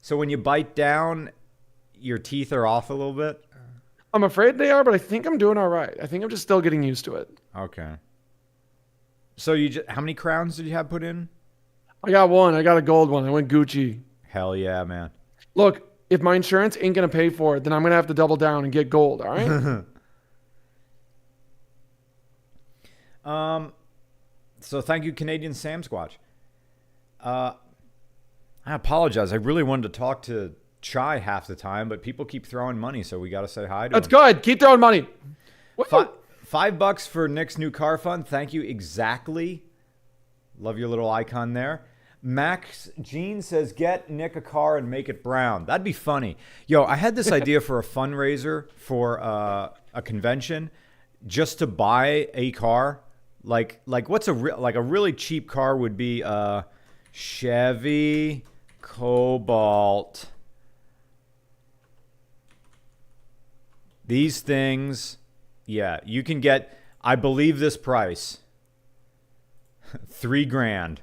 [SPEAKER 1] So when you bite down, your teeth are off a little bit?
[SPEAKER 2] I'm afraid they are, but I think I'm doing all right. I think I'm just still getting used to it.
[SPEAKER 1] Okay. So how many crowns did you have put in?
[SPEAKER 2] I got one. I got a gold one. I went Gucci.
[SPEAKER 1] Hell yeah, man.
[SPEAKER 2] Look, if my insurance ain't going to pay for it, then I'm going to have to double down and get gold, all right?
[SPEAKER 1] So thank you, Canadian Sam Squatch. I apologize. I really wanted to talk to Chai half the time, but people keep throwing money, so we got to say hi to
[SPEAKER 2] That's
[SPEAKER 1] him.
[SPEAKER 2] good. Keep throwing money.
[SPEAKER 1] $5 for Nick's new car fund. Thank you. Exactly. Love your little icon there. Max Jean says, get Nick a car and make it brown. That'd be funny. Yo, I had this idea for a fundraiser for a convention just to buy a car. Like what's a really cheap car would be a Chevy Cobalt. These things, yeah, you can get, I believe this price, $3,000.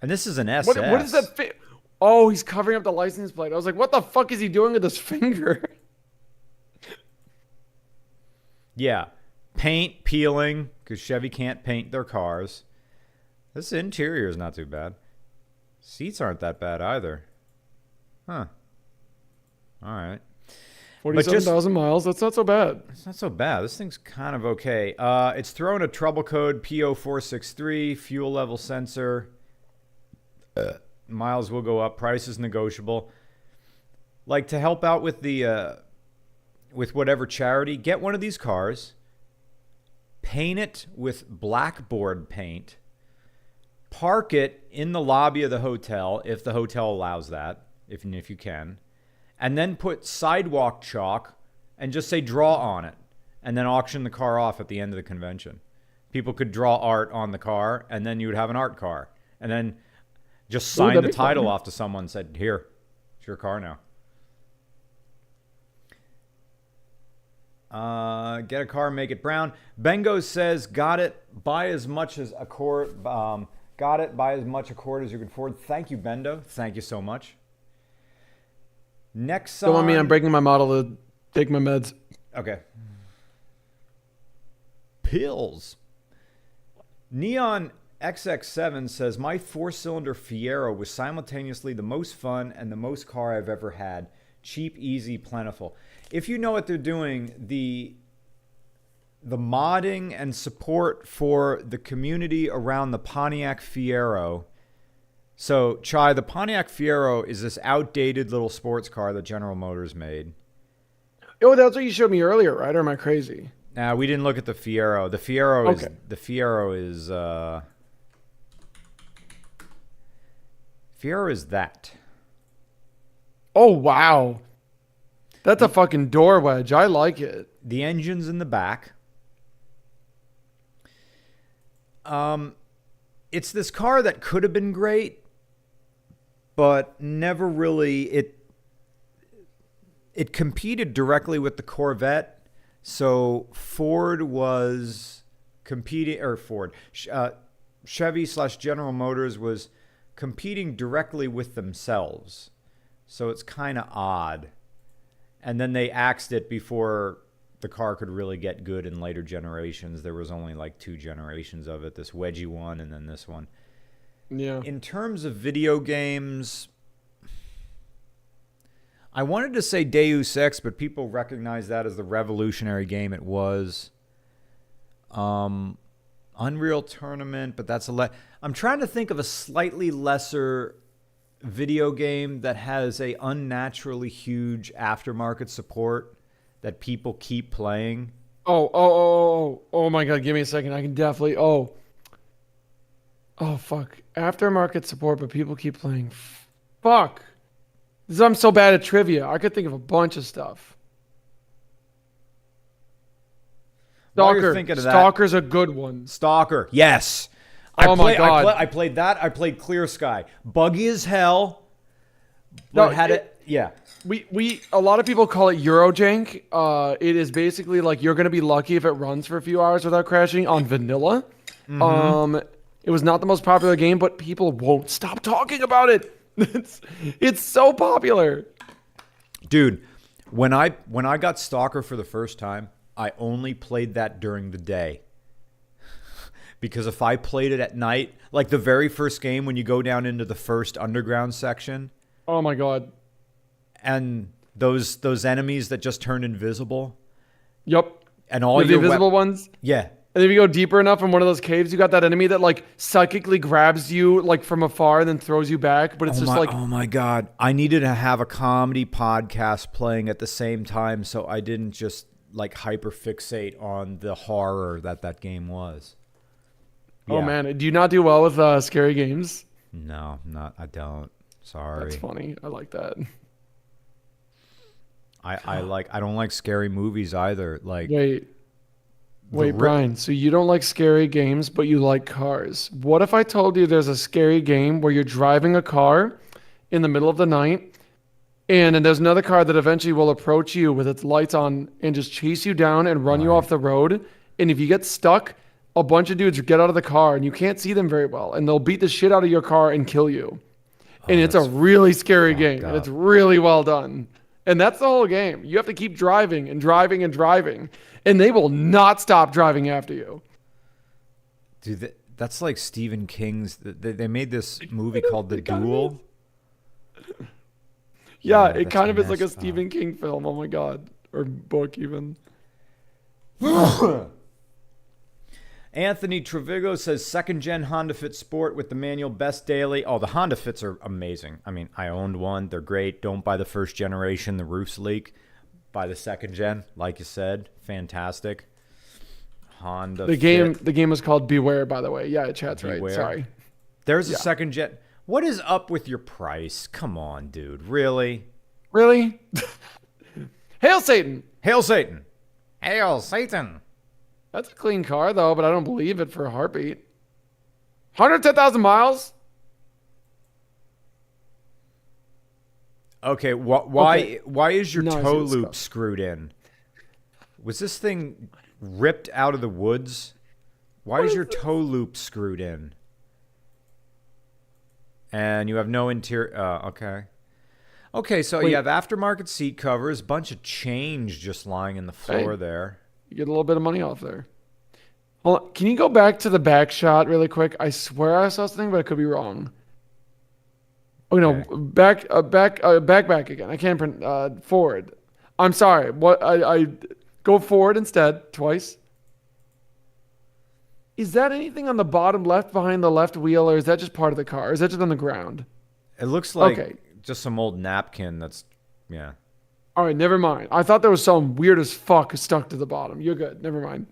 [SPEAKER 1] And this is an SS.
[SPEAKER 2] What does that fit? Oh, he's covering up the license plate. I was like, what the fuck is he doing with his finger?
[SPEAKER 1] Yeah. Paint peeling, because Chevy can't paint their cars. This interior is not too bad. Seats aren't that bad either. Huh. All right.
[SPEAKER 2] 47,000 miles. That's not so bad.
[SPEAKER 1] It's not so bad. This thing's kind of okay. It's throwing a trouble code PO463, fuel level sensor. Miles will go up. Price is negotiable. Like, to help out with the with whatever charity, get one of these cars. paint it with blackboard paint, park it in the lobby of the hotel, if the hotel allows that, if you can, and then put sidewalk chalk and just say draw on it, and then auction the car off at the end of the convention. People could draw art on the car, and then you would have an art car. And then just sign the title off to someone and said, here, it's your car now. Get a car, make it brown. Bengo says, got it, buy as much as a cord, got it, buy as much a cord as you can afford. Thank you, Bendo. Thank you so much. Next song.
[SPEAKER 2] Don't want me, I'm breaking my model to take my meds.
[SPEAKER 1] Okay. Pills. Neon XX7 says, my 4-cylinder Fiero was simultaneously the most fun and the most car I've ever had. Cheap, easy, plentiful. If you know what they're doing, the modding and support for the community around the Pontiac Fiero. So, Chai, the Pontiac Fiero is this outdated little sports car that General Motors made.
[SPEAKER 2] Oh, that's what you showed me earlier, right? Or am I crazy?
[SPEAKER 1] Nah, we didn't look at the Fiero. The Fiero is that.
[SPEAKER 2] Oh, wow. That's a fucking door wedge. I like it.
[SPEAKER 1] The engine's in the back. It's this car that could have been great, but never really. It competed directly with the Corvette. So Ford was competing, or Chevy/General Motors was competing directly with themselves. So it's kind of odd. And then they axed it before the car could really get good in later generations. There was only like 2 generations of it, this wedgy one and then this one.
[SPEAKER 2] Yeah.
[SPEAKER 1] In terms of video games, I wanted to say Deus Ex, but people recognize that as the revolutionary game it was. Unreal Tournament, but that's I'm trying to think of a slightly lesser video game that has a unnaturally huge aftermarket support that people keep playing.
[SPEAKER 2] Oh my God. Give me a second. I can definitely. Oh, fuck. Aftermarket support, but people keep playing. Fuck. I'm so bad at trivia. I could think of a bunch of stuff. Stalker's a good one.
[SPEAKER 1] Stalker, yes.
[SPEAKER 2] My God.
[SPEAKER 1] I played that. I played Clear Sky. Buggy as hell. Yeah.
[SPEAKER 2] A lot of people call it Eurojank. It is basically like you're gonna be lucky if it runs for a few hours without crashing on vanilla. Mm-hmm. It was not the most popular game, but people won't stop talking about it. It's so popular.
[SPEAKER 1] Dude, when I got Stalker for the first time, I only played that during the day. Because if I played it at night, like the very first game when you go down into the first underground section.
[SPEAKER 2] Oh my God.
[SPEAKER 1] And those enemies that just turn invisible.
[SPEAKER 2] Yep.
[SPEAKER 1] And all
[SPEAKER 2] the invisible ones?
[SPEAKER 1] Yeah.
[SPEAKER 2] And if you go deeper enough in one of those caves, you got that enemy that like psychically grabs you like from afar and then throws you back. But it's
[SPEAKER 1] oh my God. I needed to have a comedy podcast playing at the same time so I didn't just like hyperfixate on the horror that game was.
[SPEAKER 2] Oh, man. Do you not do well with scary games?
[SPEAKER 1] No, I don't. Sorry.
[SPEAKER 2] That's funny. I like that.
[SPEAKER 1] I don't like scary movies either. Like
[SPEAKER 2] Wait, Brian, so you don't like scary games, but you like cars. What if I told you there's a scary game where you're driving a car in the middle of the night and then there's another car that eventually will approach you with its lights on and just chase you down and run you off the road. And if you get stuck, a bunch of dudes get out of the car and you can't see them very well and they'll beat the shit out of your car and kill you. And it's a really scary game. And it's really well done. And that's the whole game. You have to keep driving and driving and driving. And they will not stop driving after you.
[SPEAKER 1] Dude, that's like Stephen King's. They made this movie called The Duel.
[SPEAKER 2] Yeah, it kind of is like a Stephen King film. Oh my God. Or book even.
[SPEAKER 1] Anthony Trevigo says second gen Honda Fit Sport with the manual best daily. Oh, the Honda Fits are amazing. I mean, I owned one. They're great. Don't buy the first generation. The roofs leak. Buy the second gen, like you said. Fantastic. Honda
[SPEAKER 2] The game is called Beware, by the way. Yeah, chat's
[SPEAKER 1] Beware.
[SPEAKER 2] right. Sorry.
[SPEAKER 1] There's a second gen. What is up with your price? Come on, dude. Really?
[SPEAKER 2] Really? Hail Satan.
[SPEAKER 1] Hail Satan. Hail Satan.
[SPEAKER 2] That's a clean car, though, but I don't believe it for a heartbeat. 110,000 miles?
[SPEAKER 1] Okay, why is your
[SPEAKER 2] No, I see
[SPEAKER 1] toe
[SPEAKER 2] this
[SPEAKER 1] loop
[SPEAKER 2] stuff.
[SPEAKER 1] screwed in? Was this thing ripped out of the woods? Why is your toe loop screwed in? And you have no interior. Okay. Okay, so
[SPEAKER 2] Wait.
[SPEAKER 1] you have aftermarket seat covers, bunch of change just lying in the floor there.
[SPEAKER 2] You get a little bit of money off there. Hold on. Can you go back to the back shot really quick? I swear I saw something, but I could be wrong. Oh no,
[SPEAKER 1] Okay.
[SPEAKER 2] back again. I can't print forward. I'm sorry. What I go forward instead twice. Is that anything on the bottom left behind the left wheel, or is that just part of the car? Or is that just on the ground?
[SPEAKER 1] It looks like
[SPEAKER 2] Okay.
[SPEAKER 1] just some old napkin that's, yeah.
[SPEAKER 2] All right, never mind. I thought there was some weird as fuck stuck to the bottom. You're good. Never mind.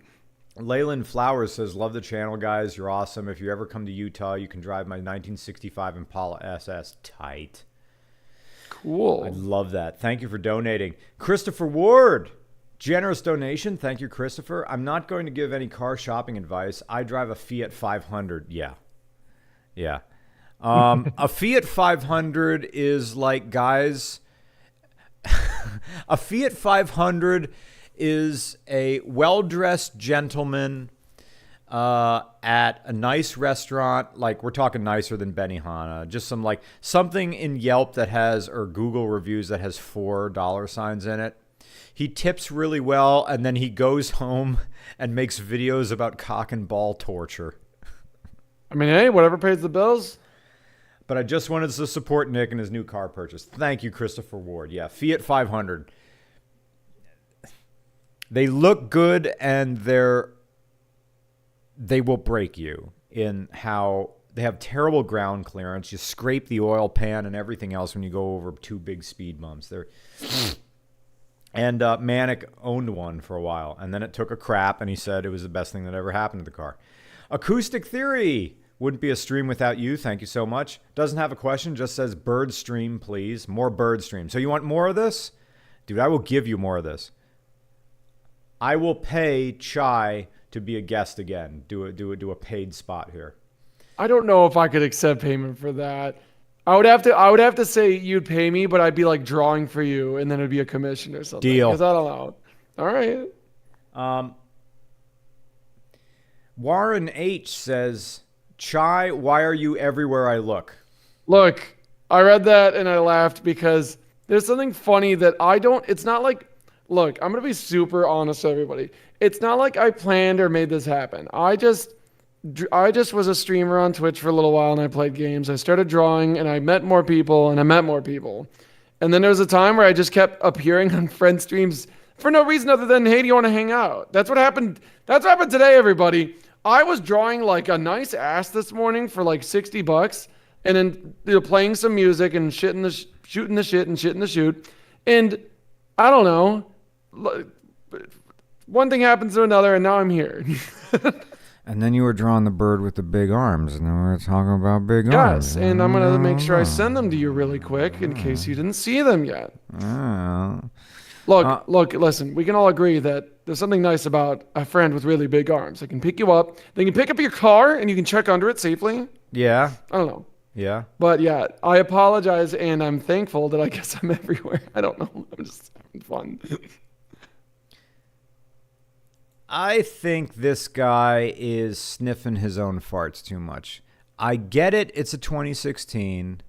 [SPEAKER 1] Leyland Flowers says, love the channel, guys. You're awesome. If you ever come to Utah, you can drive my 1965 Impala SS. Tight.
[SPEAKER 2] Cool.
[SPEAKER 1] I love that. Thank you for donating. Christopher Ward. Generous donation. Thank you, Christopher. I'm not going to give any car shopping advice. I drive a Fiat 500. Yeah. Yeah. A Fiat 500 is like, guys, a Fiat 500 is a well-dressed gentleman at a nice restaurant. Like, we're talking nicer than Benihana. Just something in Yelp that has, or Google reviews that has $4 signs in it. He tips really well, and then he goes home and makes videos about cock and ball torture.
[SPEAKER 2] I mean, hey, whatever pays the bills.
[SPEAKER 1] But I just wanted to support Nick and his new car purchase. Thank you, Christopher Ward. Yeah, Fiat 500. They look good, and they will break you in how they have terrible ground clearance. You scrape the oil pan and everything else when you go over two big speed bumps. And Manic owned one for a while, and then it took a crap, and he said it was the best thing that ever happened to the car. Acoustic Theory. Wouldn't be a stream without you. Thank you so much. Doesn't have a question. Just says bird stream, please. More bird stream. So you want more of this? Dude, I will give you more of this. I will pay Chai to be a guest again. Do a paid spot here.
[SPEAKER 2] I don't know if I could accept payment for that. I would have to say you'd pay me, but I'd be like drawing for you, and then it'd be a commission or something.
[SPEAKER 1] Deal.
[SPEAKER 2] Because I don't know. All right.
[SPEAKER 1] Warren H says, Chai, why are you everywhere I look?
[SPEAKER 2] Look, I read that and I laughed because there's something funny that I don't. It's not like. Look, I'm gonna be super honest with everybody. It's not like I planned or made this happen. I just was a streamer on Twitch for a little while and I played games. I started drawing and I met more people and I met more people. And then there was a time where I just kept appearing on friend streams for no reason other than, hey, do you want to hang out? That's what happened. That's what happened today, everybody. I was drawing like a nice ass this morning for like $60 and then playing some music and shooting the shit and shitting the shoot. And I don't know. One thing happens to another and now I'm here.
[SPEAKER 1] And then you were drawing the bird with the big arms, and then we were talking about big arms.
[SPEAKER 2] Yes, and I'm going to make sure I send them to you really quick in case you didn't see them yet. Look, listen, we can all agree that there's something nice about a friend with really big arms. They can pick you up, they can pick up your car, and you can check under it safely.
[SPEAKER 1] Yeah.
[SPEAKER 2] I don't know.
[SPEAKER 1] Yeah.
[SPEAKER 2] But yeah, I apologize, and I'm thankful that I guess I'm everywhere. I don't know. I'm just having fun.
[SPEAKER 1] I think this guy is sniffing his own farts too much. I get it. It's a 2016.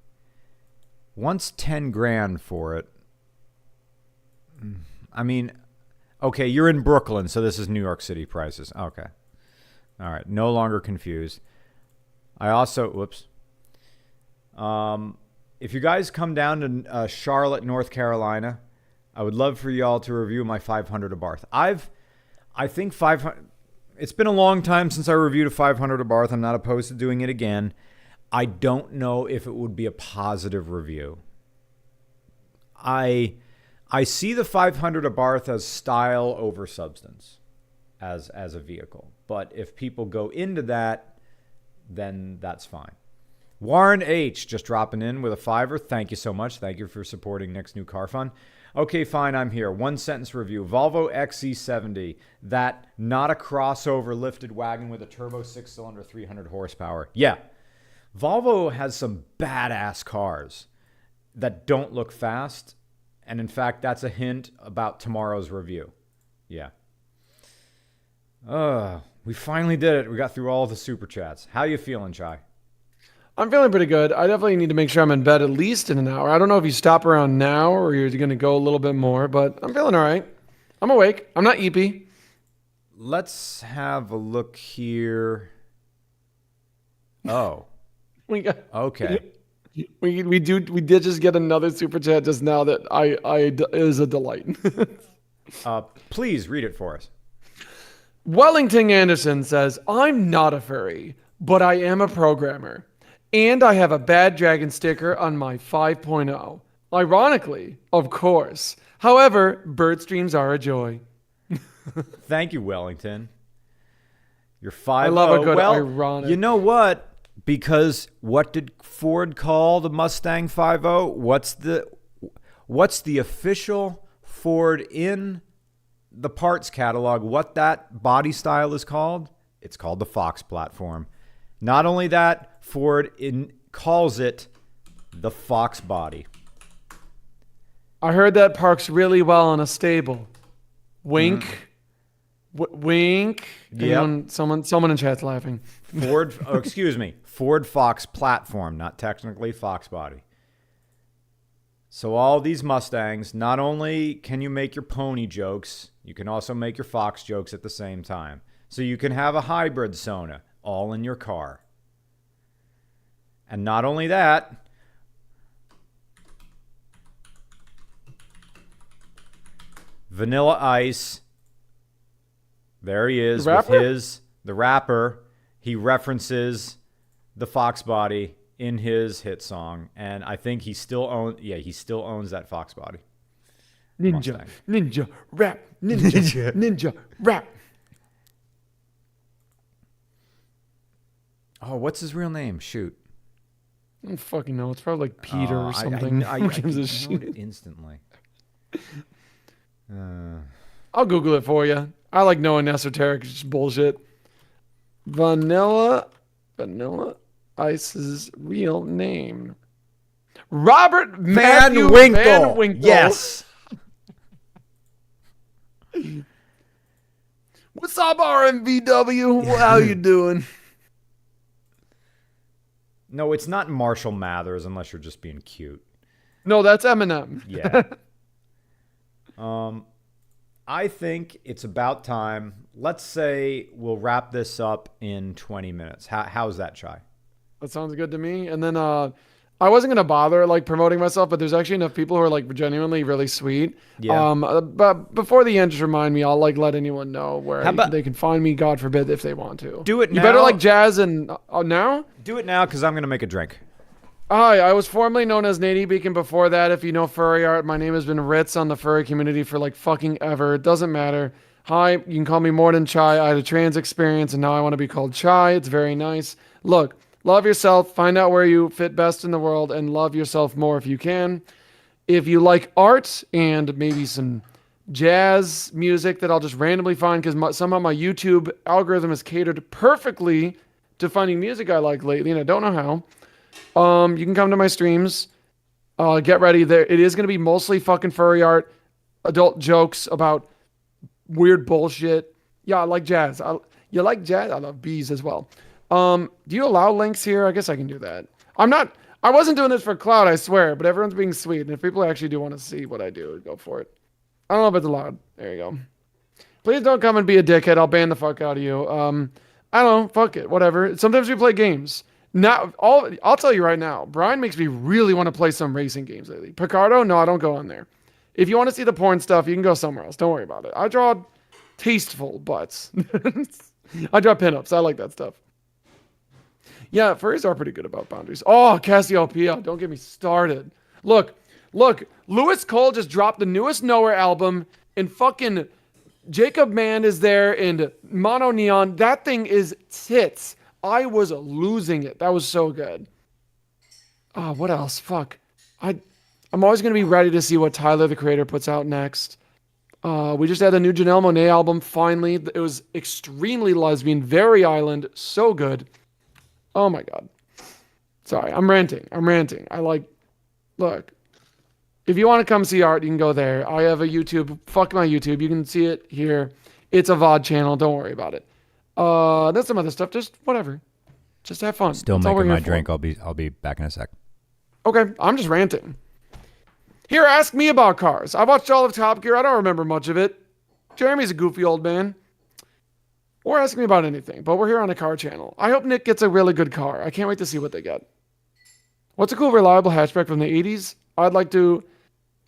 [SPEAKER 1] Wants 10 grand for it. I mean, okay, you're in Brooklyn, so this is New York City prices. Okay. All right. No longer confused. I also, whoops. If you guys come down to Charlotte, North Carolina, I would love for y'all to review my 500 Abarth. I think 500. It's been a long time since I reviewed a 500 Abarth. I'm not opposed to doing it again. I don't know if it would be a positive review. I see the 500 Abarth as style over substance. as a vehicle. But if people go into that, then that's fine. Warren H. just dropping in with a $5. Thank you so much. Thank you for supporting Nick's new car fund. Okay, fine, I'm here. One sentence review. Volvo XC70, that not a crossover lifted wagon with a turbo 6-cylinder 300 horsepower. Yeah, Volvo has some badass cars that don't look fast. And in fact, that's a hint about tomorrow's review. Yeah. We finally did it. We got through all the super chats. How you feeling, Chai?
[SPEAKER 2] I'm feeling pretty good. I definitely need to make sure I'm in bed at least in an hour. I don't know if you stop around now or you're going to go a little bit more, but I'm feeling all right. I'm awake. I'm not eepy.
[SPEAKER 1] Let's have a look here. Oh.
[SPEAKER 2] We got
[SPEAKER 1] Okay.
[SPEAKER 2] we did just get another super chat just now that it is a delight.
[SPEAKER 1] Please read it for us.
[SPEAKER 2] Wellington Anderson says, I'm not a furry, but I am a programmer. And I have a bad dragon sticker on my 5.0. Ironically, of course. However, bird streams are a joy.
[SPEAKER 1] Thank you, Wellington. You're 5.0.
[SPEAKER 2] I love a good ironic.
[SPEAKER 1] You know what? Because what did Ford call the Mustang 5.0? What's the official Ford in the parts catalog? What that body style is called? It's called the Fox platform. Not only that, Ford calls it the Fox body.
[SPEAKER 2] I heard that parks really well in a stable. Wink. Wink.
[SPEAKER 1] Yep.
[SPEAKER 2] Someone in chat's laughing.
[SPEAKER 1] Ford Fox platform, not technically Fox body. So all these Mustangs, not only can you make your pony jokes, you can also make your Fox jokes at the same time. So you can have a hybrid Sona all in your car. And not only that, Vanilla Ice, there he is with the rapper. He references the Fox body in his hit song, and I think he still owns that Fox body.
[SPEAKER 2] Ninja, rap, ninja, rap.
[SPEAKER 1] Oh, what's his real name? Shoot.
[SPEAKER 2] I don't fucking know. It's probably like Peter or something.
[SPEAKER 1] I know it instantly.
[SPEAKER 2] I'll Google it for you. I like knowing esoteric bullshit. Vanilla Ice's real name. Robert
[SPEAKER 1] Van
[SPEAKER 2] Matthew
[SPEAKER 1] Winkle.
[SPEAKER 2] Van Winkle.
[SPEAKER 1] Yes.
[SPEAKER 2] What's up, RMVW? How you doing?
[SPEAKER 1] No, it's not Marshall Mathers unless you're just being cute.
[SPEAKER 2] No, that's Eminem.
[SPEAKER 1] Yeah. I think it's about time. Let's say we'll wrap this up in 20 minutes. How's that, Chai?
[SPEAKER 2] That sounds good to me. And then I wasn't gonna bother like promoting myself, but there's actually enough people who are like genuinely really sweet.
[SPEAKER 1] Yeah.
[SPEAKER 2] But before the end, just remind me. I'll like let anyone know where they can find me. God forbid if they want to.
[SPEAKER 1] Do it now.
[SPEAKER 2] You better like Jazz and now.
[SPEAKER 1] Do it now because I'm gonna make a drink.
[SPEAKER 2] Hi, I was formerly known as Nady Beacon before that. If you know furry art, my name has been Ritz on the furry community for like fucking ever. It doesn't matter. Hi, you can call me more than Chai. I had a trans experience and now I want to be called Chai. It's very nice. Look, love yourself. Find out where you fit best in the world and love yourself more if you can. If you like art and maybe some jazz music that I'll just randomly find because somehow my YouTube algorithm is catered perfectly to finding music I like lately and I don't know how. You can come to my streams. Get ready. There, it is going to be mostly fucking furry art, adult jokes about weird bullshit. Yeah, I like jazz. You like jazz? I love bees as well. Do you allow links here? I guess I can do that. I wasn't doing this for clout, I swear, but everyone's being sweet. And if people actually do want to see what I do, go for it. I don't know if it's allowed. There you go. Please don't come and be a dickhead. I'll ban the fuck out of you. I don't know. Fuck it. Whatever. Sometimes we play games. I'll tell you right now, Brian makes me really want to play some racing games lately. Picardo, no, I don't go on there. If you want to see the porn stuff, you can go somewhere else. Don't worry about it. I draw tasteful butts. I draw pinups. I like that stuff. Yeah, furries are pretty good about boundaries. Oh, Cassiopeia, don't get me started. Look, Lewis Cole just dropped the newest Nowhere album in fucking Jacob Mann is there and Mono Neon. That thing is tits. I was losing it. That was so good. Oh, what else? Fuck. I'm always going to be ready to see what Tyler, the creator, puts out next. We just had a new Janelle Monáe album, finally. It was extremely lesbian, very island, so good. Oh my God. Sorry, I'm ranting. Look, if you want to come see art, you can go there. I have a YouTube. Fuck my YouTube. You can see it here. It's a VOD channel. Don't worry about it. There's some other stuff. Just whatever. Just have fun.
[SPEAKER 1] Still making my drink. I'll be back in a sec.
[SPEAKER 2] Okay, I'm just ranting. Here, ask me about cars. I watched all of Top Gear. I don't remember much of it. Jeremy's a goofy old man. Or ask me about anything, but we're here on a car channel. I hope Nick gets a really good car. I can't wait to see what they get. What's a cool, reliable hatchback from the 80s? I'd like to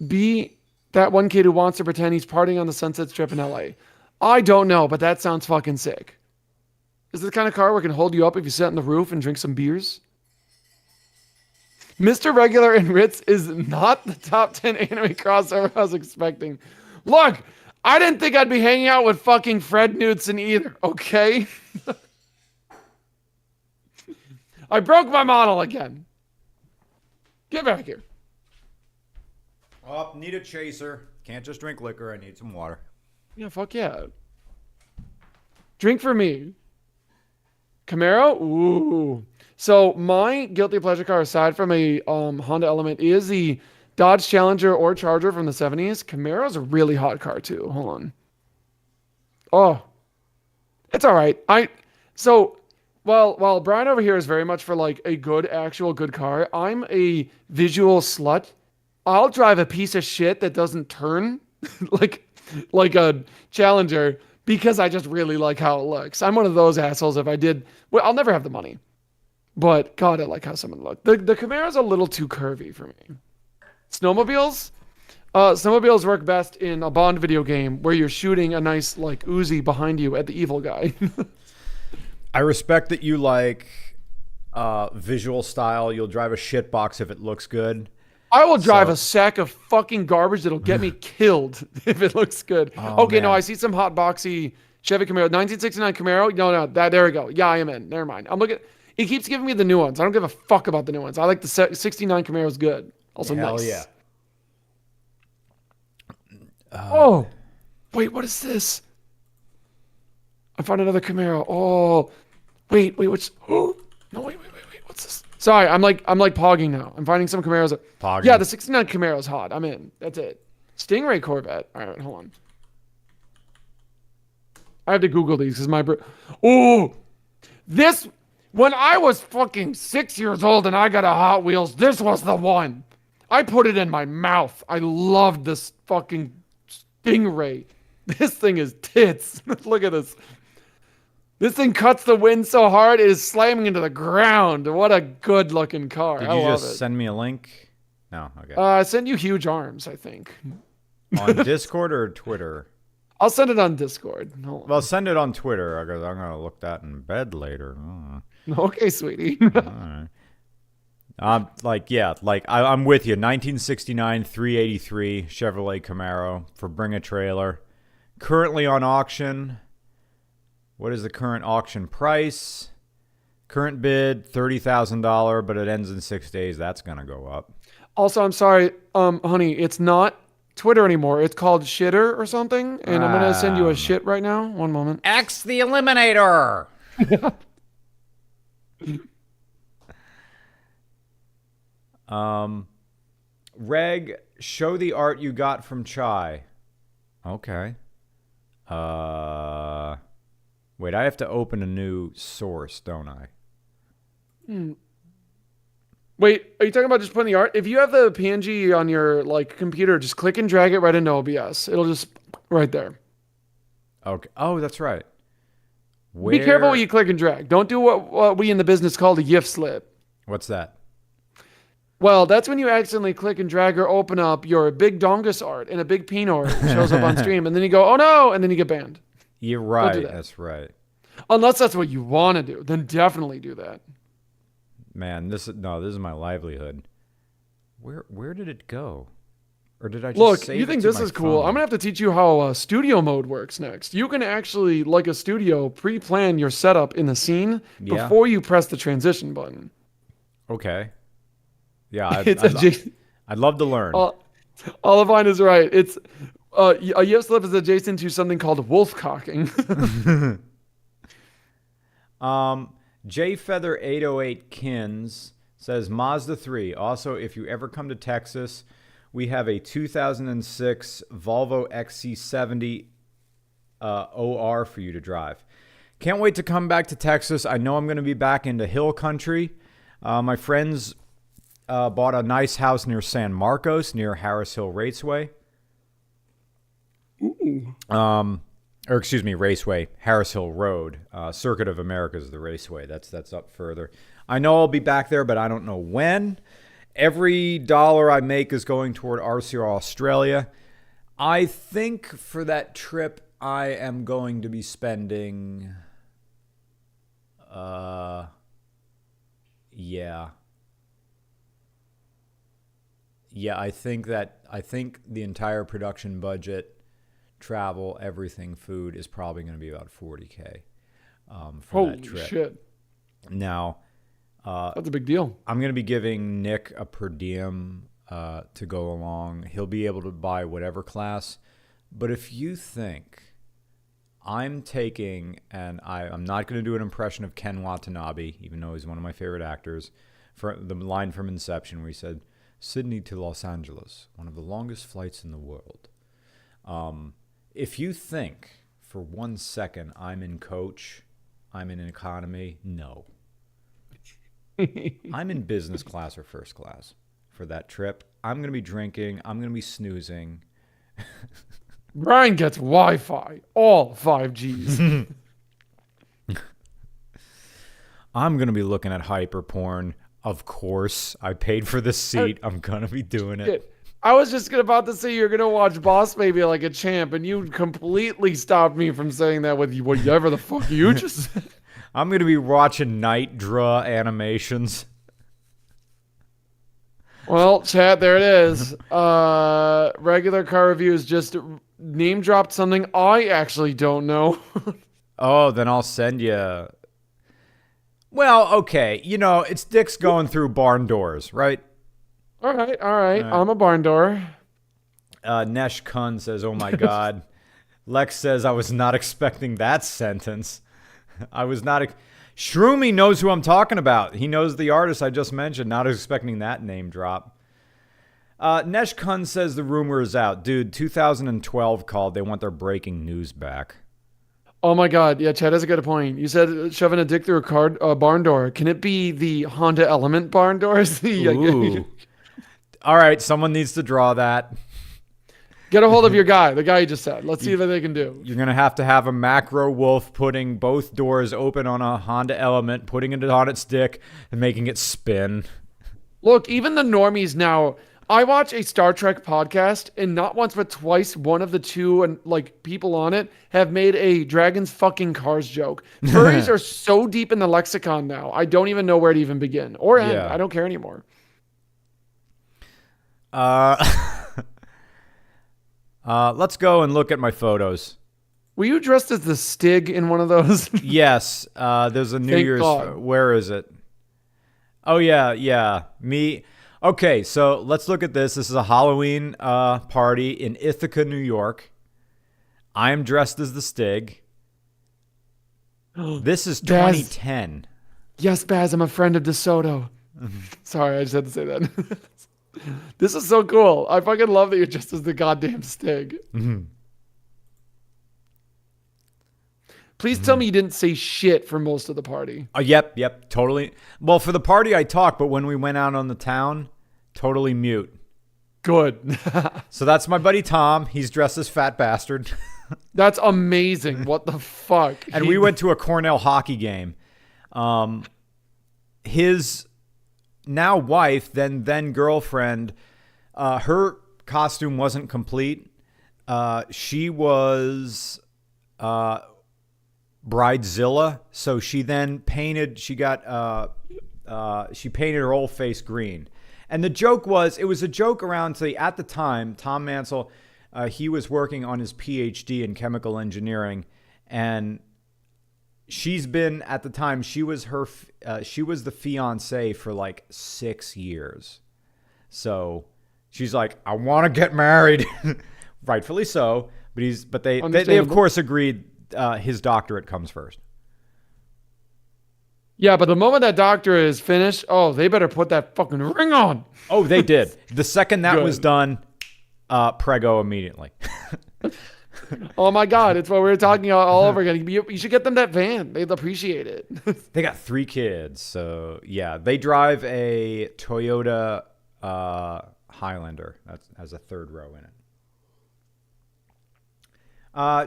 [SPEAKER 2] be that one kid who wants to pretend he's partying on the Sunset Strip in LA. I don't know, but that sounds fucking sick. Is it the kind of car where it can hold you up if you sit on the roof and drink some beers? Mr. Regular and Ritz is not the top 10 anime crossover I was expecting. Look, I didn't think I'd be hanging out with fucking Fred Knudsen either, okay? I broke my model again. Get back here.
[SPEAKER 1] Oh, need a chaser. Can't just drink liquor. I need some water.
[SPEAKER 2] Yeah, fuck yeah. Drink for me. Camaro? Ooh. So my guilty pleasure car, aside from a Honda Element, is the Dodge Challenger or Charger from the 70s. Camaro's a really hot car too. Hold on. Oh, it's all right. While Brian over here is very much for like a good, actual good car, I'm a visual slut. I'll drive a piece of shit that doesn't turn like a Challenger because I just really like how it looks. I'm one of those assholes. If I did, well, I'll never have the money. But God, I like how someone looked. The Camaro's a little too curvy for me. Snowmobiles? Snowmobiles work best in a Bond video game where you're shooting a nice like Uzi behind you at the evil guy.
[SPEAKER 1] I respect that you like visual style. You'll drive a shit box if it looks good.
[SPEAKER 2] I will drive a sack of fucking garbage that'll get me killed if it looks good.
[SPEAKER 1] Oh,
[SPEAKER 2] okay,
[SPEAKER 1] man.
[SPEAKER 2] no, I see some hot boxy Chevy Camaro. 1969 Camaro? No, there we go. Yeah, I am in. Never mind. I'm looking. It keeps giving me the new ones. I don't give a fuck about the new ones. I like the 69 Camaro's good. Also
[SPEAKER 1] Hell
[SPEAKER 2] nice.
[SPEAKER 1] yeah.
[SPEAKER 2] Oh, wait, what is this? I found another Camaro. Oh, wait, which? Oh, no, wait. What's this? Sorry, I'm like pogging now. I'm finding some Camaros.
[SPEAKER 1] Pogging.
[SPEAKER 2] Yeah, the 69 Camaro's hot. I'm in. That's it. Stingray Corvette. All right, hold on. I have to Google these because this. When I was fucking 6 years old and I got a Hot Wheels, this was the one. I put it in my mouth. I loved this fucking Stingray. This thing is tits. Look at this. This thing cuts the wind so hard it is slamming into the ground. What a good looking car.
[SPEAKER 1] Did
[SPEAKER 2] I
[SPEAKER 1] you
[SPEAKER 2] love
[SPEAKER 1] just
[SPEAKER 2] it.
[SPEAKER 1] send me a link? No, okay.
[SPEAKER 2] I sent you huge arms, I think.
[SPEAKER 1] On Discord or Twitter?
[SPEAKER 2] I'll send it on Discord. Hold on.
[SPEAKER 1] Well, send it on Twitter. I'm going to look that in bed later.
[SPEAKER 2] Okay, sweetie.
[SPEAKER 1] All right. I'm with you. 1969 383 Chevrolet Camaro for Bring a Trailer. Currently on auction. What is the current auction price? Current bid $30,000, but it ends in 6 days. That's gonna go up.
[SPEAKER 2] Also, I'm sorry, honey. It's not Twitter anymore. It's called Shitter or something. And I'm gonna send you a shit right now. One moment.
[SPEAKER 1] X the Eliminator. Reg, show the art you got from Chai. Okay. Wait, I have to open a new source, don't I?
[SPEAKER 2] Wait, are you talking about just putting the art? If you have the PNG on your computer, just click and drag it right into OBS. It'll just right there.
[SPEAKER 1] Okay. Oh, that's right.
[SPEAKER 2] Be careful what you click and drag. Don't do what we in the business call the GIF slip.
[SPEAKER 1] What's that?
[SPEAKER 2] Well, that's when you accidentally click and drag or open up your big dongus art and a big penor shows up on stream, and then you go, oh no, and then you get banned.
[SPEAKER 1] You're right.
[SPEAKER 2] do that.
[SPEAKER 1] That's right.
[SPEAKER 2] Unless that's what you want to do, then definitely do that.
[SPEAKER 1] Man, this is my livelihood. Where did it go? Or did I just
[SPEAKER 2] Look,
[SPEAKER 1] save
[SPEAKER 2] you
[SPEAKER 1] it
[SPEAKER 2] think
[SPEAKER 1] to
[SPEAKER 2] this
[SPEAKER 1] my
[SPEAKER 2] is cool?
[SPEAKER 1] phone?
[SPEAKER 2] I'm gonna have to teach you how studio mode works next. You can actually, like a studio, pre-plan your setup in the scene
[SPEAKER 1] Yeah.
[SPEAKER 2] before you press the transition button.
[SPEAKER 1] Okay. Yeah,
[SPEAKER 2] It's adjacent.
[SPEAKER 1] I'd love to learn.
[SPEAKER 2] Olivine is right. It's a yes slip is adjacent to something called wolf cocking.
[SPEAKER 1] J Feather 808 Kins says Mazda 3. Also, if you ever come to Texas, we have a 2006 Volvo XC70 OR for you to drive. Can't wait to come back to Texas. I know I'm going to be back into hill country. My friends bought a nice house near San Marcos, near Harris Hill Raceway. Or excuse me, Raceway, Harris Hill Road. Circuit of America is the raceway. That's up further. I know I'll be back there, but I don't know when. Every dollar I make is going toward RCR Australia. I think for that trip, I am going to be spending, yeah, I think the entire production budget, travel, everything, food is probably going to be about $40K for that
[SPEAKER 2] Holy
[SPEAKER 1] trip.
[SPEAKER 2] shit.
[SPEAKER 1] Now,
[SPEAKER 2] That's a big deal.
[SPEAKER 1] I'm going to be giving Nick a per diem to go along. He'll be able to buy whatever class. But if you think I'm taking, and I'm not going to do an impression of Ken Watanabe, even though he's one of my favorite actors, for the line from Inception where he said, Sydney to Los Angeles, one of the longest flights in the world. If you think for 1 second I'm in coach, I'm in economy, no. I'm in business class or first class for that trip. I'm going to be drinking. I'm going to be snoozing.
[SPEAKER 2] Brian gets Wi-Fi, all 5Gs.
[SPEAKER 1] I'm going to be looking at hyper porn. Of course, I paid for the seat. I'm going to be doing it.
[SPEAKER 2] I was just about to say you're going to watch Boss Baby like a champ, and you completely stopped me from saying that with whatever the fuck you just said.
[SPEAKER 1] I'm going to be watching Night Draw animations.
[SPEAKER 2] Well, chat, there it is. Regular car reviews just name dropped something I actually don't know.
[SPEAKER 1] Oh, then I'll send you. Well, okay. You know, it's dicks going through barn doors, right?
[SPEAKER 2] All right. I'm a barn door.
[SPEAKER 1] Nesh Kun says, oh my God. Lex says, I was not expecting that sentence. I was not. Shroomy knows who I'm talking about. He knows the artist I just mentioned. Not expecting that name drop. Nesh Kun says the rumor is out. Dude, 2012 called. They want their breaking news back.
[SPEAKER 2] Oh my God. Yeah, Chad has a good point. You said shoving a dick through a barn door. Can it be the Honda Element barn doors?
[SPEAKER 1] Ooh. All right, someone needs to draw that.
[SPEAKER 2] Get a hold of your guy, the guy you just said. Let's see what they can do.
[SPEAKER 1] You're going to have a macro wolf putting both doors open on a Honda Element, putting it on its dick, and making it spin.
[SPEAKER 2] Look, even the normies now. I watch a Star Trek podcast, and not once but twice, one of the two and people on it have made a dragons fucking cars joke. Furries are so deep in the lexicon now. I don't even know where to even begin or end.
[SPEAKER 1] Yeah.
[SPEAKER 2] I don't care anymore.
[SPEAKER 1] Let's go and look at my photos.
[SPEAKER 2] Were you dressed as the Stig in one of those?
[SPEAKER 1] Yes. There's a New
[SPEAKER 2] Thank
[SPEAKER 1] Year's.
[SPEAKER 2] God.
[SPEAKER 1] Where is it? Oh, yeah. Me. Okay, so let's look at this. This is a Halloween party in Ithaca, New York. I am dressed as the Stig. This is 2010.
[SPEAKER 2] Yes, Baz, I'm a friend of DeSoto. Sorry, I just had to say that. This is so cool. I fucking love that you're just as the goddamn Stig.
[SPEAKER 1] Mm-hmm.
[SPEAKER 2] Please tell me you didn't say shit for most of the party.
[SPEAKER 1] Yep, totally. Well, for the party I talked, but when we went out on the town, totally mute.
[SPEAKER 2] Good.
[SPEAKER 1] So that's my buddy Tom. He's dressed as Fat Bastard.
[SPEAKER 2] That's amazing. What the fuck?
[SPEAKER 1] And we went to a Cornell hockey game. His now wife, then girlfriend, her costume wasn't complete. She was Bridezilla, so she then painted. She painted her whole face green, And the joke was, it was a joke around, say, at the time, Tom Mansell, he was working on his PhD in chemical engineering, and she's been, at the time, she was the fiance for like 6 years. So she's like, I want to get married. Rightfully so. But they of course agreed his doctorate comes first.
[SPEAKER 2] Yeah, but the moment that doctor is finished, oh, they better put that fucking ring on.
[SPEAKER 1] Oh, they did. The second that was done, prego immediately.
[SPEAKER 2] Oh my God, it's what we were talking about all over again. You should get them that van. They'd appreciate it.
[SPEAKER 1] They got 3 kids. So yeah, they drive a Toyota Highlander. That has a 3rd row in it.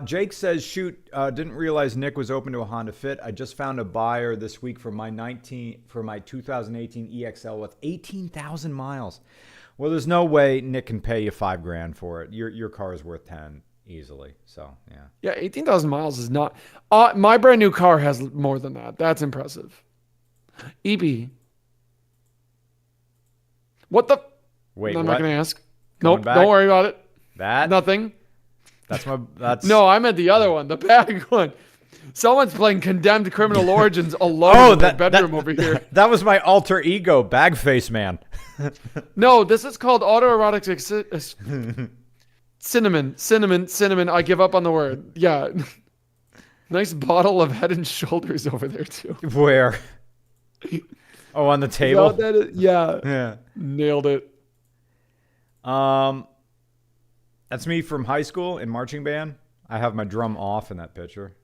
[SPEAKER 1] Jake says, shoot, didn't realize Nick was open to a Honda Fit. I just found a buyer this week for my 2018 EXL with 18,000 miles. Well, there's no way Nick can pay you $5,000 for it. Your car is worth 10 easily. So yeah.
[SPEAKER 2] Yeah, 18,000 miles is not. My brand new car has more than that. That's impressive. EB. What the?
[SPEAKER 1] Wait,
[SPEAKER 2] I'm
[SPEAKER 1] what?
[SPEAKER 2] not gonna ask. Nope. Don't worry about it.
[SPEAKER 1] That
[SPEAKER 2] nothing.
[SPEAKER 1] That's
[SPEAKER 2] No, I meant the other one, the bag one. Someone's playing Condemned Criminal Origins alone in their bedroom over here.
[SPEAKER 1] That was my alter ego, Bagface Man.
[SPEAKER 2] No, this is called autoerotic cinnamon. I give up on the word. Yeah. Nice bottle of Head and Shoulders over there too.
[SPEAKER 1] Where? Oh, on the table.
[SPEAKER 2] Yeah.
[SPEAKER 1] Yeah.
[SPEAKER 2] Nailed it.
[SPEAKER 1] That's me from high school in marching band. I have my drum off in that picture.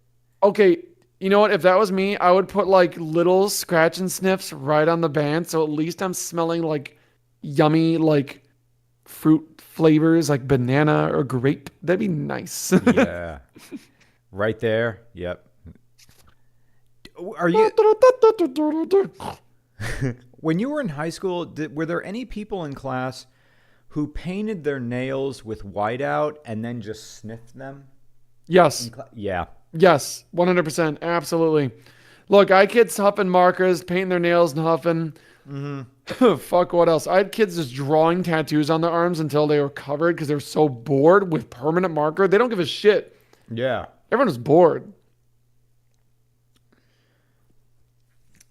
[SPEAKER 2] Okay, you know what? If that was me, I would put like little scratch and sniffs right on the band, so at least I'm smelling like yummy like fruit flavors like banana or grape. That'd be nice.
[SPEAKER 1] Yeah. Right there. Yep. Are you When you were in high school, were there any people in class who painted their nails with whiteout and then just sniffed them?
[SPEAKER 2] Yes.
[SPEAKER 1] Yeah.
[SPEAKER 2] Yes. 100%. Absolutely. Look, I had kids huffing markers, painting their nails and huffing. Mm-hmm. Fuck, what else? I had kids just drawing tattoos on their arms until they were covered because they were so bored with permanent marker. They don't give a shit.
[SPEAKER 1] Yeah.
[SPEAKER 2] Everyone was bored.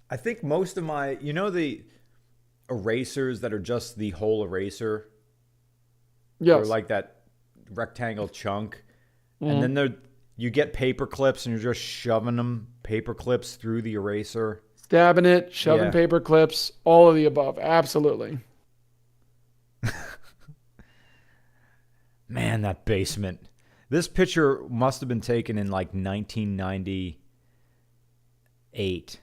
[SPEAKER 1] I think most of my, the erasers that are just the whole eraser?
[SPEAKER 2] Yes.
[SPEAKER 1] Or like that rectangle chunk. Mm-hmm. And then you get paper clips and you're just shoving them, paper clips through the eraser.
[SPEAKER 2] Stabbing it, shoving paper clips, all of the above. Absolutely.
[SPEAKER 1] Man, that basement. This picture must have been taken in like 1998.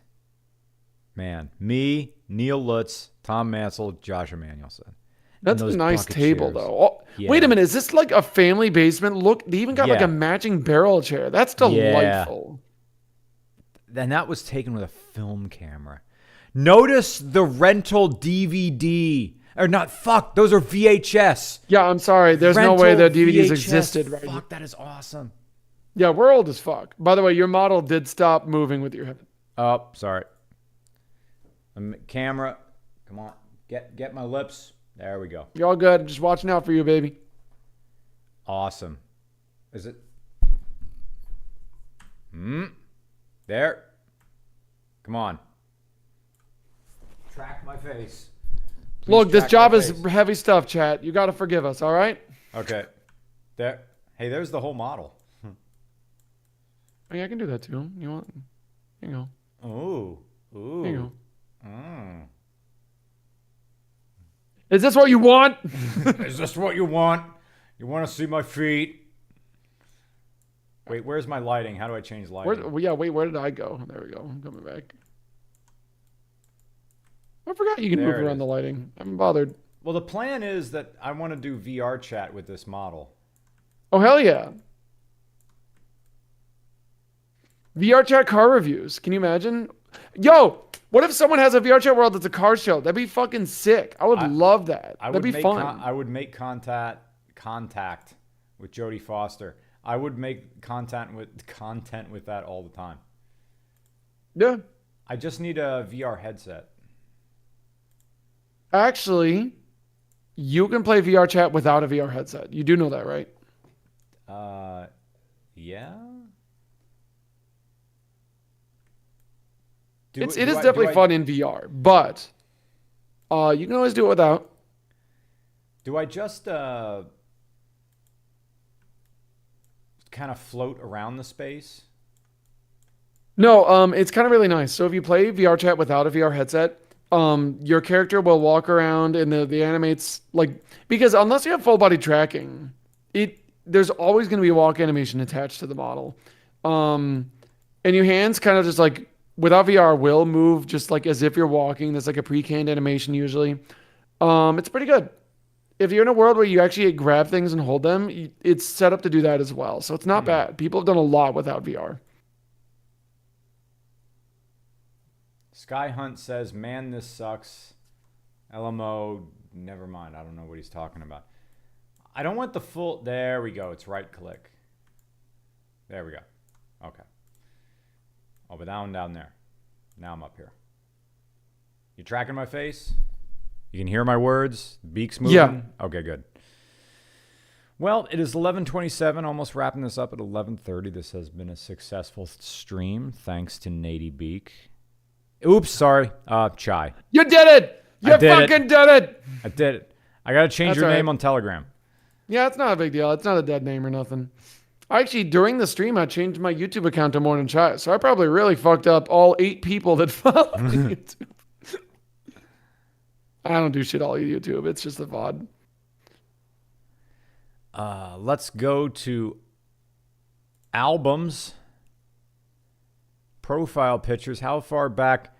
[SPEAKER 1] Man, me, Neil Lutz, Tom Mansell, Josh Emanuelson.
[SPEAKER 2] That's a nice table, though. Oh, yeah. Wait a minute. Is this like a family basement? Look, they even got like a matching barrel chair. That's delightful.
[SPEAKER 1] Yeah. And that was taken with a film camera. Notice the rental DVD. Or not, fuck, those are VHS.
[SPEAKER 2] Yeah, I'm sorry. There's no way that DVDs existed right now.
[SPEAKER 1] Fuck, that is awesome.
[SPEAKER 2] Yeah, we're old as fuck. By the way, your model did stop moving with your head.
[SPEAKER 1] Oh, sorry. Camera, come on. Get my lips. There we go.
[SPEAKER 2] You're all good. I'm just watching out for you, baby.
[SPEAKER 1] Awesome. Is it? There. Come on. Track my face. Please.
[SPEAKER 2] Look, this job is heavy stuff, chat. You got to forgive us, all right?
[SPEAKER 1] Okay. There. Hey, there's the whole model.
[SPEAKER 2] Oh, yeah, I can do that too. You want? Here you go.
[SPEAKER 1] Ooh.
[SPEAKER 2] Here you go. Is this what you want?
[SPEAKER 1] Is this what you want? You want to see my feet? Wait, where's my lighting? How do I change lighting?
[SPEAKER 2] Where did I go? There we go. I'm coming back. I forgot you can move around the lighting. I haven't bothered.
[SPEAKER 1] Well, the plan is that I want to do VR chat with this model.
[SPEAKER 2] Oh, hell yeah. VR chat car reviews. Can you imagine? Yo, what if someone has a VR chat world that's a car show? That'd be fucking sick. I would love that. That'd be fun.
[SPEAKER 1] I would make contact with Jodie Foster. I would make content with that all the time.
[SPEAKER 2] Yeah.
[SPEAKER 1] I just need a VR headset.
[SPEAKER 2] Actually, you can play VR chat without a VR headset. You do know that, right?
[SPEAKER 1] Yeah.
[SPEAKER 2] It is definitely fun in VR, but you can always do it without.
[SPEAKER 1] Do I just kind of float around the space?
[SPEAKER 2] No, it's kind of really nice. So if you play VR chat without a VR headset, your character will walk around and the animates like because unless you have full body tracking, there's always going to be a walk animation attached to the model. And your hands kind of just like without VR will move just like as if you're walking. There's like a pre-canned animation usually. It's pretty good. If you're in a world where you actually grab things and hold them, it's set up to do that as well. So it's not bad. People have done a lot without VR.
[SPEAKER 1] Sky Hunt says, "Man, this sucks." LMO, never mind. I don't know what he's talking about. I don't want the full. There we go. It's right click. There we go. Okay. Oh, but down there. Now I'm up here. You tracking my face? You can hear my words? Beak's moving?
[SPEAKER 2] Yeah.
[SPEAKER 1] Okay, good. Well, it is 11:27, almost wrapping this up at 11:30. This has been a successful stream, thanks to Nady Beak. Oops, sorry. Chai.
[SPEAKER 2] You did it! You fucking did it!
[SPEAKER 1] I did it. I got to change your name on Telegram.
[SPEAKER 2] Yeah, it's not a big deal. It's not a dead name or nothing. Actually, during the stream, I changed my YouTube account to Morning Chai, so I probably really fucked up all 8 people that follow me YouTube. I don't do shit all YouTube. It's just a VOD.
[SPEAKER 1] Let's go to albums. Profile pictures. How far back?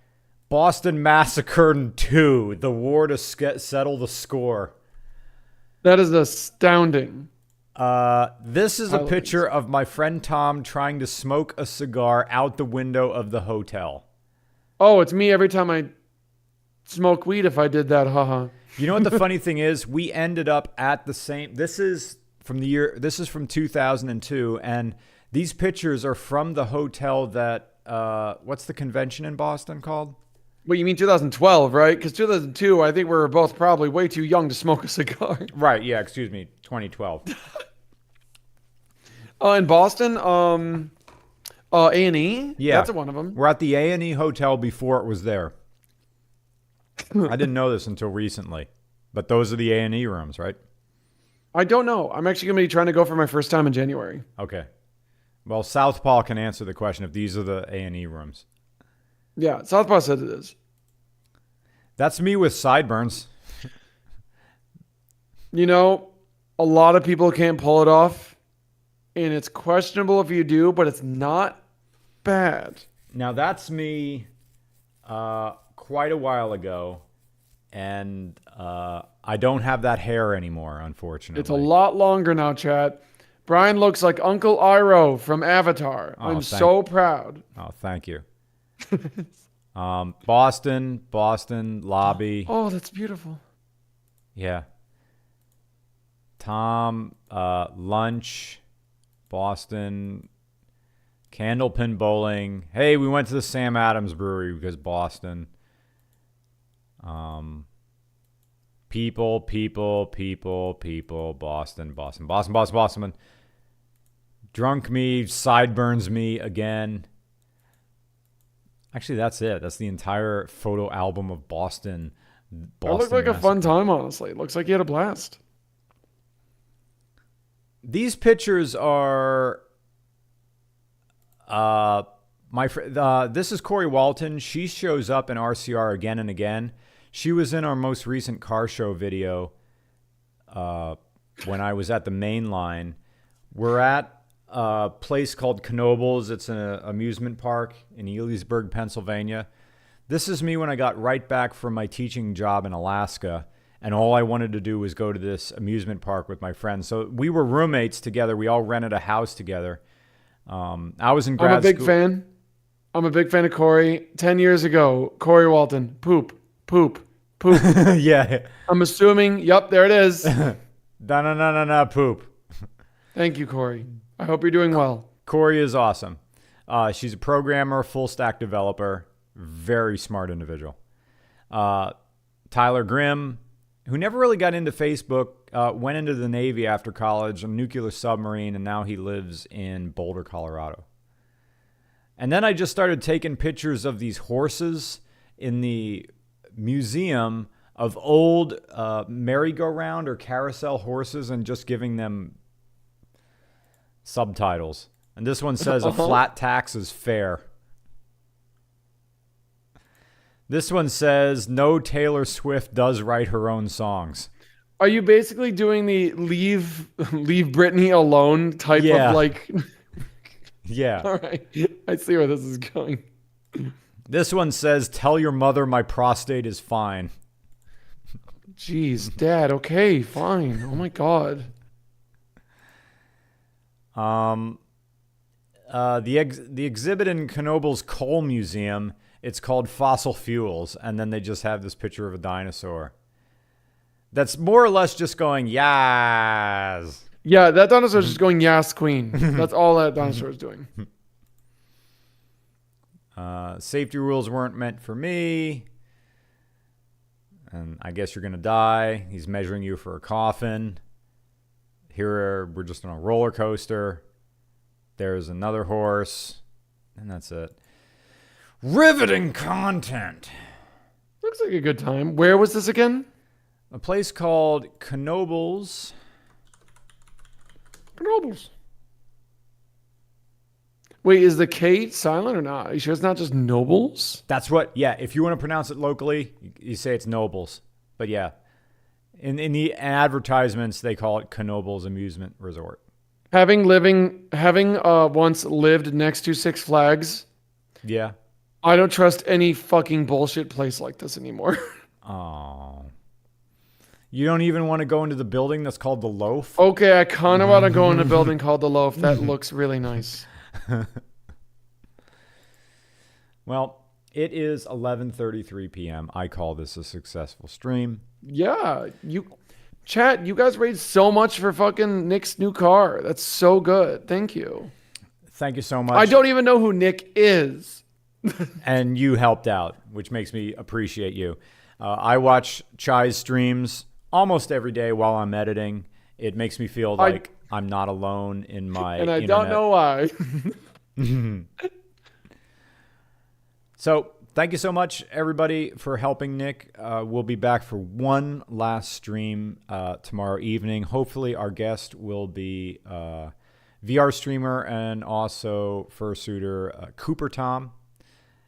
[SPEAKER 1] Boston Massacre 2. The war to settle the score.
[SPEAKER 2] That is astounding.
[SPEAKER 1] This is a picture of my friend Tom trying to smoke a cigar out the window of the hotel.
[SPEAKER 2] Oh, it's me every time I smoke weed if I did that. Haha.
[SPEAKER 1] You know what the funny thing is? We ended up at the same. This is from 2002, and these pictures are from the hotel that. What's the convention in Boston called?
[SPEAKER 2] Well, you mean 2012, right? Because 2002, I think we were both probably way too young to smoke a cigar.
[SPEAKER 1] Right. Yeah. Excuse me. 2012.
[SPEAKER 2] In Boston, A&E.
[SPEAKER 1] Yeah,
[SPEAKER 2] that's one of them.
[SPEAKER 1] We're at the A&E hotel before it was there. I didn't know this until recently, but those are the A&E rooms, right?
[SPEAKER 2] I don't know. I'm actually going to be trying to go for my first time in January.
[SPEAKER 1] Okay. Well, Southpaw can answer the question if these are the A&E rooms.
[SPEAKER 2] Yeah, Southpaw said it is.
[SPEAKER 1] That's me with sideburns.
[SPEAKER 2] You know, a lot of people can't pull it off, and it's questionable if you do, but it's not bad.
[SPEAKER 1] Now, that's me quite a while ago, and I don't have that hair anymore, unfortunately.
[SPEAKER 2] It's a lot longer now, chat. Brian looks like Uncle Iroh from Avatar. I'm so proud.
[SPEAKER 1] Oh, thank you. Boston lobby.
[SPEAKER 2] Oh, that's beautiful.
[SPEAKER 1] Yeah. Tom, lunch, Boston, candlepin bowling. Hey, we went to the Sam Adams Brewery because Boston. People, Boston. Drunk me, sideburns me again. Actually, that's it. That's the entire photo album of Boston.
[SPEAKER 2] It looked like a fun time, honestly. It looks like you had a blast.
[SPEAKER 1] These pictures are this is Corey Walton. She shows up in RCR again and again. She was in our most recent car show video when I was at the main line. We're at a place called Knoebels. It's an amusement park in Elysburg, Pennsylvania. This is me when I got right back from my teaching job in Alaska, and all I wanted to do was go to this amusement park with my friends. So we were roommates together. We all rented a house together. I was in grad school.
[SPEAKER 2] I'm a big fan. I'm a big fan of Corey. 10 years ago, Corey Walton, poop.
[SPEAKER 1] Yeah.
[SPEAKER 2] I'm assuming, yep, there it is.
[SPEAKER 1] No, poop.
[SPEAKER 2] Thank you, Corey. I hope you're doing well.
[SPEAKER 1] Corey is awesome. She's a programmer, full stack developer, very smart individual. Tom Tyler Grimm, who never really got into Facebook, went into the Navy after college, a nuclear submarine, and now he lives in Boulder, Colorado. And then I just started taking pictures of these horses in the museum of old merry-go-round or carousel horses and just giving them subtitles. And this one says, a flat tax is fair. This one says, no Taylor Swift does write her own songs.
[SPEAKER 2] Are you basically doing the leave Britney alone type of like...
[SPEAKER 1] Yeah.
[SPEAKER 2] All right. I see where this is going.
[SPEAKER 1] This one says, tell your mother my prostate is fine.
[SPEAKER 2] Jeez, Dad. Okay, fine. Oh my God.
[SPEAKER 1] The exhibit in Knobel's Coal Museum, it's called Fossil Fuels, and then they just have this picture of a dinosaur. That's more or less just going, yas.
[SPEAKER 2] Yeah, that dinosaur is just going, yes, queen. That's all that dinosaur is doing.
[SPEAKER 1] Safety rules weren't meant for me. And I guess you're going to die. He's measuring you for a coffin. Here, we're just on a roller coaster. There's another horse. And that's it. Riveting content.
[SPEAKER 2] Looks like a good time. Where was this again?
[SPEAKER 1] A place called Knobel's.
[SPEAKER 2] Knobles. Wait, is the K silent or not? Are you sure it's not just Nobles?
[SPEAKER 1] That's what, yeah. If you want to pronounce it locally, you say it's Nobles. But yeah, in the advertisements, they call it Knobel's Amusement Resort.
[SPEAKER 2] Having once lived next to Six Flags,
[SPEAKER 1] Yeah.
[SPEAKER 2] I don't trust any fucking bullshit place like this anymore.
[SPEAKER 1] Oh. You don't even want to go into the building that's called the Loaf?
[SPEAKER 2] Okay, I kind of want to go in a building called the Loaf. That looks really nice.
[SPEAKER 1] Well, it is 11:33 p.m. I call this a successful stream.
[SPEAKER 2] Yeah, you guys raised so much for fucking Nick's new car. That's so good. Thank you.
[SPEAKER 1] Thank you so much.
[SPEAKER 2] I don't even know who Nick is.
[SPEAKER 1] And you helped out, which makes me appreciate you. I watch Chai's streams almost every day while I'm editing. It makes me feel like I'm not alone in my
[SPEAKER 2] and I
[SPEAKER 1] internet.
[SPEAKER 2] don't know why.
[SPEAKER 1] So thank you so much, everybody, for helping Nick. We'll be back for one last stream tomorrow evening. Hopefully our guest will be VR streamer and also fursuiter Cooper Tom.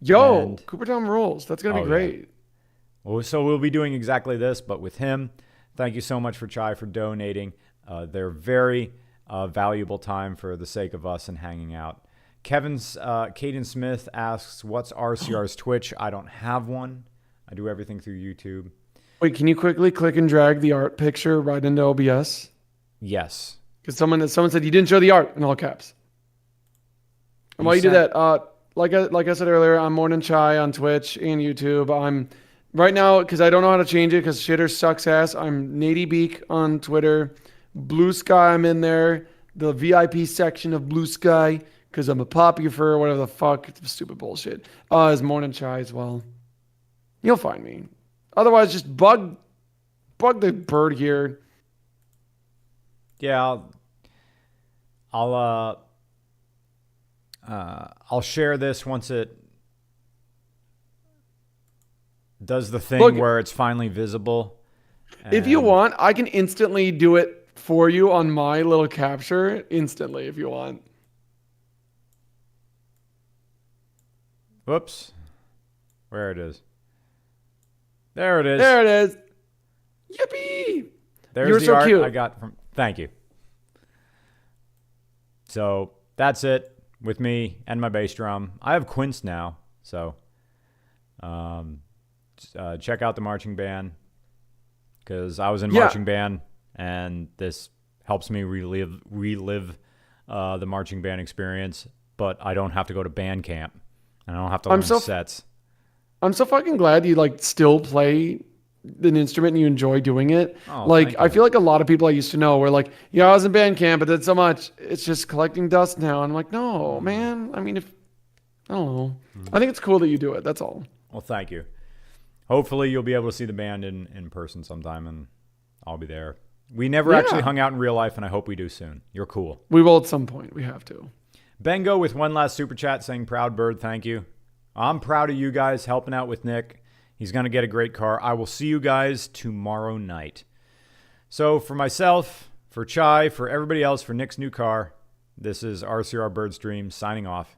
[SPEAKER 2] Yo, Cooper Tom rules. That's going to be great.
[SPEAKER 1] Yeah. Well, so we'll be doing exactly this, but with him. Thank you so much for Chai for donating. They're very valuable time for the sake of us and hanging out. Caden Smith asks, what's RCR's Twitch? I don't have one. I do everything through YouTube.
[SPEAKER 2] Wait, can you quickly click and drag the art picture right into OBS?
[SPEAKER 1] Yes.
[SPEAKER 2] Because someone said you didn't show the art in all caps. And while you do that, like I said earlier, I'm Morning Chai on Twitch and YouTube. I'm right now, because I don't know how to change it because shitter sucks ass. I'm Nady Beak on Twitter. Blue Sky, I'm in there. The VIP section of Blue Sky, because I'm a poppy for whatever the fuck. It's stupid bullshit. Is Morning Chai as well. You'll find me. Otherwise, just bug the bird here.
[SPEAKER 1] Yeah, I'll share this once it does the thing where it's finally visible.
[SPEAKER 2] If you want, I can instantly do it for you on my little capture instantly if you want.
[SPEAKER 1] Whoops. Where it is. There it is.
[SPEAKER 2] There it is. Yippee!
[SPEAKER 1] There's
[SPEAKER 2] You're
[SPEAKER 1] the
[SPEAKER 2] so
[SPEAKER 1] art
[SPEAKER 2] cute.
[SPEAKER 1] I got from. Thank you. So that's it with me and my bass drum. I have Quince now, so check out the marching band because I was in marching band, and this helps me relive the marching band experience. But I don't have to go to band camp, and I don't have to learn sets.
[SPEAKER 2] I'm so fucking glad you still play an instrument and you enjoy doing it. I feel like a lot of people I used to know were like, yeah, I was in band camp, but did so much. It's just collecting dust now. And I'm like, no, man. I mean, I don't know. I think it's cool that you do it. That's all.
[SPEAKER 1] Well, thank you. hopefully you'll be able to see the band in person sometime, and I'll be there. We never actually hung out in real life, and I hope we do soon. You're cool.
[SPEAKER 2] We will at some point. We have to.
[SPEAKER 1] Bengo with one last super chat saying, proud bird, thank you. I'm proud of you guys helping out with Nick. He's going to get a great car. I will see you guys tomorrow night. So for myself, for Chai, for everybody else, for Nick's new car, this is RCR Birdstream signing off.